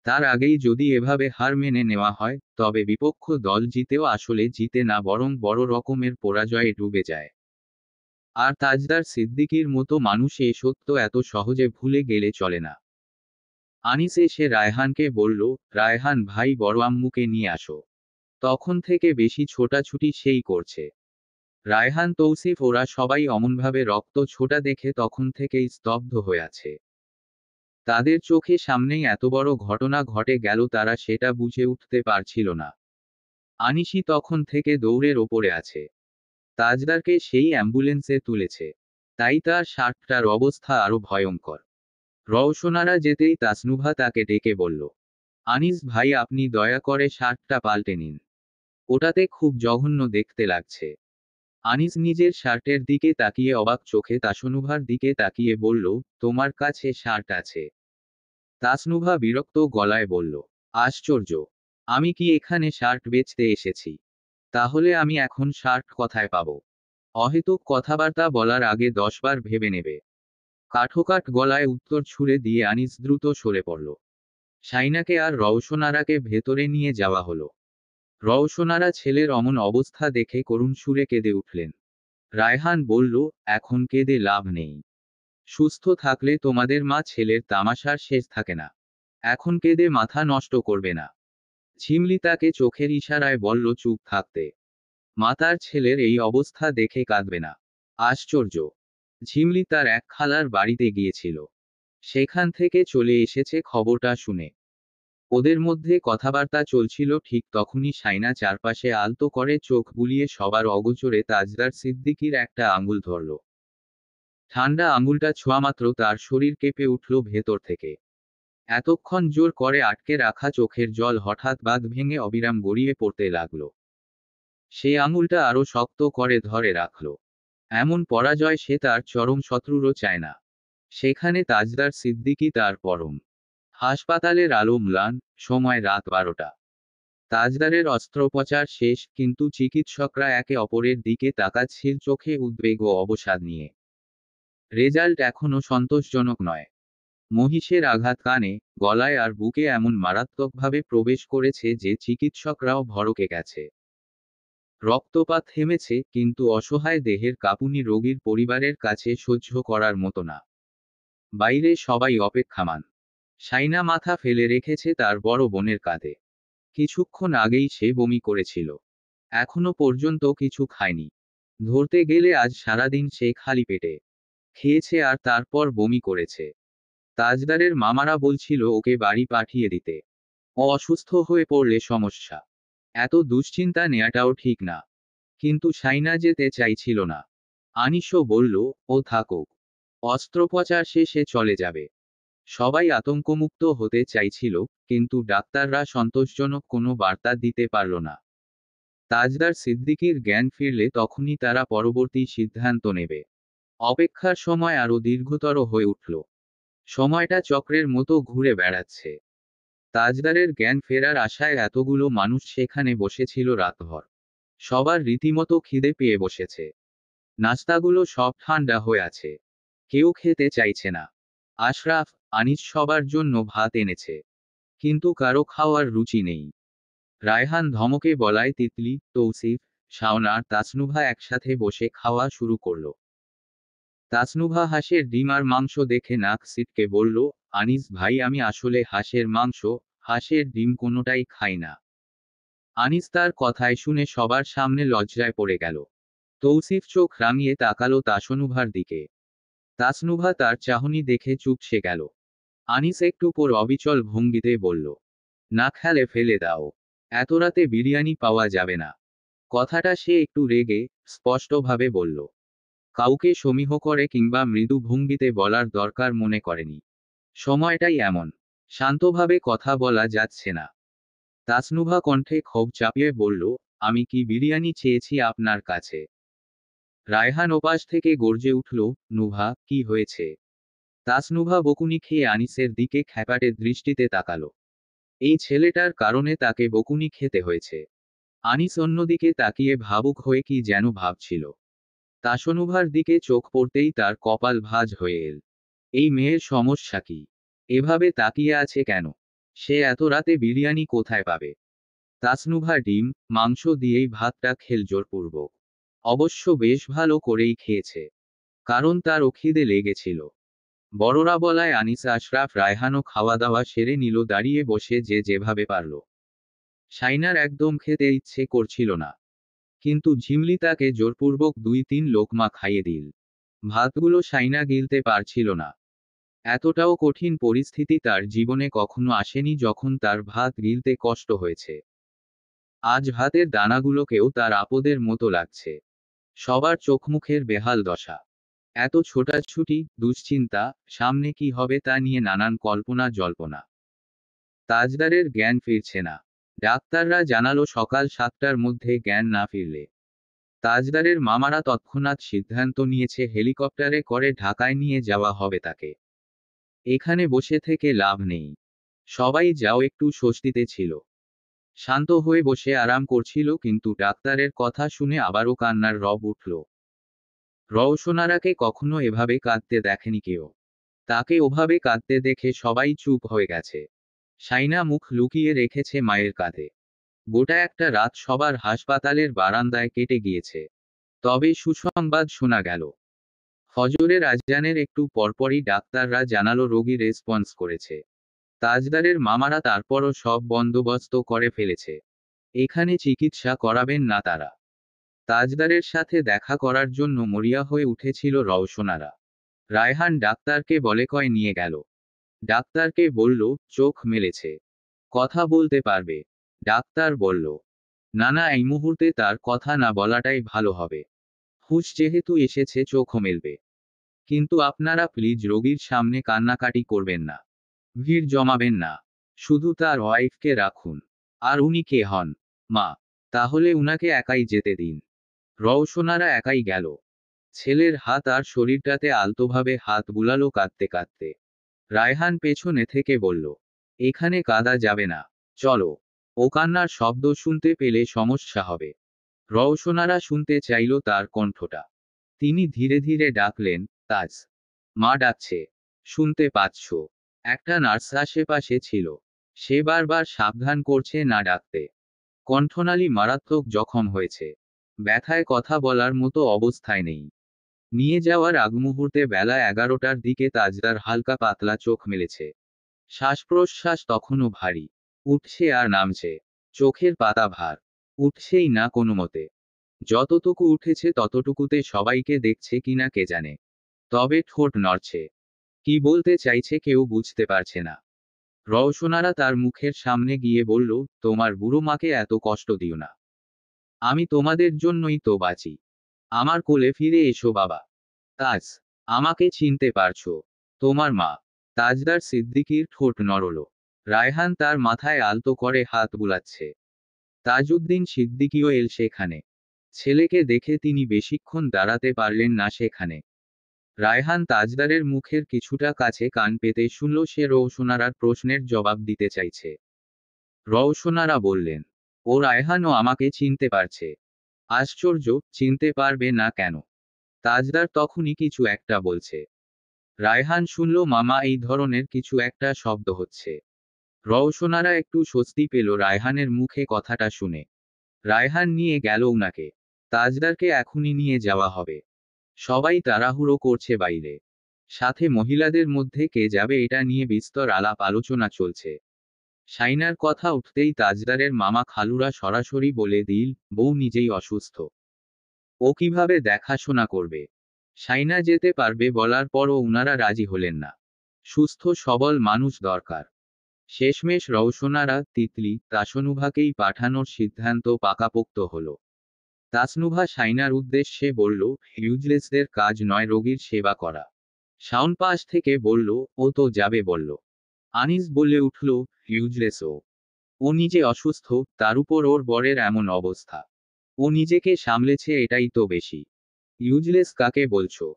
তার আগেই যদি এভাবে হার মেনে নেওয়া হয়, তবে বিপক্ষ দল জিতেও আসলে জিতে না, বরং বড় রকমের পরাজয়ে ডুবে যায়। আর তাজদার সিদ্দিকীর মতো মানুষ এ সত্য এত সহজে ভুলে গেলে চলে না। আনিস এসে রায়হানকে বলল, রায়হান ভাই, বড় আম্মুকে নিয়ে আসো। তখন থেকে বেশি ছোটাছুটি সেই করছে। রায়হান, তৌসিফ ওরা সবাই অমনভাবে রক্ত ছোটা দেখে তখন থেকেই স্তব্ধ হয়ে আছে। তাদের চোখে সামনেই এত বড় ঘটনা ঘটে গেল, তারা সেটা বুঝে উঠতে পারছিল না। আনিসি তখন থেকে দৌড়ের ওপরে আছে। তাজদারকে সেই অ্যাম্বুলেন্সে তুলেছে। তাই তার শার্টটার অবস্থা আরো ভয়ঙ্কর। রওশনারা যেতেই তাসনুভা তাকে ডেকে বলল, আনিস ভাই, আপনি দয়া করে শার্টটা পাল্টে নিন। ওটাতে খুব জঘন্য দেখতে লাগছে। আনিস নিজের শার্টের দিকে তাকিয়ে অবাক চোখে তাসনুভার দিকে তাকিয়ে বলল, তোমার কাছে শার্ট আছে? তাসনুভা বিরক্ত গলায় বলল, আশ্চর্য, আমি কি এখানে শার্ট বেচতে এসেছি? তাহলে আমি এখন শার্ট কোথায় পাবো? অহেতুক কথাবার্তা বলার আগে 10 বার ভেবে নেবে। কাঠোকাঠ গলায় উত্তর ছুড়ে দিয়ে আনিস দ্রুত সরে পড়ল। শাইনাকে আর রওশনারাকে ভেতরে নিয়ে যাওয়া হলো। রওশনারা ছেলের অমন অবস্থা দেখে করুণ সুরে কেঁদে উঠলেন। রায়হান বলল, এখন কেঁদে লাভ নেই। সুস্থ থাকলে তোমাদের মা ছেলের তামাশার শেষ থাকে না। এখন কেঁদে মাথা নষ্ট করবে না। ঝিমলি তাকে চোখের ইশারায় বলল চুপ থাকতে। মাতার ছেলের এই অবস্থা দেখে কাঁদবে না। আশ্চর্য, ঝিমলি তার এক খালার বাড়িতে গিয়েছিল। সেখান থেকে চলে এসেছে খবরটা শুনে। ওদের মধ্যে কথাবার্তা চলছিল, ঠিক তখনই শাইনা চারপাশে আলতো করে চোখ বুলিয়ে সবার অগোচরে তাজদার সিদ্দিকীর একটা আঙুল ধরল। ঠান্ডা আঙুলটা ছোঁয়ামাত্র তার শরীর কেঁপে উঠল ভেতর থেকে। এতক্ষণ জোর করে আটকে রাখা চোখের জল হঠাৎ বাঁধ ভেঙে অবিরাম গড়িয়ে পড়তে লাগলো। সে আঙুলটা আরো শক্ত করে ধরে রাখল। এমন পরাজয় সে তার চরম শত্রুরও চায় না। সেখানে তাজদার সিদ্দিকী তার পরম। হাসপাতালের আলো ম্লান, সময় রাত 12টা। তাজদারের অস্ত্রোপচার শেষ, কিন্তু চিকিৎসকরা একে অপরের দিকে তাকাচ্ছিল চোখে উদ্বেগ ও অবসাদ নিয়ে। রেজাল্ট এখনো সন্তোষজনক নয়। মহিষের আঘাত কানে, গলায় আর বুকে এমন মারাত্মকভাবে প্রবেশ করেছে যে চিকিৎসকরাও ভড়কে গেছে। রক্তপাত থেমেছে, কিন্তু অসহায় দেহের কাঁপুনি রোগীর পরিবারের কাছে সহ্য করার মতো না। বাইরে সবাই অপেক্ষামান। শাইনা মাথা ফেলে রেখেছে তার বড় বোনের কাঁধে। কিছুক্ষণ আগেই সে বমি করেছিল। এখনো পর্যন্ত কিছু খায়নি। ধরতে গেলে আজ সারাদিন সে খালি পেটে খেয়েছে আর তারপর বমি করেছে। তাজদারের মামারা বলছিল ওকে বাড়ি পাঠিয়ে দিতে। ও অসুস্থ হয়ে পড়লে সমস্যা। এত দুশ্চিন্তা নেয়াটাও ঠিক না। কিন্তু শাইনা যেতে চাইছিল না। আনিসও বলল, ও থাকুক। অস্ত্রোপচার শেষে চলে যাবে। সবাই আতঙ্কমুক্ত হতে চাইছিল, কিন্তু ডাক্তাররা সন্তোষজনক কোনো বার্তা দিতে পারল না। তাজদার সিদ্দিকীর জ্ঞান ফিরলে তখনই তারা পরবর্তী সিদ্ধান্ত নেবে। অপেক্ষার সময় আরও দীর্ঘতর হয়ে উঠল। সময়টা চক্রের মতো ঘুরে বেড়াচ্ছে। তাজদারের জ্ঞান ফেরার আশায় এতগুলো মানুষ সেখানে বসেছিল রাতভর। সবার রীতিমতো খিদে পেয়ে বসেছে। নাস্তাগুলো সব ঠান্ডা হয়ে আছে। কেউ খেতে চাইছে না। আশরাফ, আনিস সবার জন্য ভাত এনেছে। কিন্তু কারো খাওয়ার রুচি নেই। রায়হান ধমকে বলায় তিতলি, তৌসিফ, শাওন আর তাসনুভা একসাথে বসে খাওয়া শুরু করল। তাসনুভা হাঁসের ডিম আর মাংস দেখে নাক সিটকে বলল, আনিস ভাই, আমি আসলে হাঁসের মাংস, হাঁসের ডিম কোনোটাই খাই না। আনিস তার কথায় শুনে সবার সামনে লজ্জায় পড়ে গেল। তৌসিফ চোখ রাঙিয়ে তাকালো তাসনুভার দিকে। তাসনুভা তার চাহনি দেখে চুপসে গেল। আনিস একটু পর অবিচল ভঙ্গিতে বলল, না খেলে ফেলে দাও। এত রাতে বিরিয়ানি পাওয়া যাবে না। কথাটা সে একটু রেগে, স্পষ্টভাবে বলল। কাউকে সমীহ করে কিংবা মৃদু ভঙ্গিতে বলার দরকার মনে করেনি। সময়টাই এমন। শান্তভাবে কথা বলা যাচ্ছে না। তাসনুভা কণ্ঠে ক্ষোভ চাপিয়ে বলল, আমি কি বিরিয়ানি চেয়েছি আপনার কাছে? রায়হান ওপাশ থেকে গর্জে উঠল, নুভা, কি হয়েছে? তাসনুভা বকুনি খেয়ে আনিসের দিকে খ্যাপাটে দৃষ্টিতে তাকালো। এই ছেলেটার কারণে তাকে বকুনি খেতে হয়েছে। আনিস অন্যদিকে তাকিয়ে ভাবুক হয়ে কি যেন ভাবছিল। তাসনুভার দিকে চোখ পড়তেই তার কপাল ভাঁজ হয়ে এল। এই মেয়ের সমস্যা কি? এভাবে তাকিয়ে আছে কেন? সে এত রাতে বিরিয়ানি কোথায় পাবে? তাসনুভা ডিম, মাংস দিয়েই ভাতটা খেল জোরপূর্বক। অবশ্য বেশ ভালো করেই খেয়েছে। কারণ তার খিদে লেগেছিল। বড়রা বলায় আনিস, আশরাফ, রায়হানও খাওয়া দাওয়া সেরে নিল দাঁড়িয়ে বসে যে যেভাবে পারল। শাইনার একদম খেতে ইচ্ছে করছিল না। কিন্তু ঝিমলি তাকে জোরপূর্বক 2-3 লোকমা খাইয়ে দিল। ভাতগুলো শাইনা গিলতে পারছিল না। এতটাও কঠিন পরিস্থিতি তার জীবনে কখনো আসেনি যখন তার ভাত গিলতে কষ্ট হয়েছে। আজ ভাতের দানাগুলোকেও তার আপদের মতো লাগছে। সবার চোখমুখের বেহাল দশা। এত ছোটাছুটি, দুশ্চিন্তা, সামনে কি হবে তা নিয়ে নানান কল্পনা জল্পনা। তাজদারের জ্ঞান ফিরছে না। ডাক্তাররা জানালো সকাল 7টার মধ্যে জ্ঞান না ফিরলে তাজদারের মামারা তৎক্ষণাৎ সিদ্ধান্ত নিয়েছে হেলিকপ্টারে করে ঢাকায় নিয়ে যাওয়া হবে তাকে। এখানে বসে থেকে লাভ নেই। সবাই যাও একটু স্বস্তিতে ছিল। শান্ত হয়ে বসে আরাম করছিল, কিন্তু ডাক্তারের কথা শুনে আবারও কান্নার রব উঠল। রওশনারাকে কখনো এভাবে কাঁদতে দেখেনি কেউ। তাকে ওভাবে কাঁদতে দেখে সবাই চুপ হয়ে গেছে। শাইনা মুখ লুকিয়ে রেখেছে মায়ের কাঁধে। গোটা একটা রাত সবার হাসপাতালের বারান্দায় কেটে গিয়েছে। তবে সুসংবাদ শোনা গেল। ফজরের আজানের একটু পরপরই ডাক্তাররা জানালো রোগী রেসপন্স করেছে। তাজদারের মামারা তারপরও সব বন্দোবস্ত করে ফেলেছে। এখানে চিকিৎসা করাবেন না তারা। তাজদারের সাথে দেখা করার জন্য মরিয়া হয়ে উঠেছিল রওশনারা। রায়হান ডাক্তারকে বলে কয় নিয়ে গেল। ডাক্তারকে বলল চোখ মেলেছে, কথা বলতে পারবে। ডাক্তার বলল না না, এই মুহূর্তে তার কথা না বলাটাই ভালো হবে। হুঁশ যেহেতু এসেছে চোখও মেলবে। কিন্তু আপনারা প্লিজ রোগীর সামনে কান্নাকাটি করবেন না, ভিড় জমাবেন না। শুধু তার ওয়াইফকে রাখুন। আর উনি কে হন? মা। তাহলে উনাকে একাই যেতে দিন। রওশনারা একাই গেল। ছেলের হাত আর শরীরটাতে আলতোভাবে হাত বুলালো কাঁদতে কাঁদতে। রায়হান পেছনে থেকে বলল এখানে কাঁদা যাবে না, চলো। ও কান্নার শব্দ শুনতে পেলে সমস্যা হবে। রওশনারা শুনতে চাইল তার কণ্ঠটা। তিনি ধীরে ধীরে ডাকলেন তাজ। মা ডাকছে, শুনতে পাচ্ছ? একটা নার্স আশেপাশে ছিল। সে বারবার সাবধান করছে না ডাকতে। কণ্ঠনালী মারাত্মক জখম হয়েছে। ব্যথায় কথা বলার মতো অবস্থায় নেই। নিয়ে যাওয়ার আগ মুহূর্তে বেলা 11টার দিকে তাজদার হালকা পাতলা চোখ মেলেছে। শ্বাস প্রশ্বাস তখনও ভারী। উঠছে আর নামছে। চোখের পাতা ভার। উঠছেই না কোনো মতে। যতটুকু উঠেছে ততটুকুতে সবাইকে দেখছে কিনা কে জানে। তবে ঠোঁট নড়ছে। কি বলতে চাইছে কেউ বুঝতে পারছে না। রওশনারা তার মুখের সামনে গিয়ে বলল তোমার বুড়ো মাকে এত কষ্ট দিও না। আমি তোমাদের জন্যই তো বাঁচি। আমার কোলে ফিরে এসো বাবা। তাজ, আমাকে চিনতে পারছো? তোমার মা। তাজদার সিদ্দিকীর ঠোঁট নড়ল। রায়হান তার মাথায় আলতো করে হাত বুলাচ্ছে। তাজউদ্দিন সিদ্দিকীও এল সেখানে। ছেলেকে দেখে তিনি বেশিক্ষণ দাঁড়াতে পারলেন না সেখানে। রায়হান তাজদারের মুখের কিছুটা কাছে কান পেতে শুনল সে রওশনারার প্রশ্নের জবাব দিতে চাইছে। রওশনারা বললেন ও রায়হানও আমাকে চিনতে পারছে। আশ্চর্য, চিনতে পারবে না কেন? তাজদার তখনই কিছু একটা বলছে। রায়হান শুনল মামা এই ধরনের কিছু একটা শব্দ হচ্ছে। রওশনারা একটু স্বস্তি পেল রায়হানের মুখে কথাটা শুনে। রায়হান নিয়ে গেল উনাকে। তাজদারকে এখনই নিয়ে যাওয়া হবে। সবাই তাড়াহুড়ো করছে বাইরে। সাথে মহিলাদের মধ্যে কে যাবে এটা নিয়ে বিস্তর আলাপ আলোচনা চলছে। শাইনার কথা উঠতেই তাজদারের মামা খালুরা সরাসরি বলে দিল বউ নিজেই অসুস্থ। ও কিভাবে দেখাশোনা করবে? শাইনা যেতে পারবে বলার পরও উনারা রাজি হলেন না। সুস্থ সবল মানুষ দরকার। শেষমেশ রওশনারা তিতলি তাসনুভাকেই পাঠানোর সিদ্ধান্ত পাকাপোক্ত হলো। তাসনুভা শাইনার উদ্দেশ্যে বলল ইউজলেসদের কাজ নয় রোগীর সেবা করা। শাওন পাশ থেকে বলল ও তো যাবে বলল। আনিস বলে উঠল ইউজলেস ও নিজে অসুস্থ, তার উপর ওর বরের এমন অবস্থা। ও নিজেকে সামলেছে এটাই তো বেশি। ইউজলেস কাকে বলছো?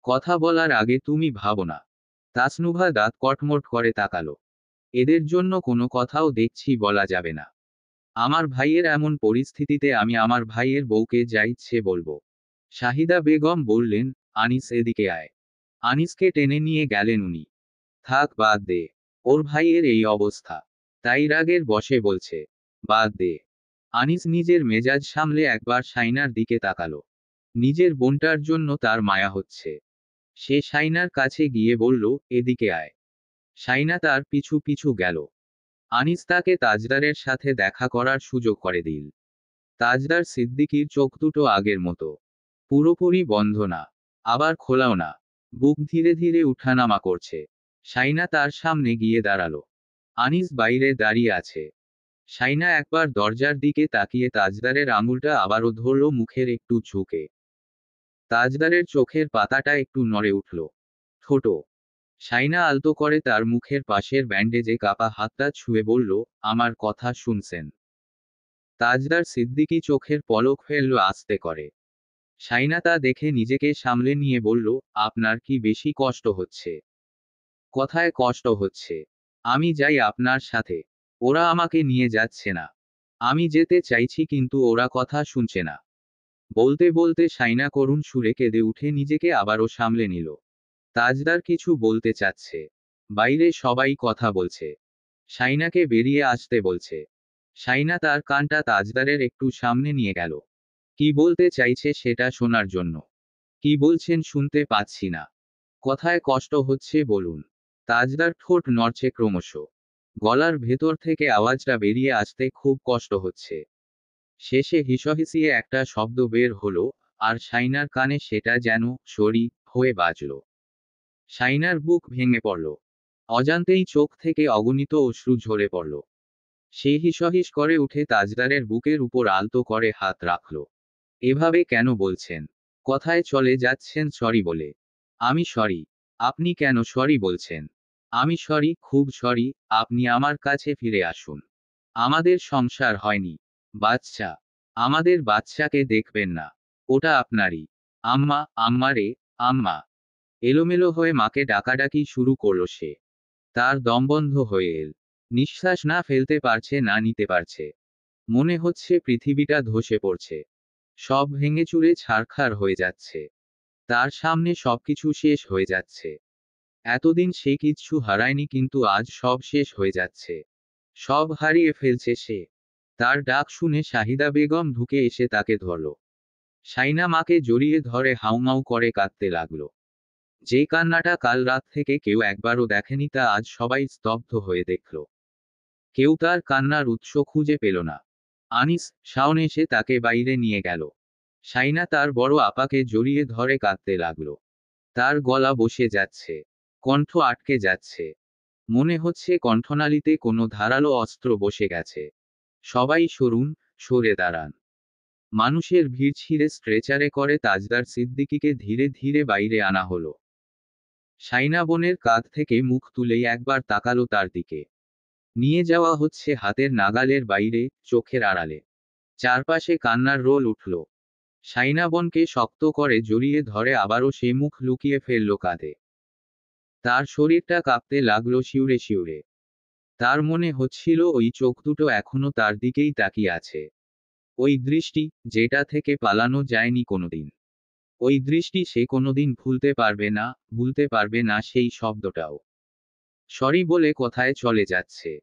কথা বলার আগে তুমি ভাবো না? তাসনুভা দাঁত কটমট করে তাকালো। এদের জন্য কোনো কথাও দেখছি বলা যাবে না। আমার ভাইয়ের এমন পরিস্থিতিতে আমি আমার ভাইয়ের বউকে যা ইচ্ছে বলবো। শাহিদা বেগম বললেন আনিস এদিকে আয়। আনিসকে টেনে নিয়ে গেলেন উনি। থাক বাদ দে। ওর ভাইয়ের এই অবস্থা। তাই রাগের বশে বলছে। বাদ দে। আনিস নিজের মেজাজ সামলে একবার শাইনার দিকে তাকালো। নিজের বোনটার জন্য তার মায়া হচ্ছে। সে শাইনার কাছে গিয়ে বলল এদিকে আয়। শাইনা তার পিছু পিছু গেল। আনিস তাকে তাজদারের সাথে দেখা করার সুযোগ করে দিল। তাজদার সিদ্দিকীর চোখ দুটো আগের মতো। পুরোপুরি বন্ধ না, আবার খোলাও না। বুক ধীরে ধীরে উঠানামা করছে। শাইনা তার সামনে গিয়ে দাঁড়ালো। আনিস বাইরে দাঁড়িয়ে আছে। শাইনা একবার দরজার দিকে তাকিয়ে তাজদারের আঙুলটা আবারও ধরল মুখের একটু ঝুঁকে। তাজদারের চোখের পাতাটা একটু নড়ে উঠল। ছোট। শাইনা আলতো করে তার মুখের পাশের ব্যান্ডেজে কাপা হাতটা ছুঁয়ে বলল আমার কথা শুনছেন? তাজদার সিদ্দিকী চোখের পলক ফেলল আস্তে করে। শাইনা তা দেখে নিজেকে সামলে নিয়ে বলল, আপনার কি বেশি কষ্ট হচ্ছে? কথায় কষ্ট হচ্ছে? আমি যাই আপনার সাথে। ওরা আমাকে নিয়ে যাচ্ছে না। আমি যেতে চাইছি কিন্তু ওরা কথা শুনছে না। বলতে বলতে শাইনা করুণ সুরে কেঁদে উঠে নিজেকে আবারও সামলে নিল। তাজদার কিছু বলতে চাচ্ছে। বাইরে সবাই কথা বলছে। শাইনাকে বেরিয়ে আসতে বলছে। শাইনা তার কানটা তাজদারের একটু সামনে নিয়ে গেল। কি বলতে চাইছে সেটা শোনার জন্য। কি বলছেন শুনতে পাচ্ছি না। কথায় কষ্ট হচ্ছে বলুন। তাজদার ঠোঁট নড়ছে ক্রমশ। গলার ভেতর থেকে আওয়াজটা বেরিয়ে আসতে খুব কষ্ট হচ্ছে। শেষে হিসহিসিয়ে একটা শব্দ বের হলো, আর শাইনার কানে সেটা যেন সরি হয়ে বাজল। শাইনার বুক ভেঙে পড়ল। অজান্তেই চোখ থেকে অগণিত অশ্রু ঝরে পড়ল। সে হিসহিস করে উঠে তাজদারের বুকের উপর আলতো করে হাত রাখল। এভাবে কেন বলছেন? কথায় চলে যাচ্ছেন সরি বলে। আমি সরি। আপনি কেন সরি বলছেন? আমি সরি, খুব সরি। আপনি আমার কাছে ফিরে আসুন। আমাদের সংসার হয়নি। বাচ্চা। আমাদের বাচ্চাকে দেখবেন না। ওটা আপনারই। আম্মা, আম্মা রে, আম্মা। এলোমেলো হয়ে মাকে ডাকাডাকি শুরু করল সে। তার দম বন্ধ হয়ে এল। নিঃশ্বাস না ফেলতে পারছে না নিতে পারছে। মনে হচ্ছে পৃথিবীটা ধসে পড়ছে। সব ভেঙে চুরে ছারখার হয়ে যাচ্ছে। তার সামনে সবকিছু শেষ হয়ে যাচ্ছে। এতদিন সে কিচ্ছু হারায়নি কিন্তু আজ সব শেষ হয়ে যাচ্ছে। সব হারিয়ে ফেলছে সে। তার ডাক শুনে শাহিদা বেগম ঢুকে এসে তাকে ধরল। শাইনা মাকে জড়িয়ে ধরে হাউমাউ করে কাঁদতে লাগল। যে কান্নাটা কাল রাত থেকে কেউ একবারও দেখেনি তা আজ সবাই স্তব্ধ হয়ে দেখল। কেউ তার কান্নার উৎস খুঁজে পেল না। আনিস, শাওন এসে তাকে বাইরে নিয়ে গেল। শাইনা তার বড় আপাকে জড়িয়ে ধরে কাঁদতে লাগল। তার গলা বসে যাচ্ছে। কণ্ঠ আটকে যাচ্ছে। মনে হচ্ছে কণ্ঠনালীতে কোনো ধারালো অস্ত্র বসে গেছে। সবাই সরুন, সরে দাঁড়ান। মানুষের ভিড় ছিঁড়ে স্ট্রেচারে করে তাজদার সিদ্দিকীকে ধীরে ধীরে বাইরে আনা হলো। শাইনা বোনের কাঁধ থেকে মুখ তুলেই একবার তাকালো তার দিকে। নিয়ে যাওয়া হচ্ছে হাতের নাগালের বাইরে, চোখের আড়ালে। চারপাশে কান্নার রোল উঠল। শাইনা বোনকে শক্ত করে জড়িয়ে ধরে আবারও সে মুখ লুকিয়ে ফেলল কাঁধে। তার শরীরটা কাঁপতে লাগলো শিউরে শিউরে। তার মনে হচ্ছিল ওই চোখ দুটো এখনো তার দিকেই তাকিয়ে আছে। ওই দৃষ্টি, যেটা থেকে পালানো যায়নি কোনোদিন। ওই দৃষ্টি সে কোনোদিন ভুলতে পারবে না সেই শব্দটাও। সরি বলে কোথায় চলে যাচ্ছে।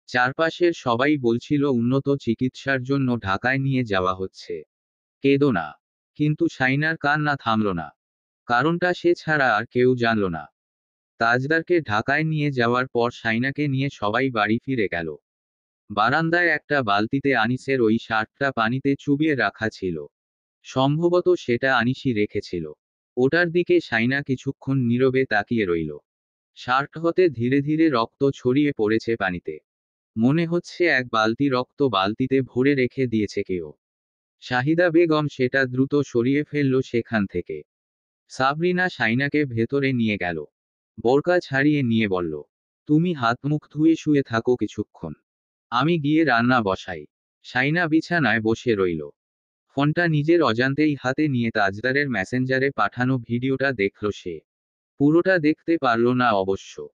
চারপাশের সবাই বলছিল উন্নত চিকিৎসার জন্য ঢাকায় নিয়ে যাওয়া হচ্ছে। কেঁদো না। কিন্তু শাইনার কান্না থামল না। কারণটা সে ছাড়া আর কেউ জানল না। তাজদারকে ঢাকায় নিয়ে যাওয়ার পর শাইনাকে নিয়ে সবাই বাড়ি ফিরে গেল। বারান্দায় একটা বালতিতে আনিসের ওই শার্টটা পানিতে চুবিয়ে রাখা ছিল। সম্ভবত সেটা আনিসই রেখেছিল। ওটার দিকে শাইনা কিছুক্ষণ নীরবে তাকিয়ে রইল। শার্ট হতে ধীরে ধীরে রক্ত ছড়িয়ে পড়েছে পানিতে। মনে হচ্ছে এক বালতি রক্ত বালতিতে ভরে রেখে দিয়েছে কেউ। শাহিদা বেগম সেটা দ্রুত সরিয়ে ফেলল সেখান থেকে। সাবরিনা শাইনাকে ভেতরে নিয়ে গেল। বোরকা ছাড়িয়ে নিয়ে বলল, তুমি হাত মুখ ধুয়ে শুয়ে থাকো কিছুক্ষণ। আমি গিয়ে রান্না বসাই। শাইনা বিছানায় বসে রইল। ফোনটা নিজের অজান্তেই হাতে নিয়ে তাজদারের মেসেঞ্জারে পাঠানো ভিডিওটা দেখল সে। পুরোটা দেখতে পারল না অবশ্য।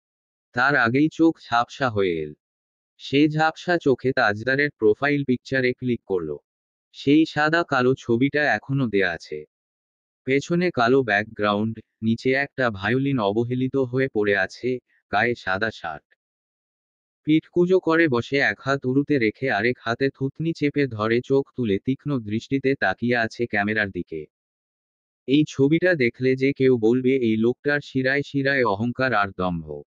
তার আগেই চোখ ঝাপসা হয়ে এল। সে ঝাপসা চোখে তাজদারের প্রোফাইল পিকচারে ক্লিক করল। সেই সাদা কালো ছবিটা এখনো দেয়া আছে। পেছনে কালো ব্যাকগ্রাউন্ড, নিচে একটা ভায়োলিন অবহেলিত হয়ে পড়ে আছে, গায়ে সাদা শার্ট। পিঠ কুঁজো করে বসে এক হাত উরুতে রেখে আরেক হাতে থুতনি চেপে ধরে চোখ তুলে তীক্ষ্ণ দৃষ্টিতে তাকিয়ে আছে ক্যামেরার দিকে। এই ছবিটা দেখলে যে কেউ বলবে এই লোকটার শিরায় শিরায় অহংকার আর দম্ভ।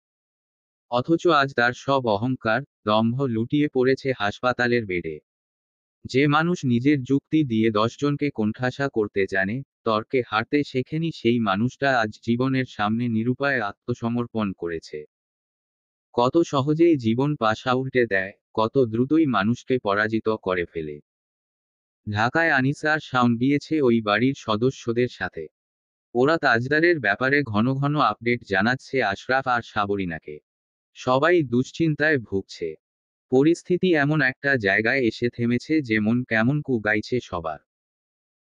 অথচ আজ তার সব অহংকার, দম্ভ লুটিয়ে পড়েছে হাসপাতালের বেডে। যে মানুষ নিজের যুক্তি দিয়ে 10 জনকে কোণঠাসা করতে জানে, তর্কে হারতে শেখেনি, সেই মানুষটা আজ জীবনের সামনে নিরুপায় আত্মসমর্পণ করেছে। কত সহজেই জীবন পাশা উল্টে দেয়, কত দ্রুতই মানুষকে পরাজিত করে ফেলে। ঢাকায় আনিস আর শাওন গিয়েছে ওই বাড়ির সদস্যদের সাথে। ওরা তাজদারের ব্যাপারে ঘন ঘন আপডেট জানাচ্ছে আশরাফ আর সাবরিনাকে। সবাই দুশ্চিন্তায় ভুগছে। পরিস্থিতি এমন একটা জায়গায় এসে থেমেছে যে মন কেমন কু গাইছে সবার।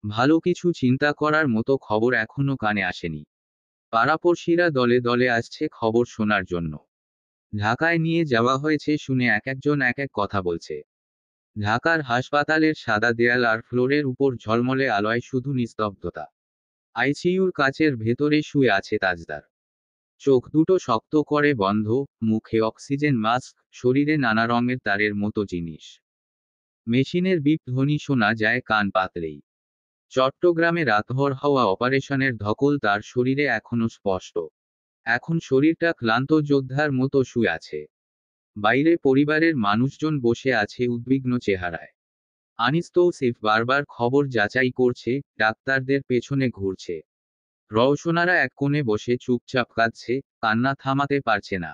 ভালো কিছু চিন্তা করার মতো খবর এখনো কানে আসেনি। পাড়াপড়শিরা দলে দলে আসছে খবর শোনার জন্য। ঢাকায় নিয়ে যাওয়া হয়েছে শুনে এক একজন এক এক কথা বলছে। ঢাকার হাসপাতালের সাদা দেয়াল আর ফ্লোরের উপর ঝলমলে আলোয় শুধু নিস্তব্ধতা। আইসিইউর কাচের ভেতরে শুয়ে আছে তাজদার। চোখ দুটো শক্ত করে বন্ধ, মুখে অক্সিজেন মাস্ক, শরীরে নানা রঙের তারের মতো জিনিস। মেশিনের বিপ ধ্বনি শোনা যায় কান পাতলেই। চট্টগ্রামে রাতভর হওয়া অপারেশনের ধকল তার শরীরে এখনো স্পষ্ট। এখন শরীরটা ক্লান্ত যোদ্ধার মতো শুয়ে আছে। বাইরে পরিবারের মানুষজন বসে আছে উদ্বিগ্ন চেহারায়। আনিস তৌসিফ বারবার খবর যাচাই করছে, ডাক্তারদের পেছনে ঘুরছে। রওশনারা এক কোণে বসে চুপচাপ কাঁদছে, কান্না থামাতে পারছে না।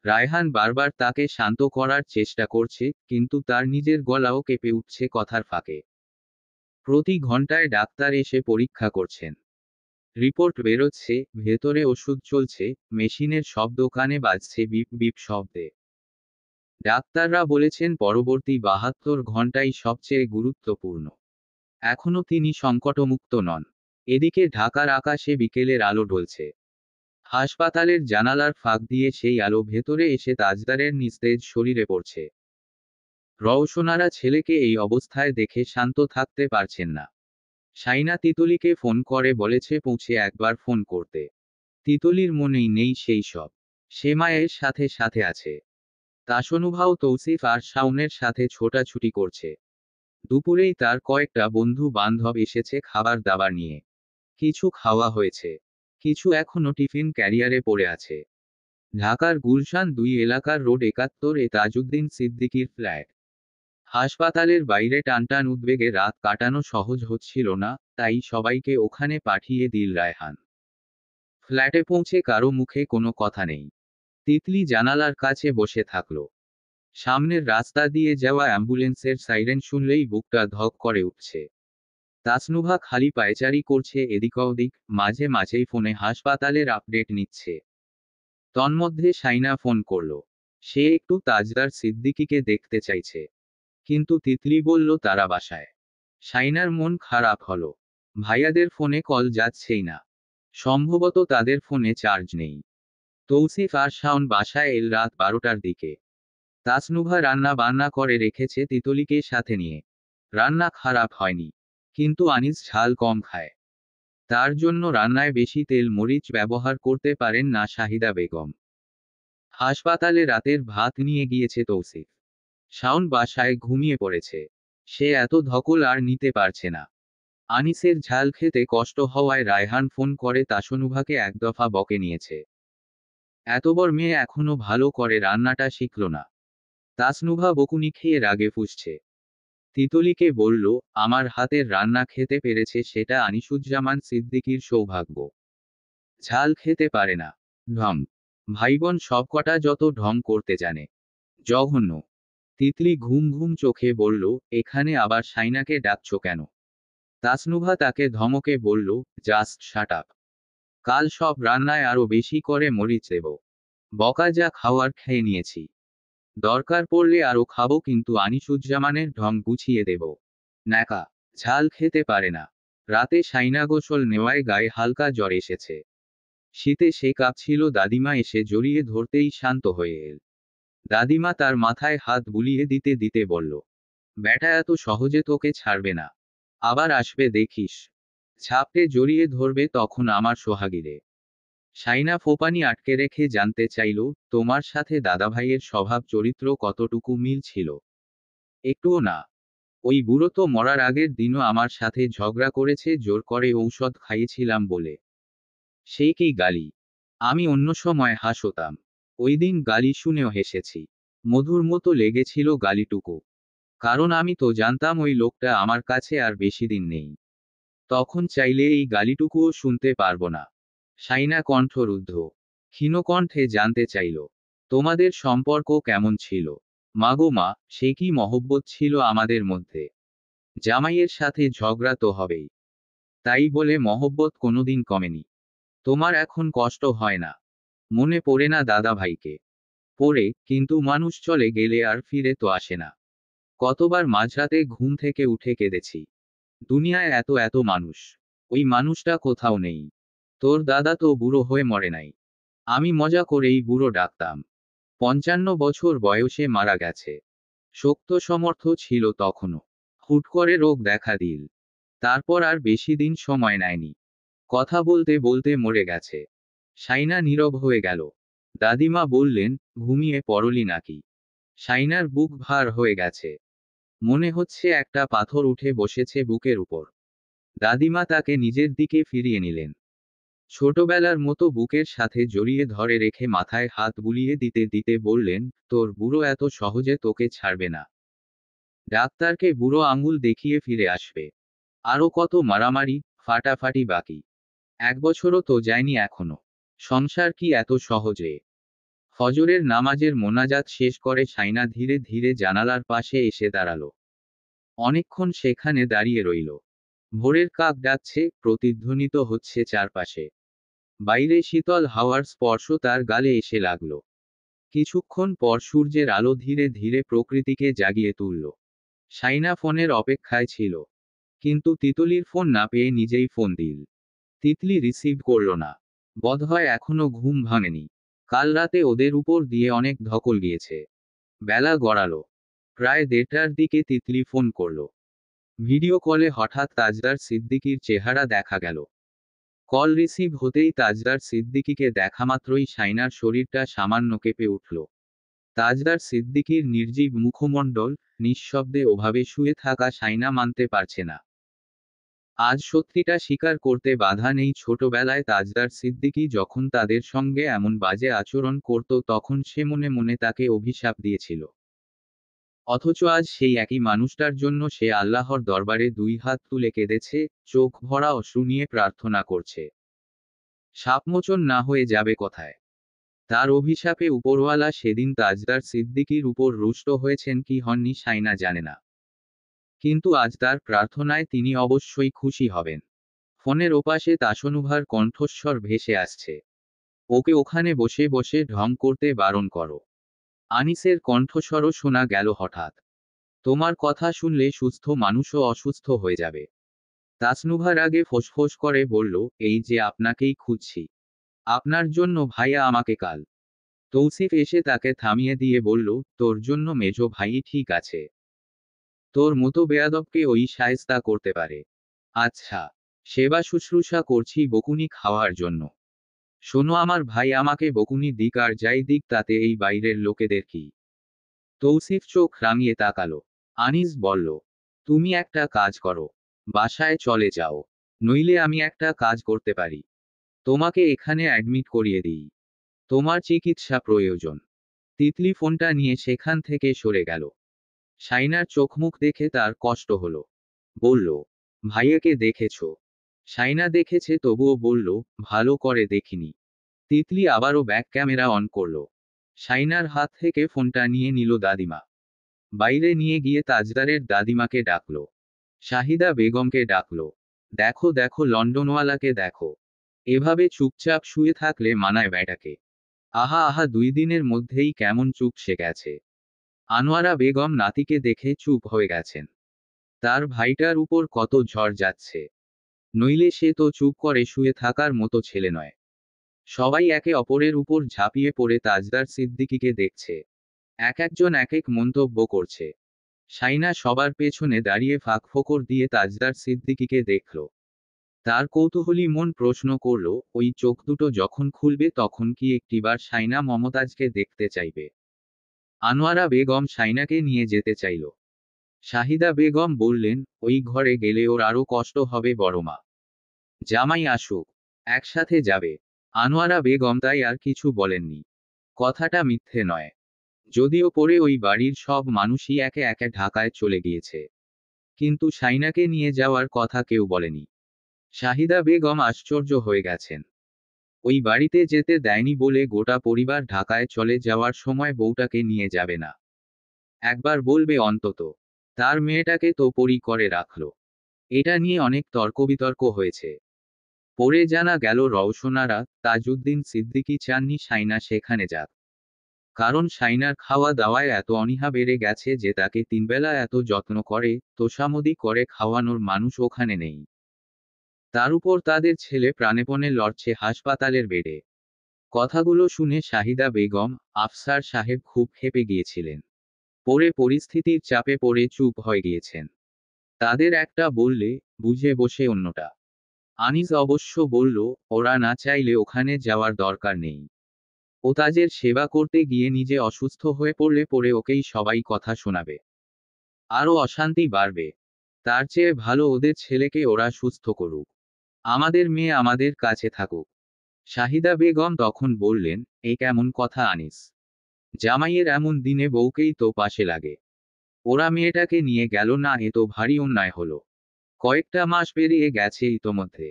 রায়হান বারবার তাকে শান্ত করার চেষ্টা করছে, কিন্তু তার নিজের গলাও কেঁপে উঠছে কথার ফাঁকে। প্রতি ঘন্টায় ডাক্তার এসে পরীক্ষা করছেন। রিপোর্ট বেরোচ্ছে, ভেতরে ওষুধ চলছে, মেশিনের শব্দ কানে বাজছে বিপ বিপ শব্দে। ডাক্তাররা বলেছেন পরবর্তী ৭২ ঘন্টাই সবচেয়ে গুরুত্বপূর্ণ। এখনো তিনি সংকটমুক্ত নন। এদিকে ঢাকার আকাশে বিকেলের আলো ঢলছে। হাসপাতালের জানালার ফাঁক দিয়ে সেই আলো ভেতরে এসে তাজদারের নিস্তেজ শরীরে পড়ছে। রওশনারা ছেলেকে এই অবস্থায় দেখে শান্ত থাকতে পারছেন না। শাইনা তিতলিকে ফোন করে বলেছে পৌঁছে একবার ফোন করতে। তিতলির মনেই নেই সেই সব। সে মায়ের সাথে সাথে আছে। তাসনুভাও তৌসিফ আর শাওনের সাথে ছোটাছুটি করছে। দুপুরেই তার কয়েকটা বন্ধু বান্ধব এসেছে খাবার দাবার নিয়ে। কিছু খাওয়া হয়েছে, কিছু এখনো টিফিন ক্যারিয়ারে পড়ে আছে। ঢাকার গুলশান ২ এলাকার রোড ৭১ এ তাজউদ্দিন সিদ্দিকীর ফ্ল্যাট। হাসপাতালের বাইরে টানটান উদ্বেগে রাত কাটানো সহজ হচ্ছিল না, তাই সবাইকে ওখানে পাঠিয়ে দিল রায়হান। ফ্ল্যাটে পৌঁছে কারো মুখে কোনো কথা নেই। তিতলি জানালার কাছে বসে থাকল। সামনের রাস্তা দিয়ে যাওয়া অ্যাম্বুলেন্সের সাইরেন শুনলেই বুকটা ধক করে উঠছে। তাসনুভা খালি পায়চারি করছে এদিক ওদিক, মাঝে মাঝেই ফোনে হাসপাতালের আপডেট নিচ্ছে। তন্মধ্যে শাইনা ফোন করল। সে একটু তাজদার সিদ্দিকীকে দেখতে চাইছে। কিন্তু তিতলি বলল তারা বাসায়। শাইনার মন খারাপ হলো। ভাইয়াদের ফোনে কল যাচ্ছেই না। সম্ভবত তাদের ফোনে চার্জ নেই। তৌসিফ আর শাওন বাসায় এল রাত ১২টার দিকে। তাসনুভা রান্না বান্না করে রেখেছে তিতলিকে সাথে নিয়ে। রান্না খারাপ হয়নি, কিন্তু আনিস ঝাল কম খায়। তার জন্য রান্নায় বেশি তেল মরিচ ব্যবহার করতে পারেন না শাহিদা বেগম। হাসপাতালে রাতের ভাত নিয়ে গিয়েছে তৌসিফ। শাওন বাসায় ঘুমিয়ে পড়েছে। সে এত ধকল আর নিতে পারছে না। আনিসের ঝাল খেতে কষ্ট হওয়ায় রায়হান ফোন করে তাসনুভাকে এক দফা বকে নিয়েছে। এত বড় মেয়ে এখনো ভালো করে রান্নাটা শিখল না। তাসনুভা বকুনি খেয়ে রাগে ফুঁসছে। তিতলিকে বলল, আমার হাতের রান্না খেতে পেরেছে সেটা আনিসুজ্জামান সিদ্দিকীর সৌভাগ্য। ঝাল খেতে পারে না। ঢং। ভাইবোন সবকটা যত ঢং করতে জানে। জঘন্য। তিতলি ঘুম ঘুম চোখে বলল, এখানে আবার শাইনাকে ডাকছো কেন? তাসনুভা তাকে ধমকে বলল, জাস্ট শাট আপ। কাল সব রান্নায় আরো বেশি করে মরিচ দেব। বকা যা খাওয়ার খেয়ে নিয়েছি। দরকার পড়লে আরো খাবো, কিন্তু আনিসুজ্জামানের ঢং গুছিয়ে দেব। ন্যাকা। ঝাল খেতে পারে না। রাতে শাইনা গোসল নেওয়ায় গায়ে হালকা জ্বর এসেছে। শীতে সে কাঁপছিল, দাদিমা এসে জড়িয়ে ধরতেই শান্ত হয়ে এল। দাদিমা তার মাথায় হাত বুলিয়ে দিতে দিতে বলল, ব্যাটা এত সহজে তোকে ছাড়বে না। আবার আসবে দেখিস। ঝাপটে জড়িয়ে ধরবে তখন আমার সোহাগীরে। শাইনা ফোপানি আটকে রেখে জানতে চাইল, তোমার সাথে দাদাভাইয়ের স্বভাব চরিত্র কতটুকু মিল ছিল? একটুও না। ওই বুড়ো তো মরার আগের দিনও আমার সাথে ঝগড়া করেছে জোর করে ঔষধ খাইয়েছিলাম বলে। সেই কি গালি? আমি অন্য সময় হাসতাম। ওই দিন গালি শুনেও হেসেছি। মধুর মতো লেগেছিল গালিটুকু। কারণ আমি তো জানতাম ওই লোকটা আমার কাছে আর বেশি দিন নেই। তখন চাইলে এই গালিটুকুও শুনতে পারবো না। শাইনা কণ্ঠরুদ্ধ। ক্ষীণ কণ্ঠে জানতে চাইল, তোমাদের সম্পর্ক কেমন ছিল? মাগো মা, সে কি মহব্বত ছিল আমাদের মধ্যে? জামাইয়ের সাথে ঝগড়া তো হবেই। তাই বলে মহব্বত কোনোদিন কমেনি। তোমার এখন কষ্ট হয় না? মনে পড়ে না দাদা ভাইকে? পড়ে, কিন্তু মানুষ চলে গেলে আর ফিরে তো আসে না। কতবার মাঝরাতে ঘুম থেকে উঠে কেঁদেছি। দুনিয়ায় এত এত মানুষ, ওই মানুষটা কোথাও নেই। তোর দাদা তো বুড়ো হয়ে মরে নাই। আমি মজা করেই বুড়ো ডাকতাম। 55 বছর বয়সে মারা গেছে। শক্ত সমর্থ ছিল তখনও। হুট করে রোগ দেখা দিল। তারপর আর বেশি দিন সময় নেয়নি। কথা বলতে বলতে মরে গেছে। সাইনা নীরব হয়ে গেল। দাদিমা বললেন, ঘুমিয়ে পড়লি নাকি? সাইনার বুক ভার হয়ে গেছে। মনে হচ্ছে একটা পাথর উঠে বসেছে বুকের উপর। দাদিমা তাকে নিজের দিকে ফিরিয়ে নিলেন। ছোটবেলার মতো বুকের সাথে জড়িয়ে ধরে রেখে মাথায় হাত বুলিয়ে দিতে দিতে বললেন, তোর বুড়ো এত সহজে তোকে ছাড়বে না। ডাক্তারকে বুড়ো আঙুল দেখিয়ে ফিরে আসবে। আরো কত মারামারি, ফাটাফাটি বাকি। 1 বছরও তো যায়নি এখনো। সংসার কি এত সহজে? ফজরের নামাজের মোনাজাত শেষ করে সাইনা ধীরে ধীরে জানালার পাশে এসে দাঁড়ালো। অনেকক্ষণ সেখানে দাঁড়িয়ে রইল। ভোরের কাক ডাকছে, প্রতিধ্বনিত হচ্ছে চারপাশে। বাইরে শীতল হাওয়ার স্পর্শ তার গালে এসে লাগল। কিছুক্ষণ পর সূর্যের আলো ধীরে ধীরে প্রকৃতিকে জাগিয়ে তুলল। সাইনা ফোনের অপেক্ষায় ছিল। কিন্তু তিতলির ফোন না পেয়ে নিজেই ফোন দিল। তিতলি রিসিভ করল না। বোধহয় এখনো ঘুম ভাঙেনি। কাল রাতে ওদের উপর দিয়ে অনেক ধকল গিয়েছে। বেলা গড়ালো। প্রায় 1:30টার দিকে তিতলি ফোন করল। ভিডিও কলে হঠাৎ তাজদার সিদ্দিকীর চেহারা দেখা গেল। কল রিসিভ হতেই তাজদার সিদ্দিকীকে দেখামাত্রই সাইনার শরীরটা সামান্য কেঁপে উঠল। তাজদার সিদ্দিকীর নির্জীব মুখমণ্ডল, নিঃশব্দে ওভাবে শুয়ে থাকা সাইনা মানতে পারছে না। আজ সত্যিটা স্বীকার করতে বাধা নেই, ছোটবেলায় তাজদার সিদ্দিকী যখন তাদের সঙ্গে এমন বাজে আচরণ করত তখন সে মনে মনে তাকে অভিশাপ দিয়েছিল। অথচ আজ সেই একই মানুষটার জন্য সে আল্লাহর দরবারে 2 হাত তুলে কেঁদেছে, চোখ ভরা অশ্রু নিয়ে প্রার্থনা করছে। শাপমোচন না হয়ে যাবে কোথায়? তার অভিশাপে উপরওয়ালা সেদিন তাজদার সিদ্দিকীর উপর রুষ্ট হয়েছেন কি হননি সাইনা জানে না। কিন্তু আজ তার প্রার্থনায় তিনি অবশ্যই খুশি হবেন। ফোনের ওপাশে তাসনুভার কণ্ঠস্বর ভেসে আসছে। ওকে ওখানে বসে বসে ঢং করতে বারণ করো। আনিসের কণ্ঠস্বরও শোনা গেল হঠাৎ। তোমার কথা শুনলে সুস্থ মানুষও অসুস্থ হয়ে যাবে। তাসনুভার আগে ফোঁসফোঁস করে বলল, এই যে আপনাকেই খুঁজছি। আপনার জন্য ভাইয়া আমাকে কাল। তৌসিফ এসে তাকে থামিয়ে দিয়ে বলল, তোর জন্য মেজো ভাই ঠিক আছে। তোর মতো বেয়াদবকে ওই শায়েস্তা করতে পারে। আচ্ছা, সেবা শুশ্রূষা করছি বকুনি খাওয়ার জন্য। শোনো, আমার ভাই আমাকে বকুনি দিক আর যাই দিক তাতে এই বাইরের লোকেদের কি? তৌসিফ চোখ রাঙিয়ে তাকালো। আনিস বলল, তুমি একটা কাজ করো, বাসায় চলে যাও। নইলে আমি একটা কাজ করতে পারি। তোমাকে এখানে অ্যাডমিট করিয়ে দিই। তোমার চিকিৎসা প্রয়োজন। তিতলি ফোনটা নিয়ে সেখান থেকে সরে গেল। সাইনার চোখমুখ দেখে তার কষ্ট হলো। বলল, ভাইয়াকে দেখেছ? সাইনা দেখেছে তবুও বলল, ভালো করে দেখিনি। তিতলি আবারও ব্যাক ক্যামেরা অন করল। সাইনার হাত থেকে ফোনটা নিয়ে নিল দাদিমা। বাইরে নিয়ে গিয়ে তাজদারের দাদিমাকে ডাকল। শাহিদা বেগমকে ডাকল। দেখো দেখো লন্ডনওয়ালাকে দেখো। এভাবে চুপচাপ শুয়ে থাকলে মানায় ব্যাটাকে? আহা আহা, 2 দিনের মধ্যেই কেমন চুপসে গেছে। আনোয়ারা বেগম নাতিকে দেখে চুপ হয়ে গেছেন। তার ভাইটার উপর কত ঝড় যাচ্ছে। নইলে সে তো চুপ করে শুয়ে থাকার মতো ছেলে নয়। সবাই একে অপরের উপর ঝাঁপিয়ে পড়ে তাজদার সিদ্দিকীকে দেখছে। এক একজন এক এক মন্তব্য করছে। সাইনা সবার পেছনে দাঁড়িয়ে ফাঁকফোকর দিয়ে তাজদার সিদ্দিকীকে দেখল। তার কৌতূহলী মন প্রশ্ন করল, ওই চোখ দুটো যখন খুলবে তখন কি একটিবার সাইনা মমতাজকে দেখতে চাইবে? আনোয়ারা বেগম সাইনাকে নিয়ে যেতে চাইল। শাহিদা বেগম বললেন, ওই ঘরে গেলে ওর আরো কষ্ট হবে বড়মা। জামাই আসুক, একসাথে যাবে। আনোয়ারা বেগম তাই আর কিছু বলেননি। কথাটা মিথ্যে নয়। যদিও পরে ওই বাড়ির সব মানুষই একে একে ঢাকায় চলে গিয়েছে। কিন্তু সাইনাকে নিয়ে যাওয়ার কথা কেউ বলেনি। শাহিদা বেগম আশ্চর্য হয়ে গেছেন। ওই বাড়িতে যেতে দেয়নি বলে গোটা পরিবার ঢাকায় চলে যাওয়ার সময় বউটাকে নিয়ে যাবে না। একবার বলবে অন্তত। তার মেয়েটাকে তো পরী করে রাখলো। এটা নিয়ে অনেক তর্কবিতর্ক হয়েছে। পরে জানা গেল রওশনারা, তাজউদ্দিন সিদ্দিকী চাননি সাইনা সেখানে যাক। কারণ শাইনার খাওয়া দাওয়ায় এত অনীহা বেড়ে গেছে যে তাকে তিনবেলা এত যত্ন করে তোষামোদি করে খাওয়ানোর মানুষ ওখানে নেই। তার উপর তাদের ছেলে প্রাণেপণে লড়ছে হাসপাতালের বেডে। কথাগুলো শুনে শাহিদা বেগম, আফসার সাহেব খুব ক্ষেপে গিয়েছিলেন। পরে পরিস্থিতির চাপে পড়ে চুপ হয়ে গিয়েছেন। তাদের একটা বললে বুঝে বসে অন্যটা। আনিস অবশ্য বলল, ওরা না চাইলে ওখানে যাওয়ার দরকার নেই। ও তাজের সেবা করতে গিয়ে নিজে অসুস্থ হয়ে পড়লে পরে ওকেই সবাই কথা শোনাবে। আরও অশান্তি বাড়বে। তার চেয়ে ভালো ওদের ছেলেকে ওরা সুস্থ করুক। আমাদের মেয়ে আমাদের কাছে থাকুক। শাহিদা বেগম তখন বললেন, এই কেমন কথা আনিস? জামাইয়ের এমন দিনে বউকেই তো পাশে লাগে। ওরা মেয়েটাকে নিয়ে গেল না, এ তো ভারী অন্যায় হলো। কয়েকটা মাস পেরিয়ে গেছে ইতোমধ্যে।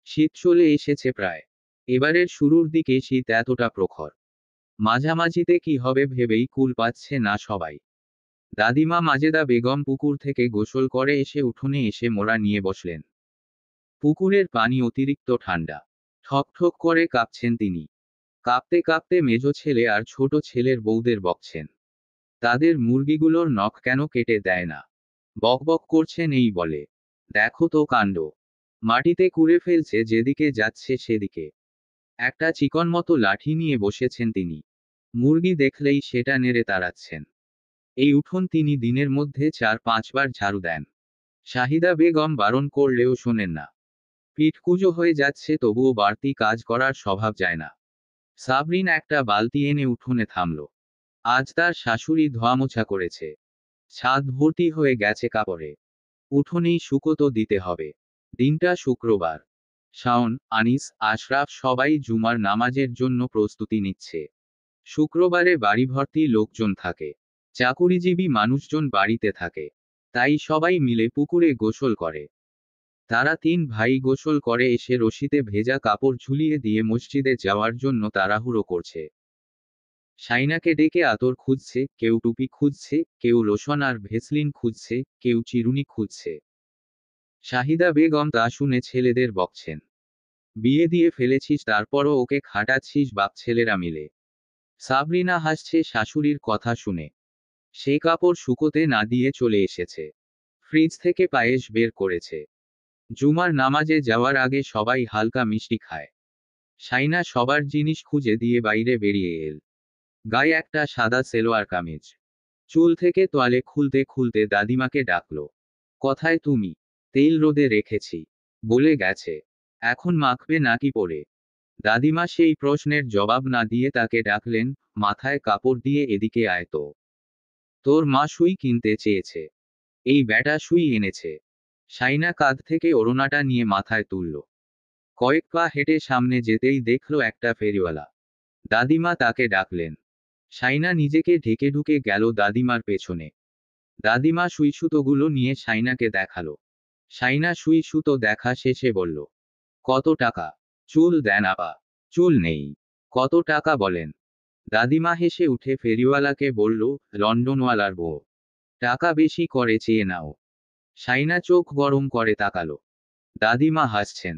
শীত চলে এসেছে প্রায়। এবারের শুরুর দিকে শীত এতটা প্রখর। মাঝামাঝিতে কি হবে ভেবেই কুল পাচ্ছে না সবাই। দাদিমা মাজেদা বেগম পুকুর থেকে গোসল করে এসে উঠোনে এসে মোড়া নিয়ে বসলেন। পুকুরের পানি অতিরিক্ত ঠান্ডা। ঠক ঠক করে কাঁপছেন তিনি। কাঁপতে কাঁপতে মেজ ছেলে আর ছোট ছেলের বউদের বকছেন। তাদের মুরগিগুলোর নখ কেন কেটে দেয় না? বকবক করছেন এই বলে। দেখো তো কাণ্ড। মাটিতে কুড়ে ফেলছে যেদিকে যাচ্ছে সেদিকে। একটা চিকন মতো লাঠি নিয়ে বসেছেন তিনি। মুরগি দেখলেই সেটা নেড়ে তাড়াচ্ছেন। এই উঠোন তিনি দিনের মধ্যে 4-5 বার ঝাড়ু দেন। শাহিদা বেগম বারণ করলেও শোনেন না। পিঠকুজো হয়ে যাচ্ছে তবুও বাড়তি কাজ করার স্বভাব যায় না। সাবরিন একটা বালতি এনে উঠোনে থামল। আজ তার শাশুড়ি ধোয়ামোছা করেছে। ছাদ ভর্তি হয়ে গেছে কাপড়ে। উঠোনেই শুকোতে দিতে হবে। দিনটা শুক্রবার। শাওন, আনিস, আশরাফ সবাই জুমার নামাজের জন্য প্রস্তুতি নিচ্ছে। শুক্রবারে বাড়ি ভর্তি লোকজন থাকে। চাকুরিজীবী মানুষজন বাড়িতে থাকে। তাই সবাই মিলে পুকুরে গোসল করে। তারা 3 ভাই গোসল করে এসে রশিতে ভেজা কাপড় ঝুলিয়ে দিয়ে মসজিদে যাওয়ার জন্য তাড়াহুড়ো করছে। শাইনাকে ডেকে আতর খুঁজছে, কেউ টুপি খুঁজছে, কেউ লোশন আর ভেসলিন খুঁজছে, কেউ চিরুনি খুঁজছে। শাহিদা বেগম তা শুনে ছেলেদের বকছেন। বিয়ে দিয়ে ফেলেছিস তারপরও ওকে খাটাচ্ছিস বাপ ছেলেরা মিলে। সাবরিনা হাসছে শাশুড়ির কথা শুনে। সে কাপড় শুকোতে না দিয়ে চলে এসেছে। ফ্রিজ থেকে পায়েস বের করেছে। জুমার নামাজে যাওয়ার আগে সবাই হালকা মিষ্টি খায়। শাইনা সবার জিনিস খুঁজে দিয়ে বাইরে বেরিয়ে এল। গায়ে একটা সাদা সেলোয়ার কামিজ। চুল থেকে তোয়ালে খুলতে খুলতে দাদিমাকে ডাকল। কোথায় তুমি? তেল রোদে রেখেছি। বলে গেছে। এখন মাখবে নাকি পরে? দাদিমা সেই প্রশ্নের জবাব না দিয়ে তাকে ডাকলেন, মাথায় কাপড় দিয়ে এদিকে আয় তো। তোর মা সুই কিনতে চেয়েছে। এই ব্যাটা সুই এনেছে। শাইনা কাঁধ থেকে ওড়নাটা নিয়ে মাথায় তুলল। কয়েক পা হেঁটে সামনে যেতেই দেখল একটা ফেরিওয়ালা। দাদিমা তাকে ডাকলেন। শাইনা নিজেকে ঢেকে ঢুকে গেল দাদিমার পেছনে। দাদিমা সুই সুতোগুলো নিয়ে শাইনাকে দেখালো। শাইনা সুই সুতো দেখা শেষে বলল, কত টাকা? চুল দেন আপা। চুল নেই। কত টাকা বলেন? দাদিমা হেসে উঠে ফেরিওয়ালাকে বলল, লন্ডনওয়ালার বউ। টাকা বেশি করে চেয়ে নাও। শাইনা চোখ গরম করে তাকালো। দাদিমা হাসছেন।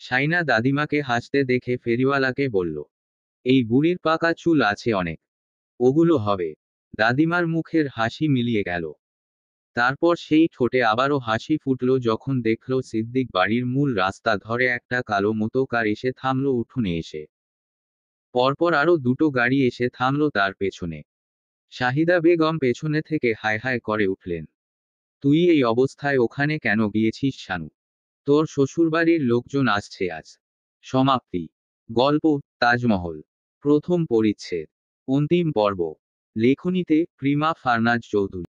শাইনা দাদিমাকে হাসতে দেখে ফেরিওয়ালাকে বলল, এই বুড়ির পাকা চুল আছে অনেক। ওগুলো হবে। দাদিমার মুখের হাসি মিলিয়ে গেল। তারপর সেই ঠোঁটে আবারও হাসি ফুটল যখন দেখল সিদ্দিক বাড়ির মূল রাস্তা ধরে একটা কালো মতো কার এসে থামল উঠোনে এসে। পরপর আরো দুটো গাড়ি এসে থামল তার পেছনে। শাহিদা বেগম পেছনে থেকে হায় হায় করে উঠলেন। তুই এই অবস্থায় ওখানে কেন গিয়েছিস শানু? তোর শ্বশুরবাড়ির লোকজন আসছে আজ। সমাপ্তি। গল্প তাজমহল। প্রথম পরিচ্ছেদ। অন্তিম পর্ব। লেখনীতে প্রিমা ফারনাজ চৌধুরী।